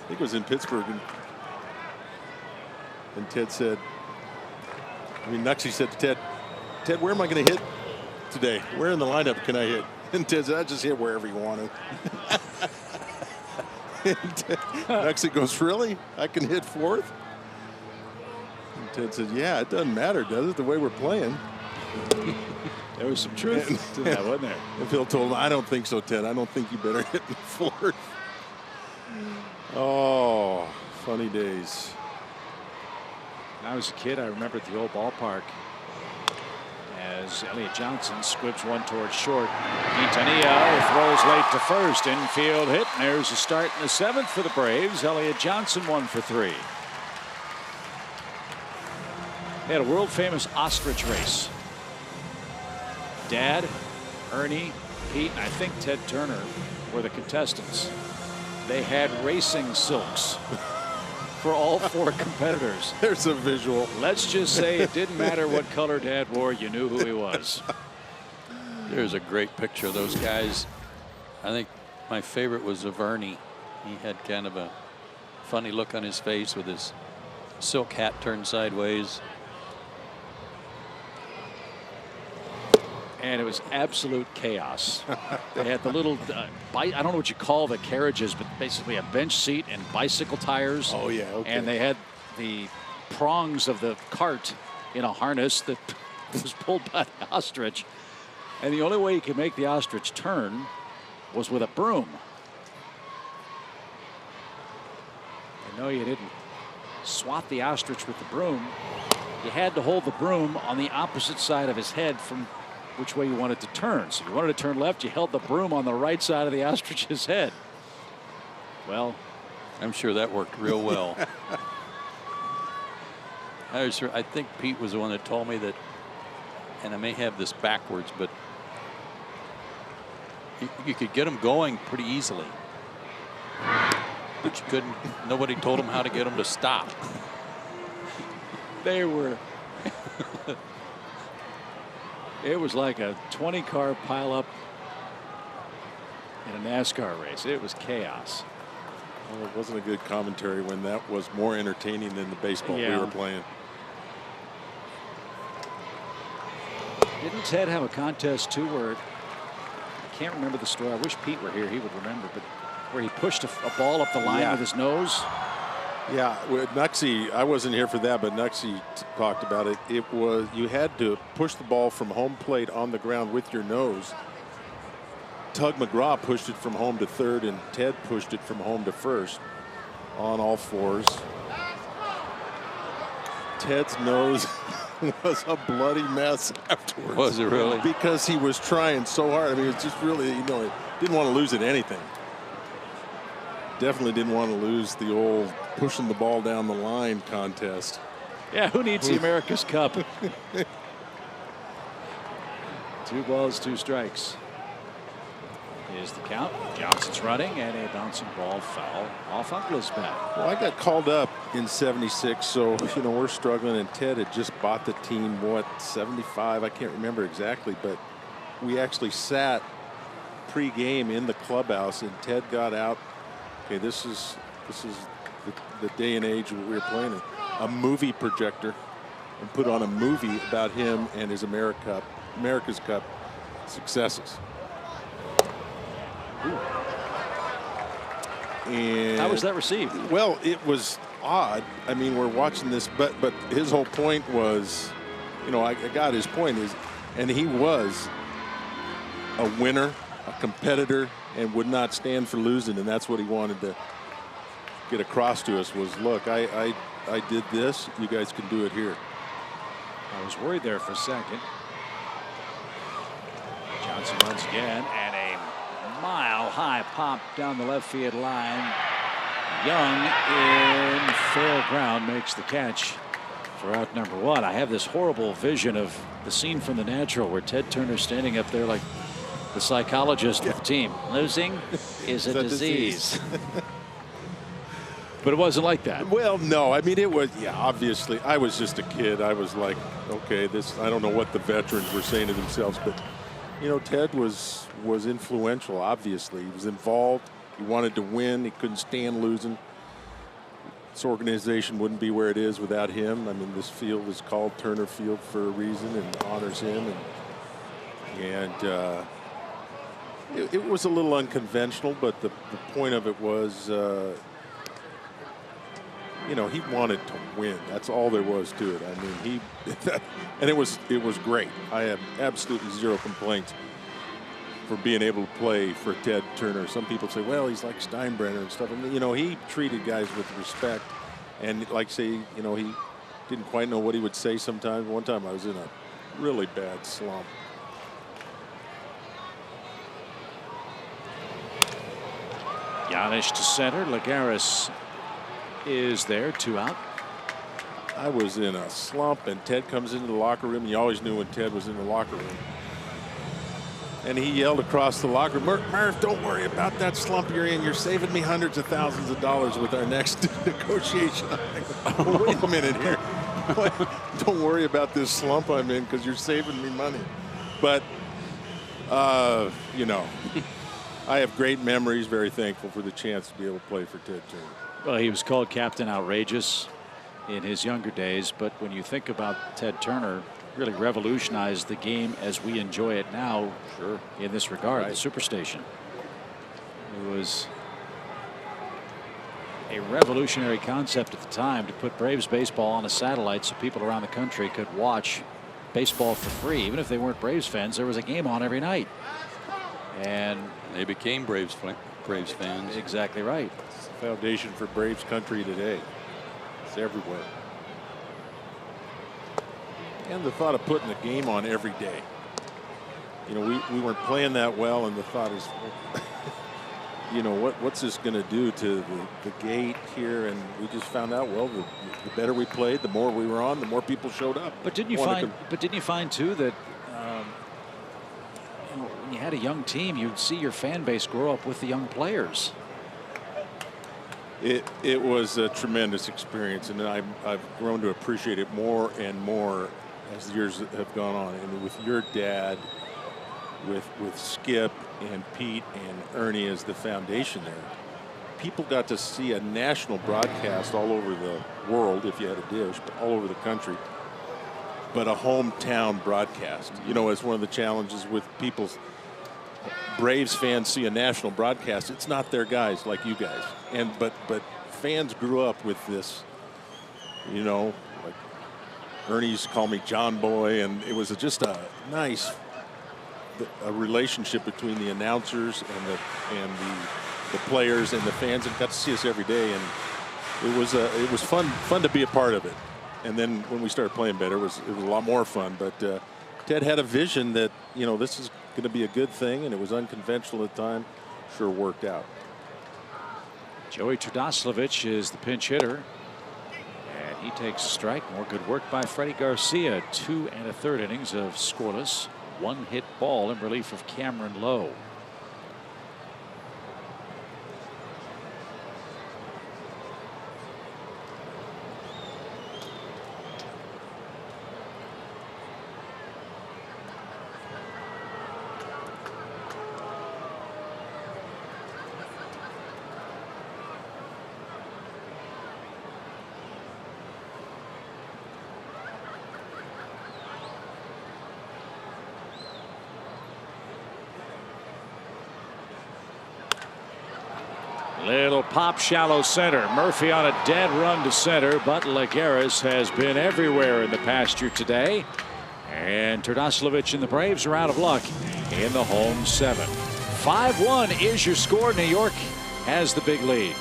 think it was in Pittsburgh. And Ted said, Nuxie said to Ted, where am I going to hit today? Where in the lineup can I hit? And Ted said, I just hit wherever you want to. And Nuxie goes, really? I can hit fourth? And Ted said, yeah, it doesn't matter, does it, the way we're playing? There was some truth to that, wasn't there? And Phil told him, I don't think so, Ted. I don't think you better hit in fourth. Oh, funny days. When I was a kid, I remember at the old ballpark as Elliott Johnson squibs one towards short. Quintanilla throws late to first. Infield hit. And there's a start in the 7th for the Braves. Elliott Johnson 1 for 3. They had a world famous ostrich race. Dad, Ernie, Pete, and I think Ted Turner were the contestants. They had racing silks for all 4 competitors. There's a visual. Let's just say it didn't matter what color Dad wore, you knew who he was. There's a great picture of those guys. I think my favorite was of Ernie. He had kind of a funny look on his face with his silk hat turned sideways. And it was absolute chaos. They had the little, I don't know what you call the carriages, but basically a bench seat and bicycle tires. Oh, yeah. Okay. And they had the prongs of the cart in a harness that was pulled by the ostrich. And the only way you could make the ostrich turn was with a broom. And no, you didn't swat the ostrich with the broom. You had to hold the broom on the opposite side of his head from which way you wanted to turn. So if you wanted to turn left, you held the broom on the right side of the ostrich's head. Well, I'm sure that worked real well. I think Pete was the one that told me that, and I may have this backwards, but you could get them going pretty easily. But you couldn't, nobody told them how to get them to stop. They were it was like a 20-car pileup in a NASCAR race. It was chaos. Well, it wasn't a good commentary when that was more entertaining than the baseball we were playing. Didn't Ted have a contest too where, I can't remember the story. I wish Pete were here. He would remember. But where he pushed a ball up the line with his nose. Yeah, with Nuxie, I wasn't here for that, but Nuxie talked about it. It was, you had to push the ball from home plate on the ground with your nose. Tug McGraw pushed it from home to third, and Ted pushed it from home to first on all fours. Ted's nose was a bloody mess afterwards. Was it really? Because he was trying so hard. I mean, it's just really, he didn't want to lose at anything. Definitely didn't want to lose the old pushing the ball down the line contest. Yeah, who needs the America's Cup? 2 balls, 2 strikes. Is the count. Johnson's running, and a bouncing ball foul off Uggla's bat. Well, I got called up in '76, so we're struggling, and Ted had just bought the team, what, 75? I can't remember exactly, but we actually sat pre-game in the clubhouse, and Ted got out. Okay, this is the day and age we were playing a movie projector, and put on a movie about him and his America's Cup successes. Ooh. And how was that received? Well, it was odd. I mean, we're watching this, but his whole point was, you know, I got his point is, and he was a winner, a competitor, and would not stand for losing, and that's what he wanted to get across to us was, look, I did this, you guys can do it here. I was worried there for a second. Johnson runs again, and a mile-high pop down the left field line. Young in fair ground makes the catch for out number 1. I have this horrible vision of the scene from The Natural where Ted Turner's standing up there like the psychologist with the team. Losing is a disease. But it wasn't like that. Well, no, I mean, it was, yeah, obviously. I was just a kid. I was like, okay, I don't know what the veterans were saying to themselves, but, you know, Ted was influential, obviously. He was involved. He wanted to win. He couldn't stand losing. This organization wouldn't be where it is without him. I mean, this field is called Turner Field for a reason and honors him. And it was a little unconventional, but the point of it was, you know, he wanted to win. That's all there was to it. I mean, and it was great. I have absolutely zero complaints for being able to play for Ted Turner. Some people say, well, he's like Steinbrenner and stuff. I mean, you know, he treated guys with respect, and like say, you know, he didn't quite know what he would say sometimes. One time I was in a really bad slump. Giannis to center. Lagares is there, 2 out. I was in a slump, and Ted comes into the locker room. You always knew when Ted was in the locker room. And he yelled across the locker room, Murph, don't worry about that slump you're in. You're saving me hundreds of thousands of dollars with our next negotiation. I'm like, wait a minute here. Don't worry about this slump I'm in because you're saving me money. But, you know, I have great memories, very thankful for the chance to be able to play for Ted Turner. Well, he was called Captain Outrageous in his younger days, but when you think about Ted Turner, really revolutionized the game as we enjoy it now. Sure. In this regard, right. The Superstation. It was a revolutionary concept at the time to put Braves baseball on a satellite so people around the country could watch baseball for free. Even if they weren't Braves fans, there was a game on every night. And they became Braves fans. Exactly right. It's the foundation for Braves country today. It's everywhere. And the thought of putting a game on every day. You know, we weren't playing that well, and the thought is, you know, what's this going to do to the gate here? And we just found out, well, the better we played, the more we were on, the more people showed up. But didn't you find too that you know, when you had a young team, you'd see your fan base grow up with the young players. It was a tremendous experience, and I've grown to appreciate it more and more as the years have gone on. And with your dad, with Skip and Pete and Ernie as the foundation there, people got to see a national broadcast all over the world, if you had a dish, but all over the country, but a hometown broadcast. You know, as one of the challenges with people's Braves fans see a national broadcast, it's not their guys like you guys. But fans grew up with this, you know, like Ernie used to call me John Boy, and it was just a nice relationship between the announcers and the players and the fans, and got to see us every day, and it was fun to be a part of it. And then when we started playing better, it was a lot more fun. But Ted had a vision that, you know, this is going to be a good thing, and it was unconventional at the time. Sure worked out. Joey Trdoslavich is the pinch hitter, and he takes a strike. More good work by Freddie Garcia. 2 1/3 innings of scoreless, 1-hit ball in relief of Cameron Lowe. Little pop shallow center. Murphy on a dead run to center, but Lagares has been everywhere in the pasture today. And Turdoslavich and the Braves are out of luck in the home 7. 5-1 is your score. New York has the big lead.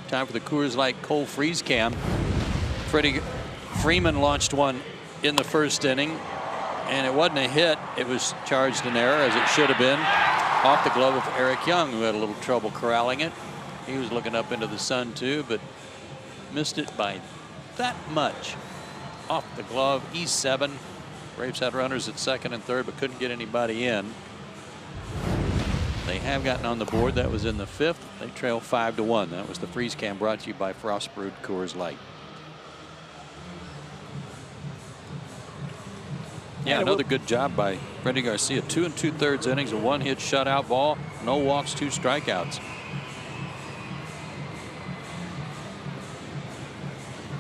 Time for the Coors Light cold freeze cam. Freddie Freeman launched one in the first inning, and it wasn't a hit. It was charged in error, as it should have been, off the glove of Eric Young, who had a little trouble corralling it. He was looking up into the sun too, but missed it by that much. Off the glove, E7. Braves had runners at second and third, but couldn't get anybody in. They have gotten on the board. That was in the 5th. They trail 5-1. That was the freeze cam, brought to you by Frost Brewed Coors Light. Yeah, another good job by Freddie Garcia. 2 2/3 innings, a 1-hit shutout ball, no walks, 2 strikeouts.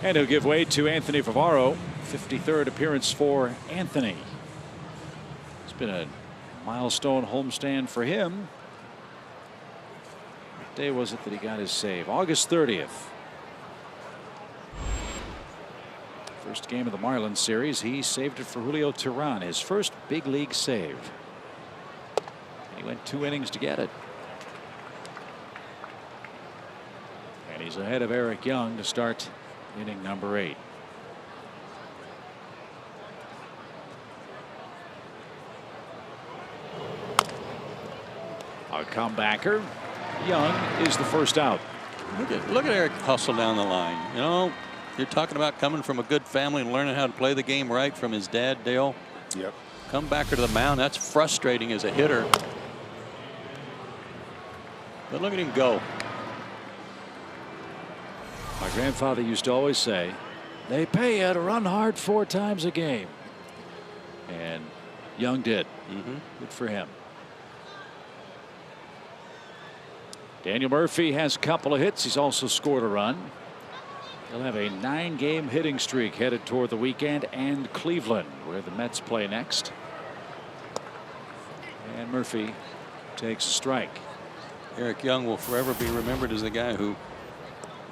And he'll give way to Anthony Favaro. 53rd appearance for Anthony. It's been a milestone homestand for him. What day was it that he got his save? August 30th. First game of the Marlins series. He saved it for Julio Teheran, his first big league save. And he went 2 innings to get it. And he's ahead of Eric Young to start inning number 8. A comebacker. Young is the first out. Look at Eric hustle down the line. You know, you're talking about coming from a good family and learning how to play the game right from his dad, Dale. Yep. Comebacker to the mound. That's frustrating as a hitter. But look at him go. My grandfather used to always say, they pay you to run hard 4 times a game. And Young did. Good for him. Daniel Murphy has a couple of hits. He's also scored a run. He'll have a 9-game hitting streak headed toward the weekend and Cleveland, where the Mets play next. And Murphy takes a strike. Eric Young will forever be remembered as the guy who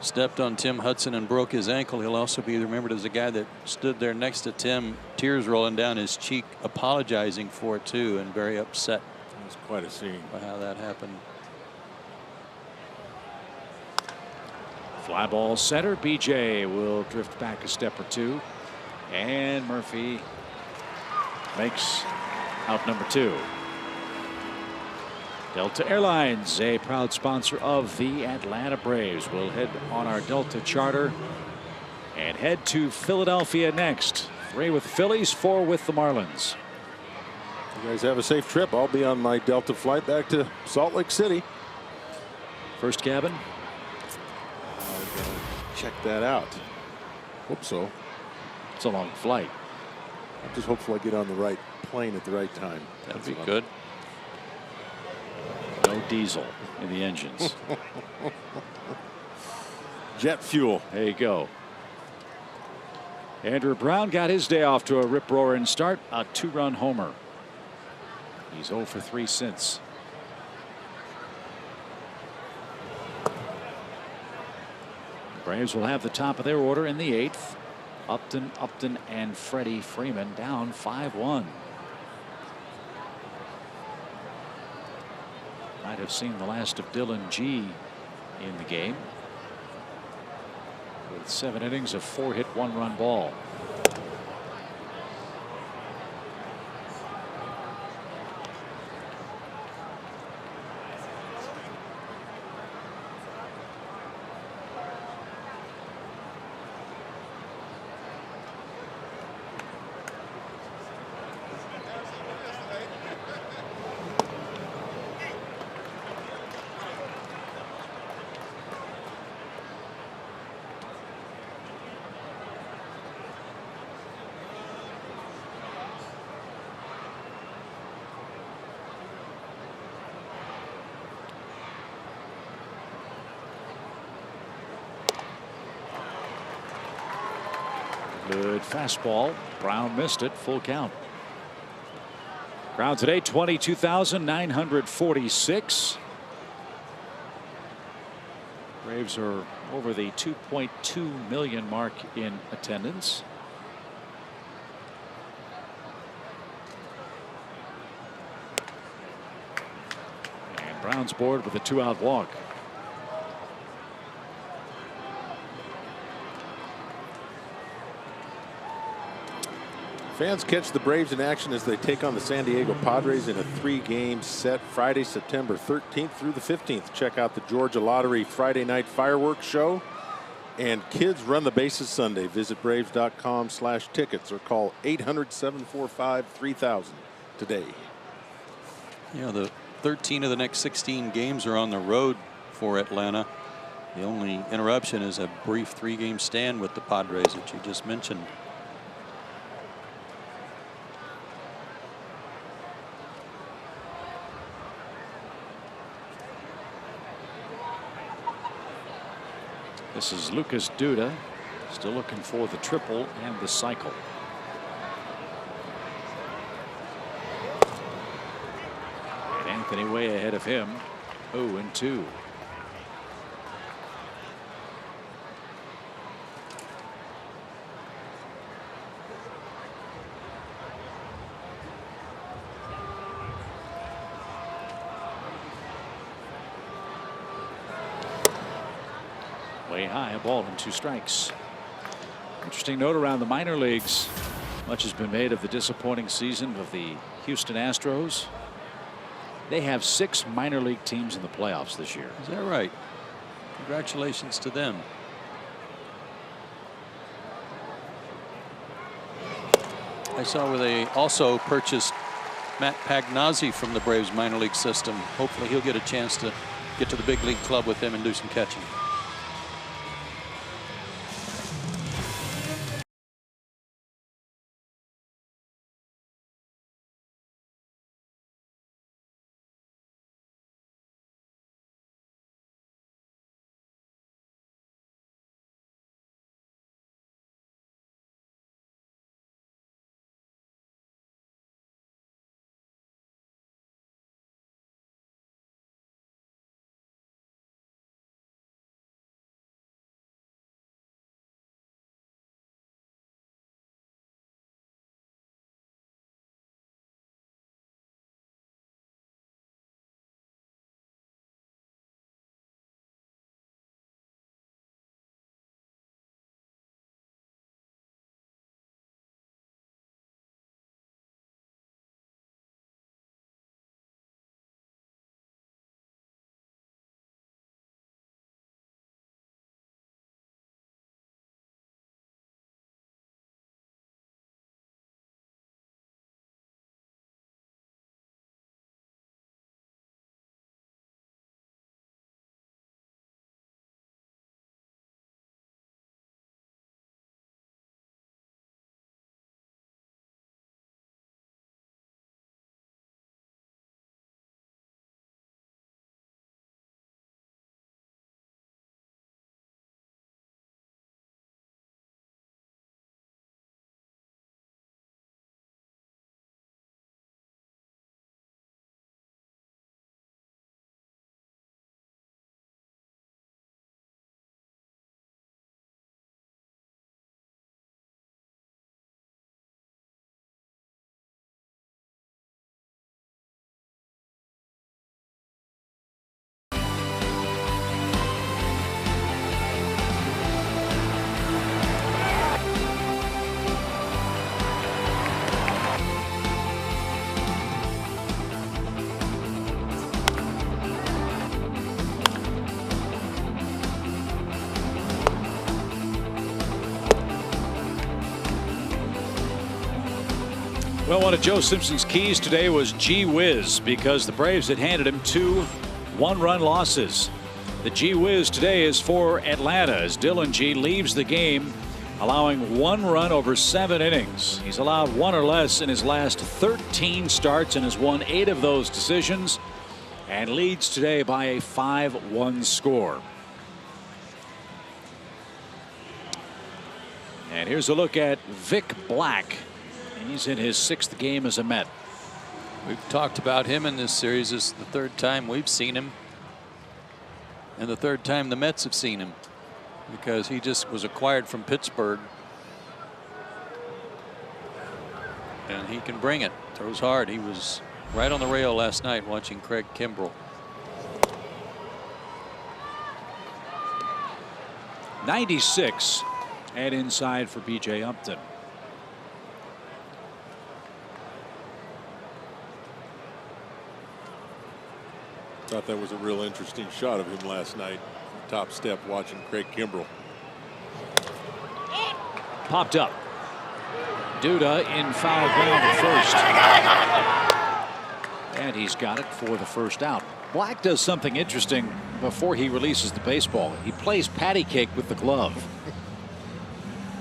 stepped on Tim Hudson and broke his ankle. He'll also be remembered as the guy that stood there next to Tim, tears rolling down his cheek, apologizing for it too, and very upset. It was quite a scene by how that happened. Fly ball center. BJ will drift back a step or 2. And Murphy makes out number 2. Delta Airlines, a proud sponsor of the Atlanta Braves. We'll head on our Delta charter and head to Philadelphia next. 3 with the Phillies, 4 with the Marlins. You guys have a safe trip. I'll be on my Delta flight back to Salt Lake City. First cabin. Check that out. Hope so. It's a long flight. I'm just hopeful I get on the right plane at the right time. That'd be good. No diesel in the engines. Jet fuel. There you go. Andrew Brown got his day off to a rip-roaring start. A 2-run homer. He's 0 for 3 since. The Braves will have the top of their order in the 8th. Upton, and Freddie Freeman down 5-1. Might have seen the last of Dylan G in the game. With 7 innings of 4-hit 1-run ball. Good fastball. Brown missed it. Full count. Crowd today 22,946. Braves are over the 2.2 million mark in attendance. And Brown's board with a 2-out walk. Fans catch the Braves in action as they take on the San Diego Padres in a 3-game set Friday, September 13th through the 15th. Check out the Georgia Lottery Friday night fireworks show and Kids Run the Bases Sunday. Visit braves.com/tickets or call 800-745-3000 today. You know, the 13 of the next 16 games are on the road for Atlanta. The only interruption is a brief 3-game stand with the Padres that you just mentioned. This is Lucas Duda, still looking for the triple and the cycle. And Anthony way ahead of him, 0-2. Way high, a ball and 2 strikes. Interesting note around the minor leagues. Much has been made of the disappointing season of the Houston Astros. They have 6 minor league teams in the playoffs this year. Is that right? Congratulations to them. I saw where they also purchased Matt Pagnozzi from the Braves minor league system. Hopefully he'll get a chance to get to the big league club with them and do some catching. Well, one of Joe Simpson's keys today was gee whiz, because the Braves had handed him 2 one-run losses. The gee whiz today is for Atlanta as Dylan G leaves the game, allowing 1 run over 7 innings. He's allowed 1 or less in his last 13 starts and has won 8 of those decisions, and leads today by a 5-1 score. And here's a look at Vic Black. He's in his 6th game as a Met. We've talked about him in this series. This is the 3rd time we've seen him, and the 3rd time the Mets have seen him, because he just was acquired from Pittsburgh. And he can bring it. Throws hard. He was right on the rail last night watching Craig Kimbrel. 96 and inside for B.J. Upton. Thought that was a real interesting shot of him last night. Top step watching Craig Kimbrel. Popped up. Duda in foul ground at first. And he's got it for the first out. Black does something interesting before he releases the baseball. He plays patty cake with the glove.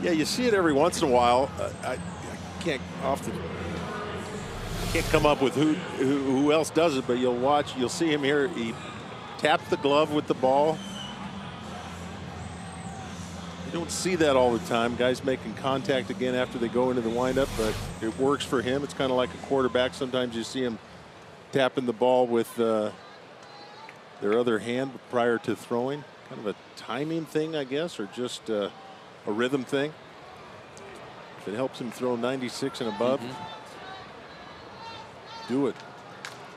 Yeah, you see it every once in a while. I can't come up with who else does it, but you'll see him here. He taps the glove with the ball. You don't see that all the time. Guys making contact again after they go into the windup, but it works for him. It's kind of like a quarterback. Sometimes you see him tapping the ball with their other hand prior to throwing. Kind of a timing thing, I guess, or just a rhythm thing. If it helps him throw 96 and above, do it.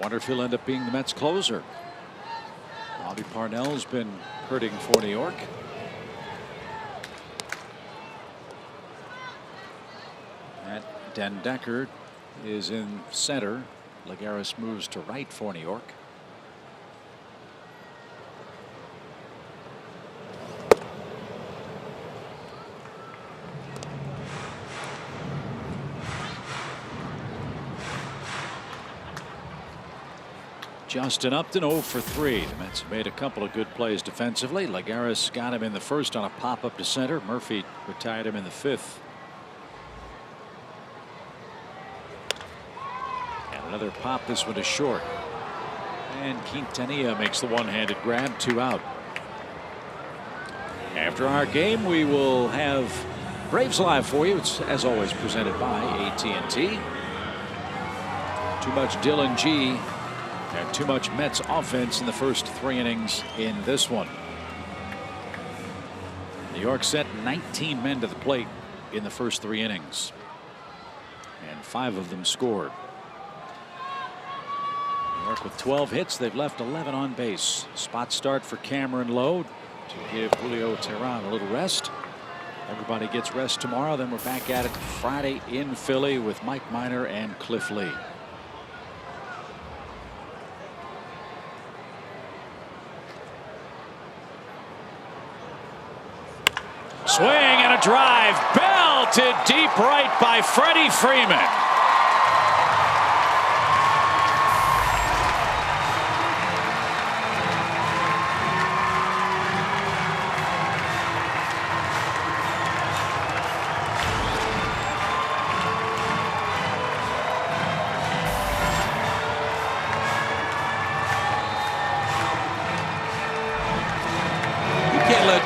Wonder if he'll end up being the Mets closer. Bobby Parnell's been hurting for New York. Matt Den Decker is in center. Lagares moves to right for New York. Justin Upton 0 for 3. The Mets made a couple of good plays defensively. Lagares got him in the 1st on a pop up to center. Murphy retired him in the 5th. And another pop. This one is short. And Quintanilla makes the one-handed grab. 2 out. After our game, we will have Braves Live for you. It's, as always, presented by AT&T. Too much Dylan G. And too much Mets offense in the first 3 innings in this one. New York sent 19 men to the plate in the first 3 innings. And 5 of them scored. New York with 12 hits. They've left 11 on base. Spot start for Cameron Lowe to give Julio Teheran a little rest. Everybody gets rest tomorrow. Then we're back at it Friday in Philly with Mike Minor and Cliff Lee. Swing and a drive, belted deep right by Freddie Freeman.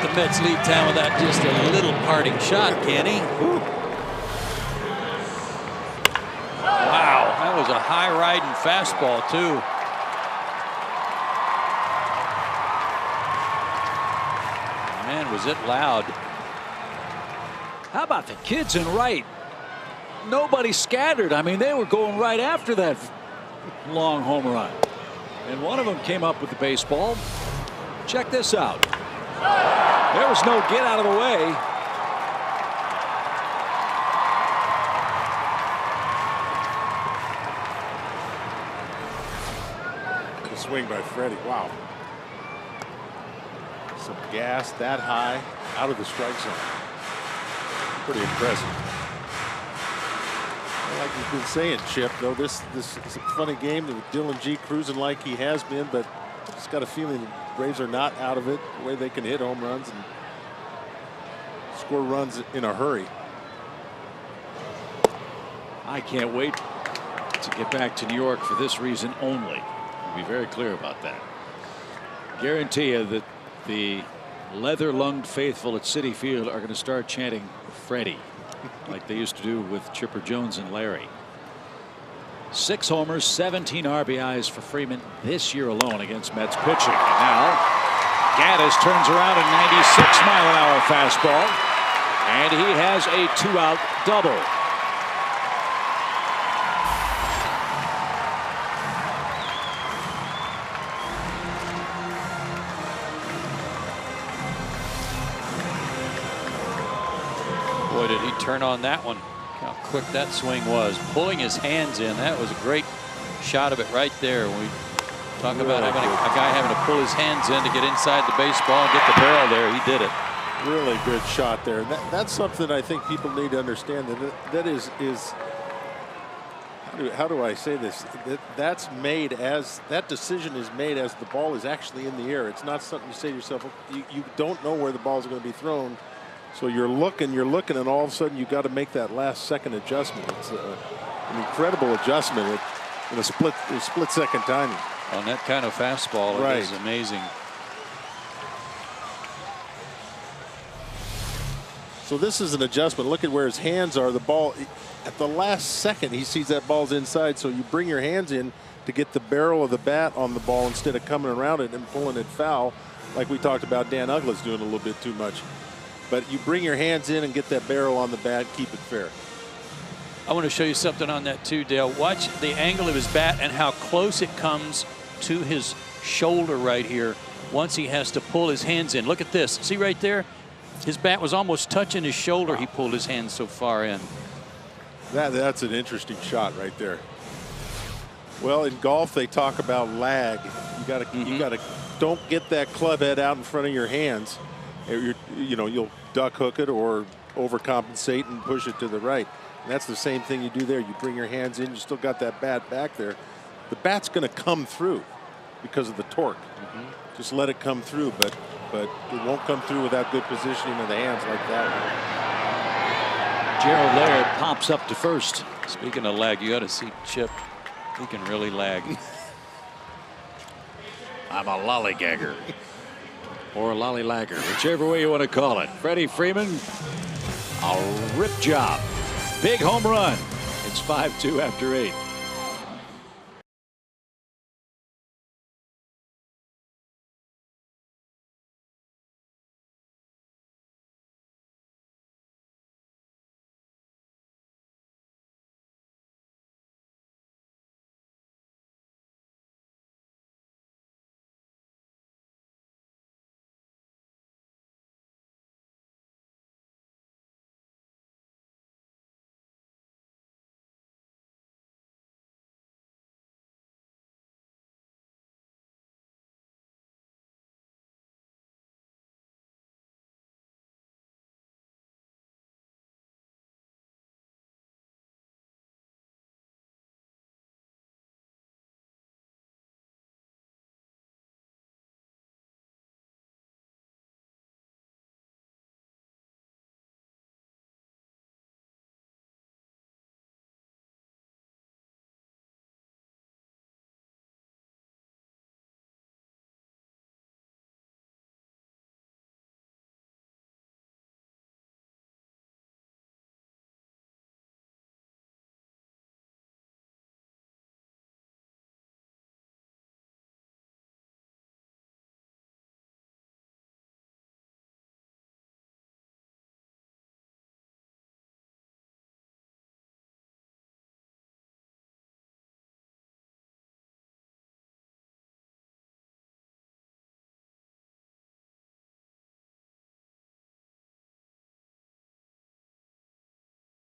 The Mets leave town without just a little parting shot, can he? Wow, that was a high riding fastball too. Man, was it loud. How about the kids in right? Nobody scattered. I mean, they were going right after that long home run. And one of them came up with the baseball. Check this out. There was no get out of the way. The swing by Freddie. Wow. Some gas that high out of the strike zone. Pretty impressive. Like you've been saying, Chip, though, this is a funny game with Dylan G cruising like he has been, but just got a feeling the Braves are not out of it, the way they can hit home runs and score runs in a hurry. I can't wait to get back to New York for this reason only. I'll be very clear about that. Guarantee you that the leather-lunged faithful at Citi Field are going to start chanting Freddie like they used to do with Chipper Jones and Larry. 6 homers, 17 RBIs for Freeman this year alone against Mets pitching. And now Gaddis turns around a 96-mile-an-hour fastball, and he has a 2-out double. Boy, did he turn on that one. How quick that swing was. Pulling his hands in. That was a great shot of it right there. When we talk about having a guy having to pull his hands in to get inside the baseball and get the barrel there, he did it. Really good shot there. That's something I think people need to understand. That is how do I say this? That's made as that decision is made as the ball is actually in the air. It's not something you say to yourself. You don't know where the ball is going to be thrown. So you're looking, and all of a sudden you got to make that last second adjustment. It's an incredible adjustment in a split second timing. On that kind of fastball, right. It is amazing. So this is an adjustment. Look at where his hands are. The ball, at the last second, he sees that ball's inside. So you bring your hands in to get the barrel of the bat on the ball instead of coming around it and pulling it foul, like we talked about Dan Uggla's doing a little bit too much. But you bring your hands in and get that barrel on the bat, keep it fair. I want to show you something on that too, Dale. Watch the angle of his bat and how close it comes to his shoulder right here once he has to pull his hands in. Look at this. See right there? His bat was almost touching his shoulder. He pulled his hands so far in. That's an interesting shot right there. Well, in golf, they talk about lag. You got to don't get that club head out in front of your hands. You'll duck hook it or overcompensate and push it to the right. And that's the same thing you do there. You bring your hands in. You still got that bat back there. The bat's going to come through because of the torque. Just let it come through, but it won't come through without good positioning of the hands like that. Gerald Laird pops up to first. Speaking of lag, you got to see Chip. He can really lag. I'm a lollygagger. Or a lollylagger, whichever way you want to call it. Freddie Freeman, a rip job. Big home run. It's 5-2 after 8.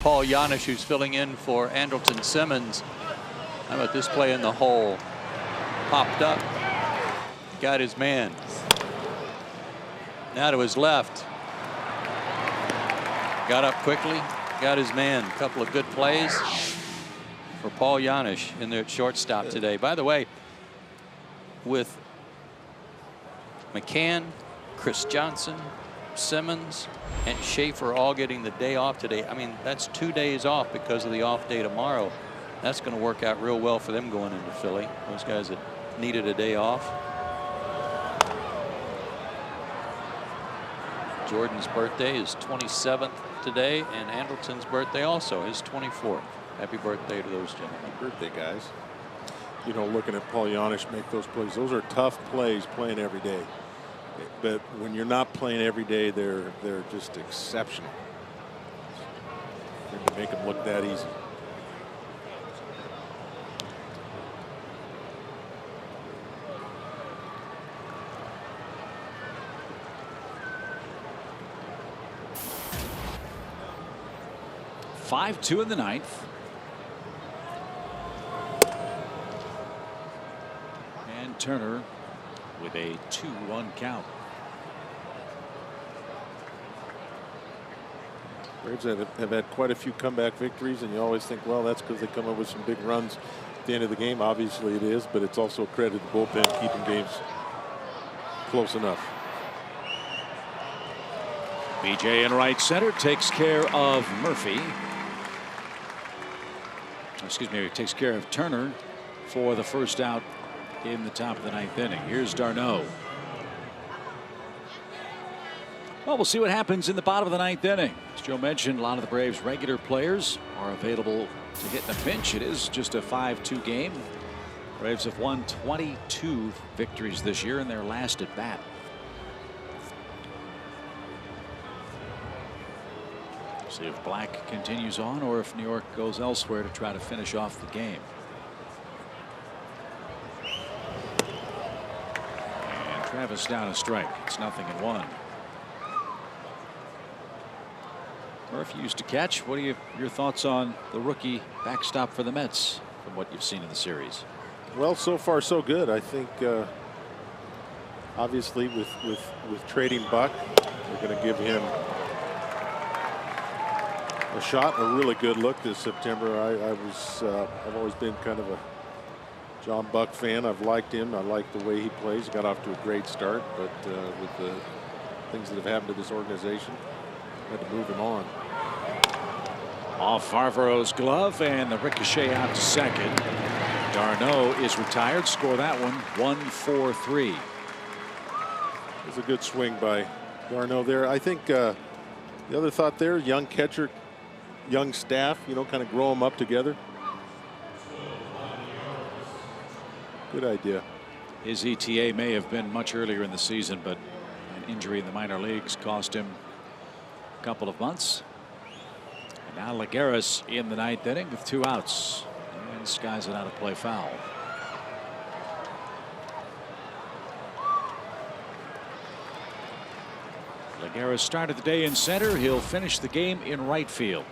Paul Janisch, who's filling in for Andrelton Simmons. How about this play in the hole? Popped up. Got his man. Now to his left. Got up quickly. Got his man. A couple of good plays. for Paul Janisch in there at shortstop today. By the way, with McCann, Chris Johnson, Simmons, and Schaefer all getting the day off today. I mean, that's 2 days off because of the off day tomorrow. That's going to work out real well for them going into Philly. Those guys that needed a day off. Jordan's birthday is 27th today, and Andrelton's birthday also is 24th. Happy birthday to those gentlemen. Happy birthday, guys. You know, looking at Paul Janisch make those plays, those are tough plays playing every day. But when you're not playing every day, they're just exceptional. To make them look that easy. Five-2 in the ninth. And Turner with a 2-1 count. Braves have had quite a few comeback victories, and you always think, well, that's because they come up with some big runs at the end of the game. Obviously it is, but it's also a credit to the bullpen keeping games close enough. BJ in right center takes care of Murphy. Excuse me, takes care of Turner for the first out in the top of the ninth inning. Here's d'Arnaud. Well, we'll see what happens in the bottom of the ninth inning. As Joe mentioned, a lot of the Braves' regular players are available to hit in a pinch. It is just a 5-2 game. Braves have won 22 victories this year in their last at bat. See if Black continues on or if New York goes elsewhere to try to finish off the game. And Travis down a strike. It's 0-1. Murphy used to catch. What are your thoughts on the rookie backstop for the Mets from what you've seen in the series? Well, so far so good. I think obviously with trading Buck, they're going to give him a shot, a really good look this September. I've always been kind of a John Buck fan. I've liked him. I like the way he plays. He got off to a great start, but with the things that have happened to this organization, had to move him on. Off Farvaro's glove and the ricochet out to second. d'Arnaud is retired. Score that one 1-4-3. It's a good swing by d'Arnaud there. I think the other thought there, young catcher, young staff, you know, kind of grow them up together. Good idea. His ETA may have been much earlier in the season, but an injury in the minor leagues cost him a couple of months. And now Lagares in the ninth inning with 2 outs and skies it out of play foul. Lagares started the day in center. He'll finish the game in right field.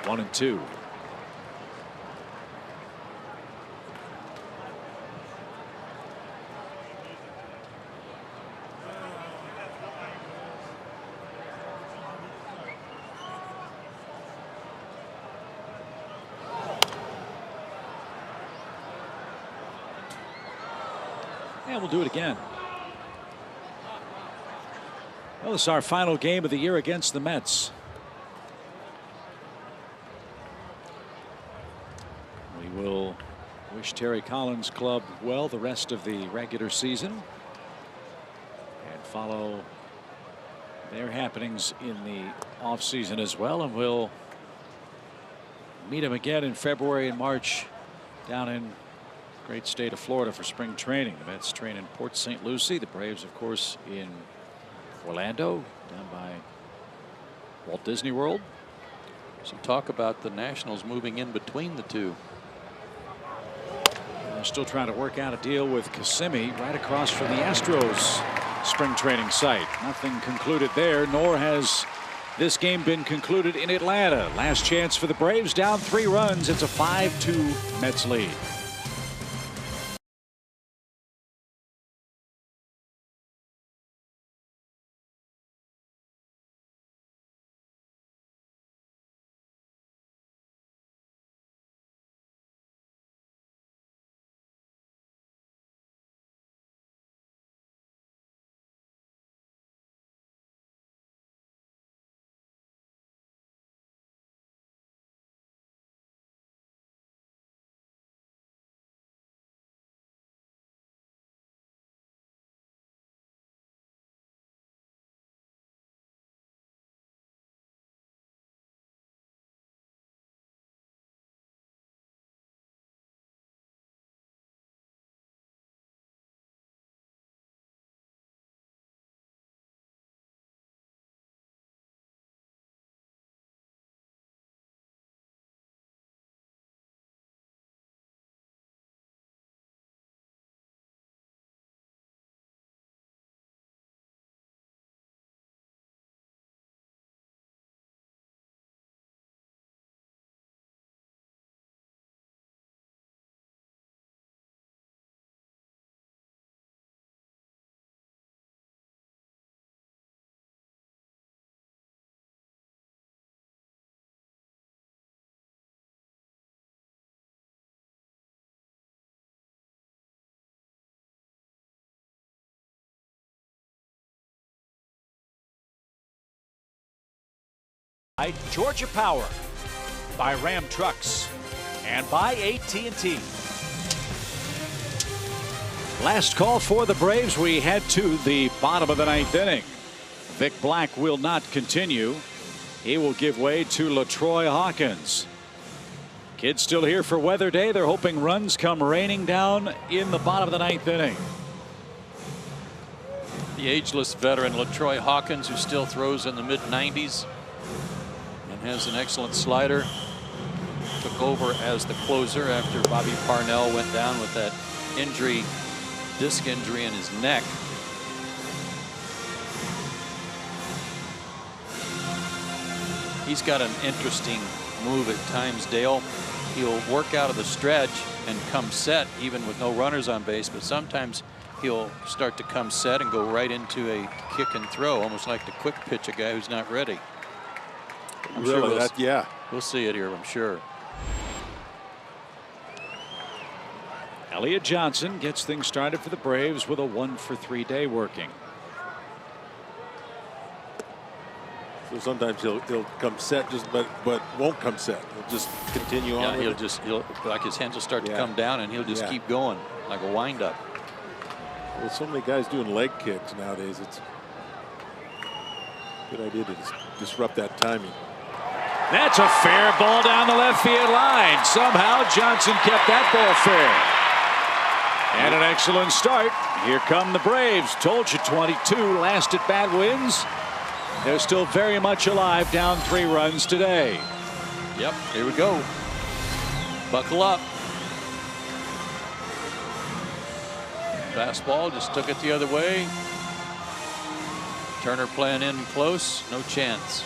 One and two. And we'll do it again. Well, this is our final game of the year against the Mets. Will wish Terry Collins' club well the rest of the regular season and follow their happenings in the offseason as well. And we'll meet him again in February and March down in great state of Florida for spring training. The Mets train in Port St. Lucie. The Braves, of course, in Orlando down by Walt Disney World. So talk about the Nationals moving in between the two. They're still trying to work out a deal with Kissimmee right across from the Astros spring training site. Nothing concluded there, nor has this game been concluded in Atlanta. Last chance for the Braves, down 3 runs. It's a 5-2 Mets lead. By Georgia Power, by Ram Trucks, and by AT&T. Last call for the Braves. We head to the bottom of the 9th inning. Vic Black will not continue. He will give way to LaTroy Hawkins. Kids still here for weather day. They're hoping runs come raining down in the bottom of the 9th inning. The ageless veteran LaTroy Hawkins, who still throws in the mid-90s. Has an excellent slider. Took over as the closer after Bobby Parnell went down with that injury, disc injury in his neck. He's got an interesting move at times, Dale. He'll work out of the stretch and come set even with no runners on base, but sometimes he'll start to come set and go right into a kick and throw, almost like the quick pitch a guy who's not ready. I'm really? sure Yeah. We'll see it here, I'm sure. Elliott Johnson gets things started for the Braves with a 1-for-3 day working. So sometimes he'll come set, but won't come set. He'll just continue on. He'll like his hands will start to come down, and he'll just keep going like a windup. With so many guys doing leg kicks nowadays, it's a good idea to disrupt that timing. That's a fair ball down the left field line. Somehow Johnson kept that ball fair. And an excellent start. Here come the Braves. Told you 22 last at bat wins. They're still very much alive, down 3 runs today. Yep, here we go. Buckle up. Fastball just took it the other way. Turner playing in close, no chance.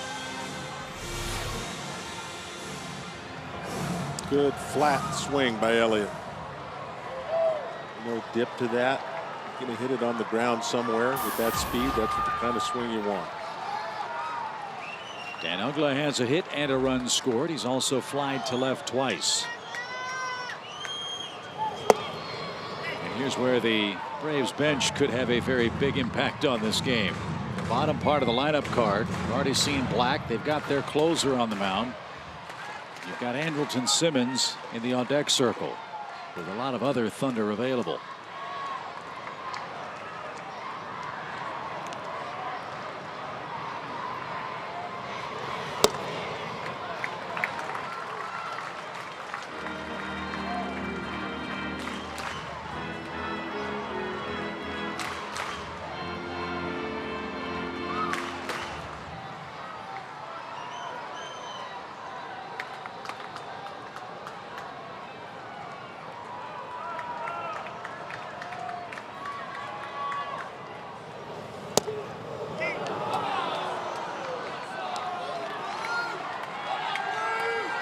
Good flat swing by Elliott. No dip to that. Going to hit it on the ground somewhere with that speed. That's the kind of swing you want. Dan Uggla has a hit and a run scored. He's also flied to left twice. And here's where the Braves bench could have a very big impact on this game. The bottom part of the lineup card. We've already seen Black. They've got their closer on the mound. You've got Andrelton Simmons in the on-deck circle with a lot of other Thunder available.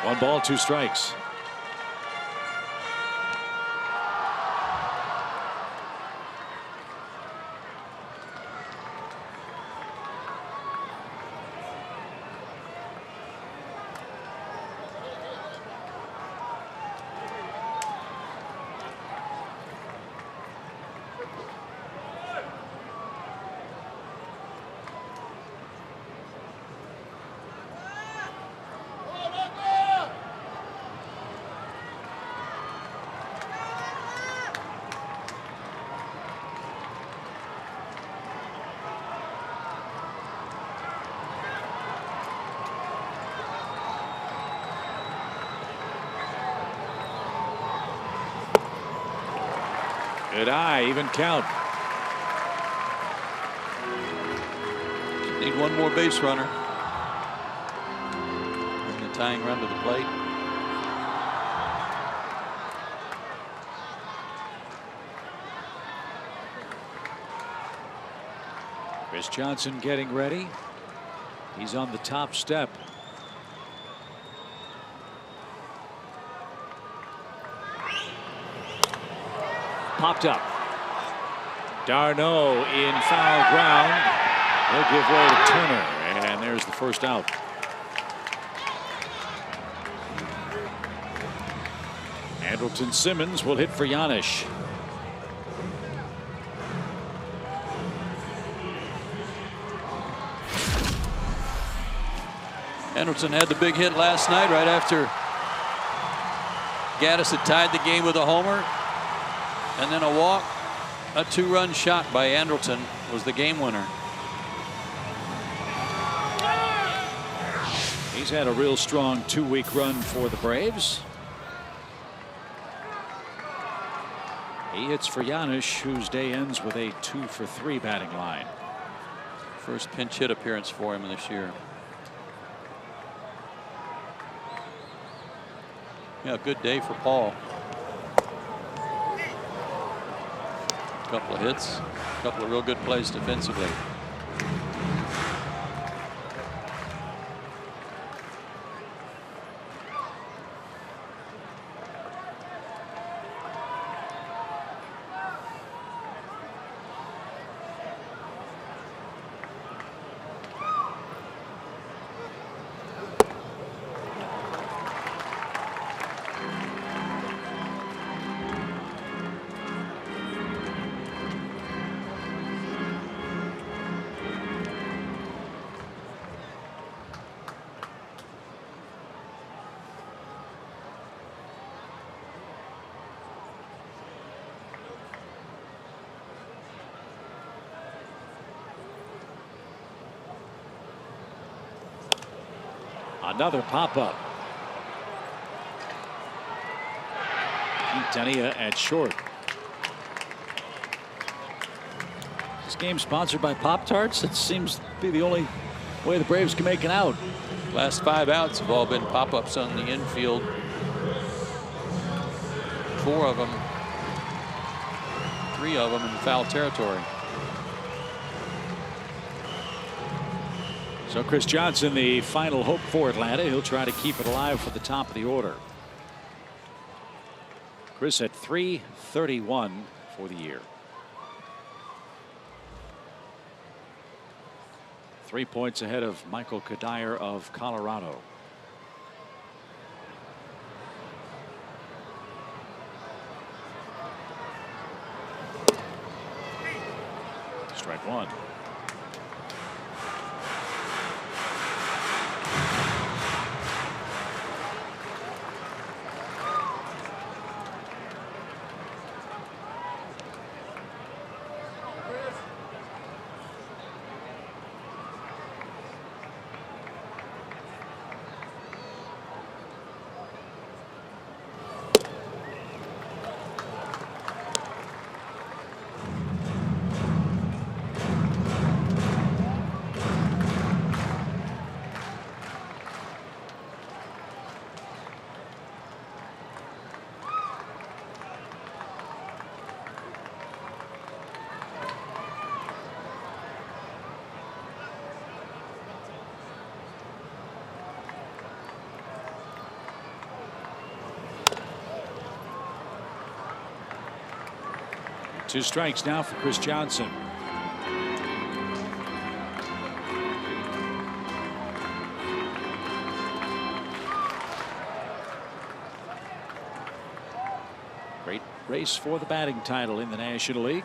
1 ball, 2 strikes. Good eye, even count. Need one more base runner. Bring the tying run to the plate. Chris Johnson getting ready. He's on the top step. Popped up. Darno in foul ground. He'll give way to Turner, and there's the first out. Andrelton Simmons will hit for Giannis. Andrelton had the big hit last night right after Gaddis had tied the game with a homer. And then a walk. A 2-run shot by Andrelton was the game winner. He's had a real strong 2-week run for the Braves. He hits for Giannis, whose day ends with a 2-for-3 batting line. First pinch hit appearance for him this year. Yeah, good day for Paul. Couple of hits, a couple of real good plays defensively. Another pop-up. Quintanilla at short. This game sponsored by Pop-Tarts. It seems to be the only way the Braves can make an out. Last 5 outs have all been pop-ups on the infield. 4 of them. 3 of them in foul territory. So Chris Johnson, the final hope for Atlanta. He'll try to keep it alive for the top of the order. Chris at .331 for the year. 3 points ahead of Michael Kadire of Colorado. Strike one. 2 strikes now for Chris Johnson. Great race for the batting title in the National League.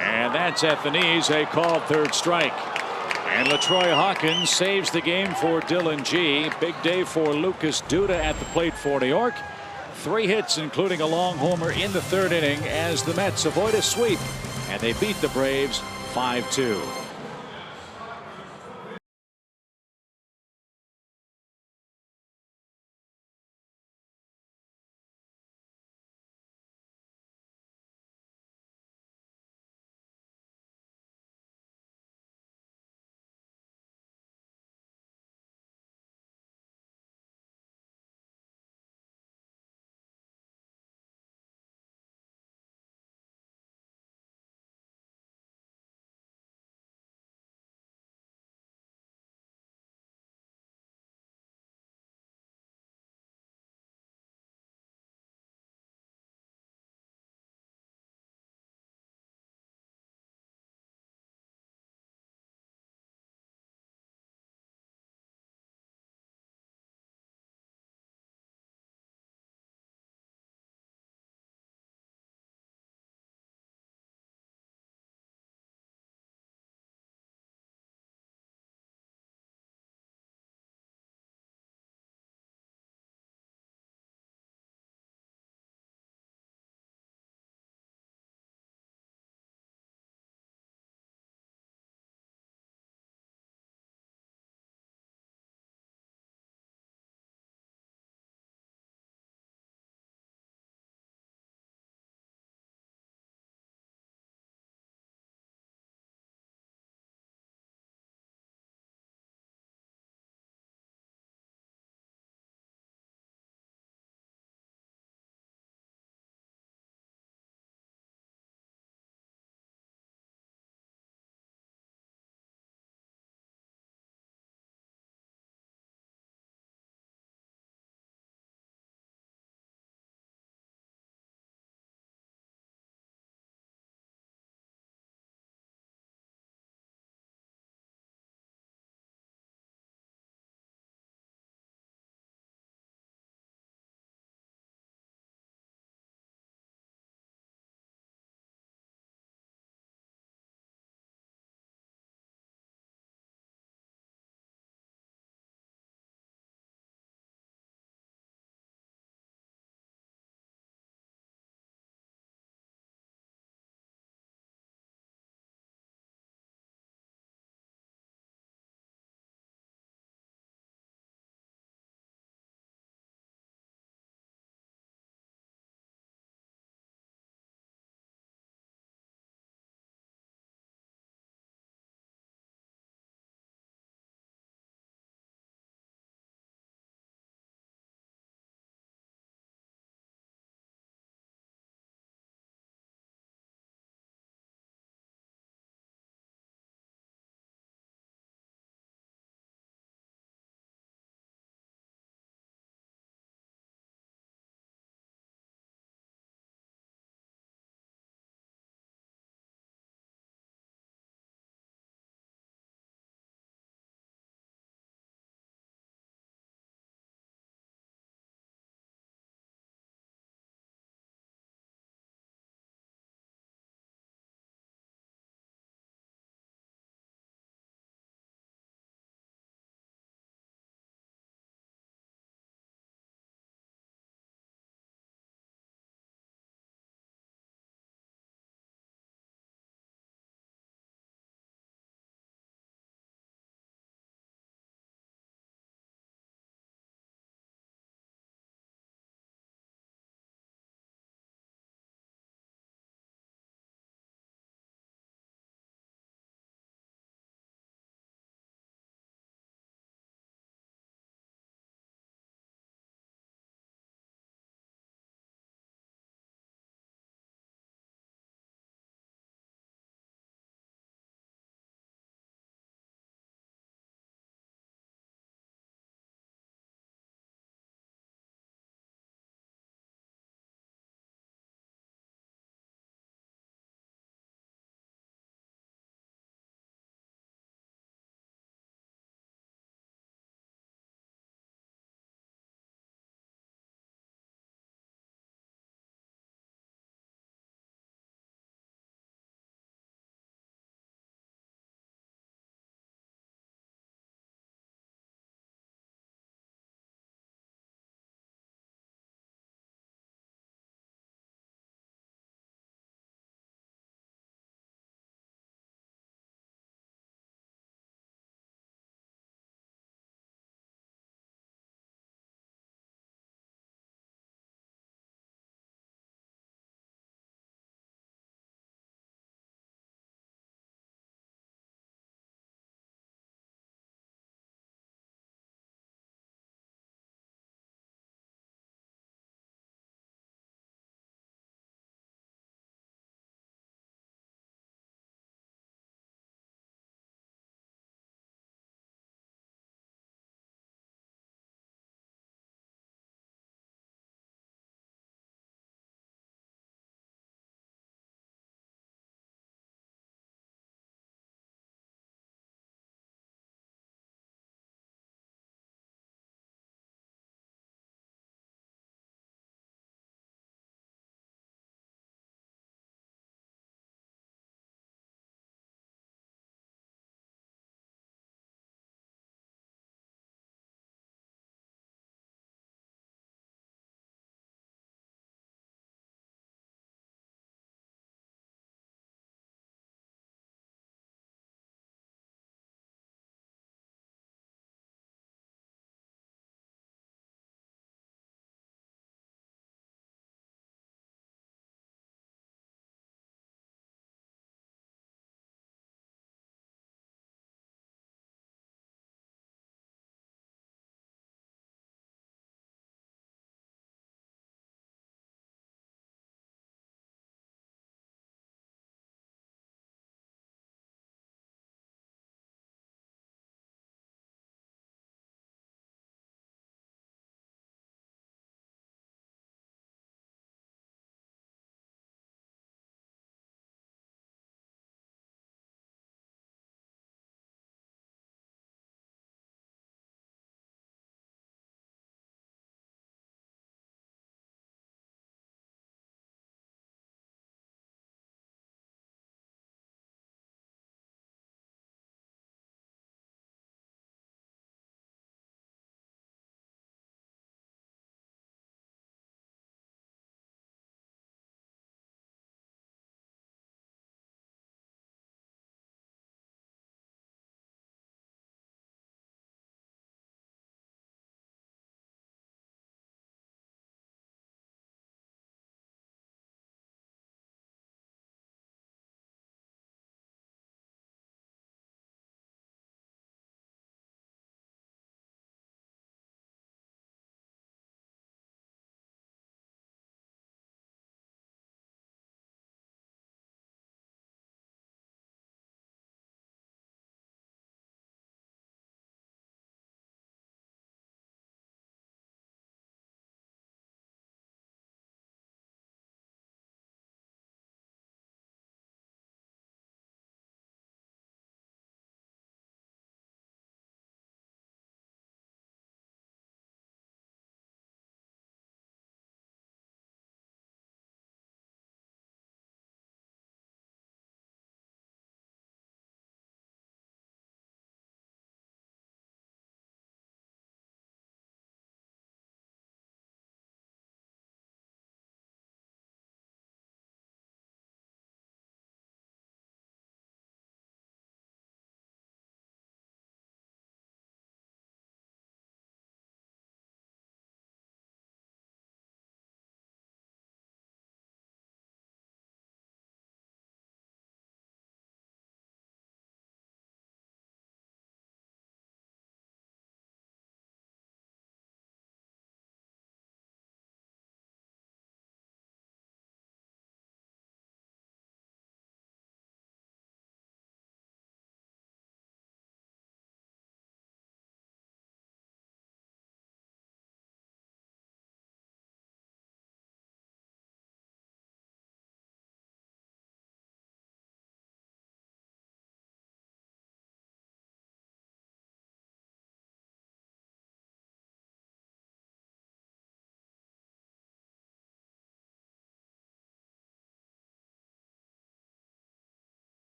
And that's at the knees, a called 3rd strike. And LaTroy Hawkins saves the game for Dylan G. Big day for Lucas Duda at the plate for New York. 3 hits, including a long homer in the 3rd inning as the Mets avoid a sweep. And they beat the Braves 5-2.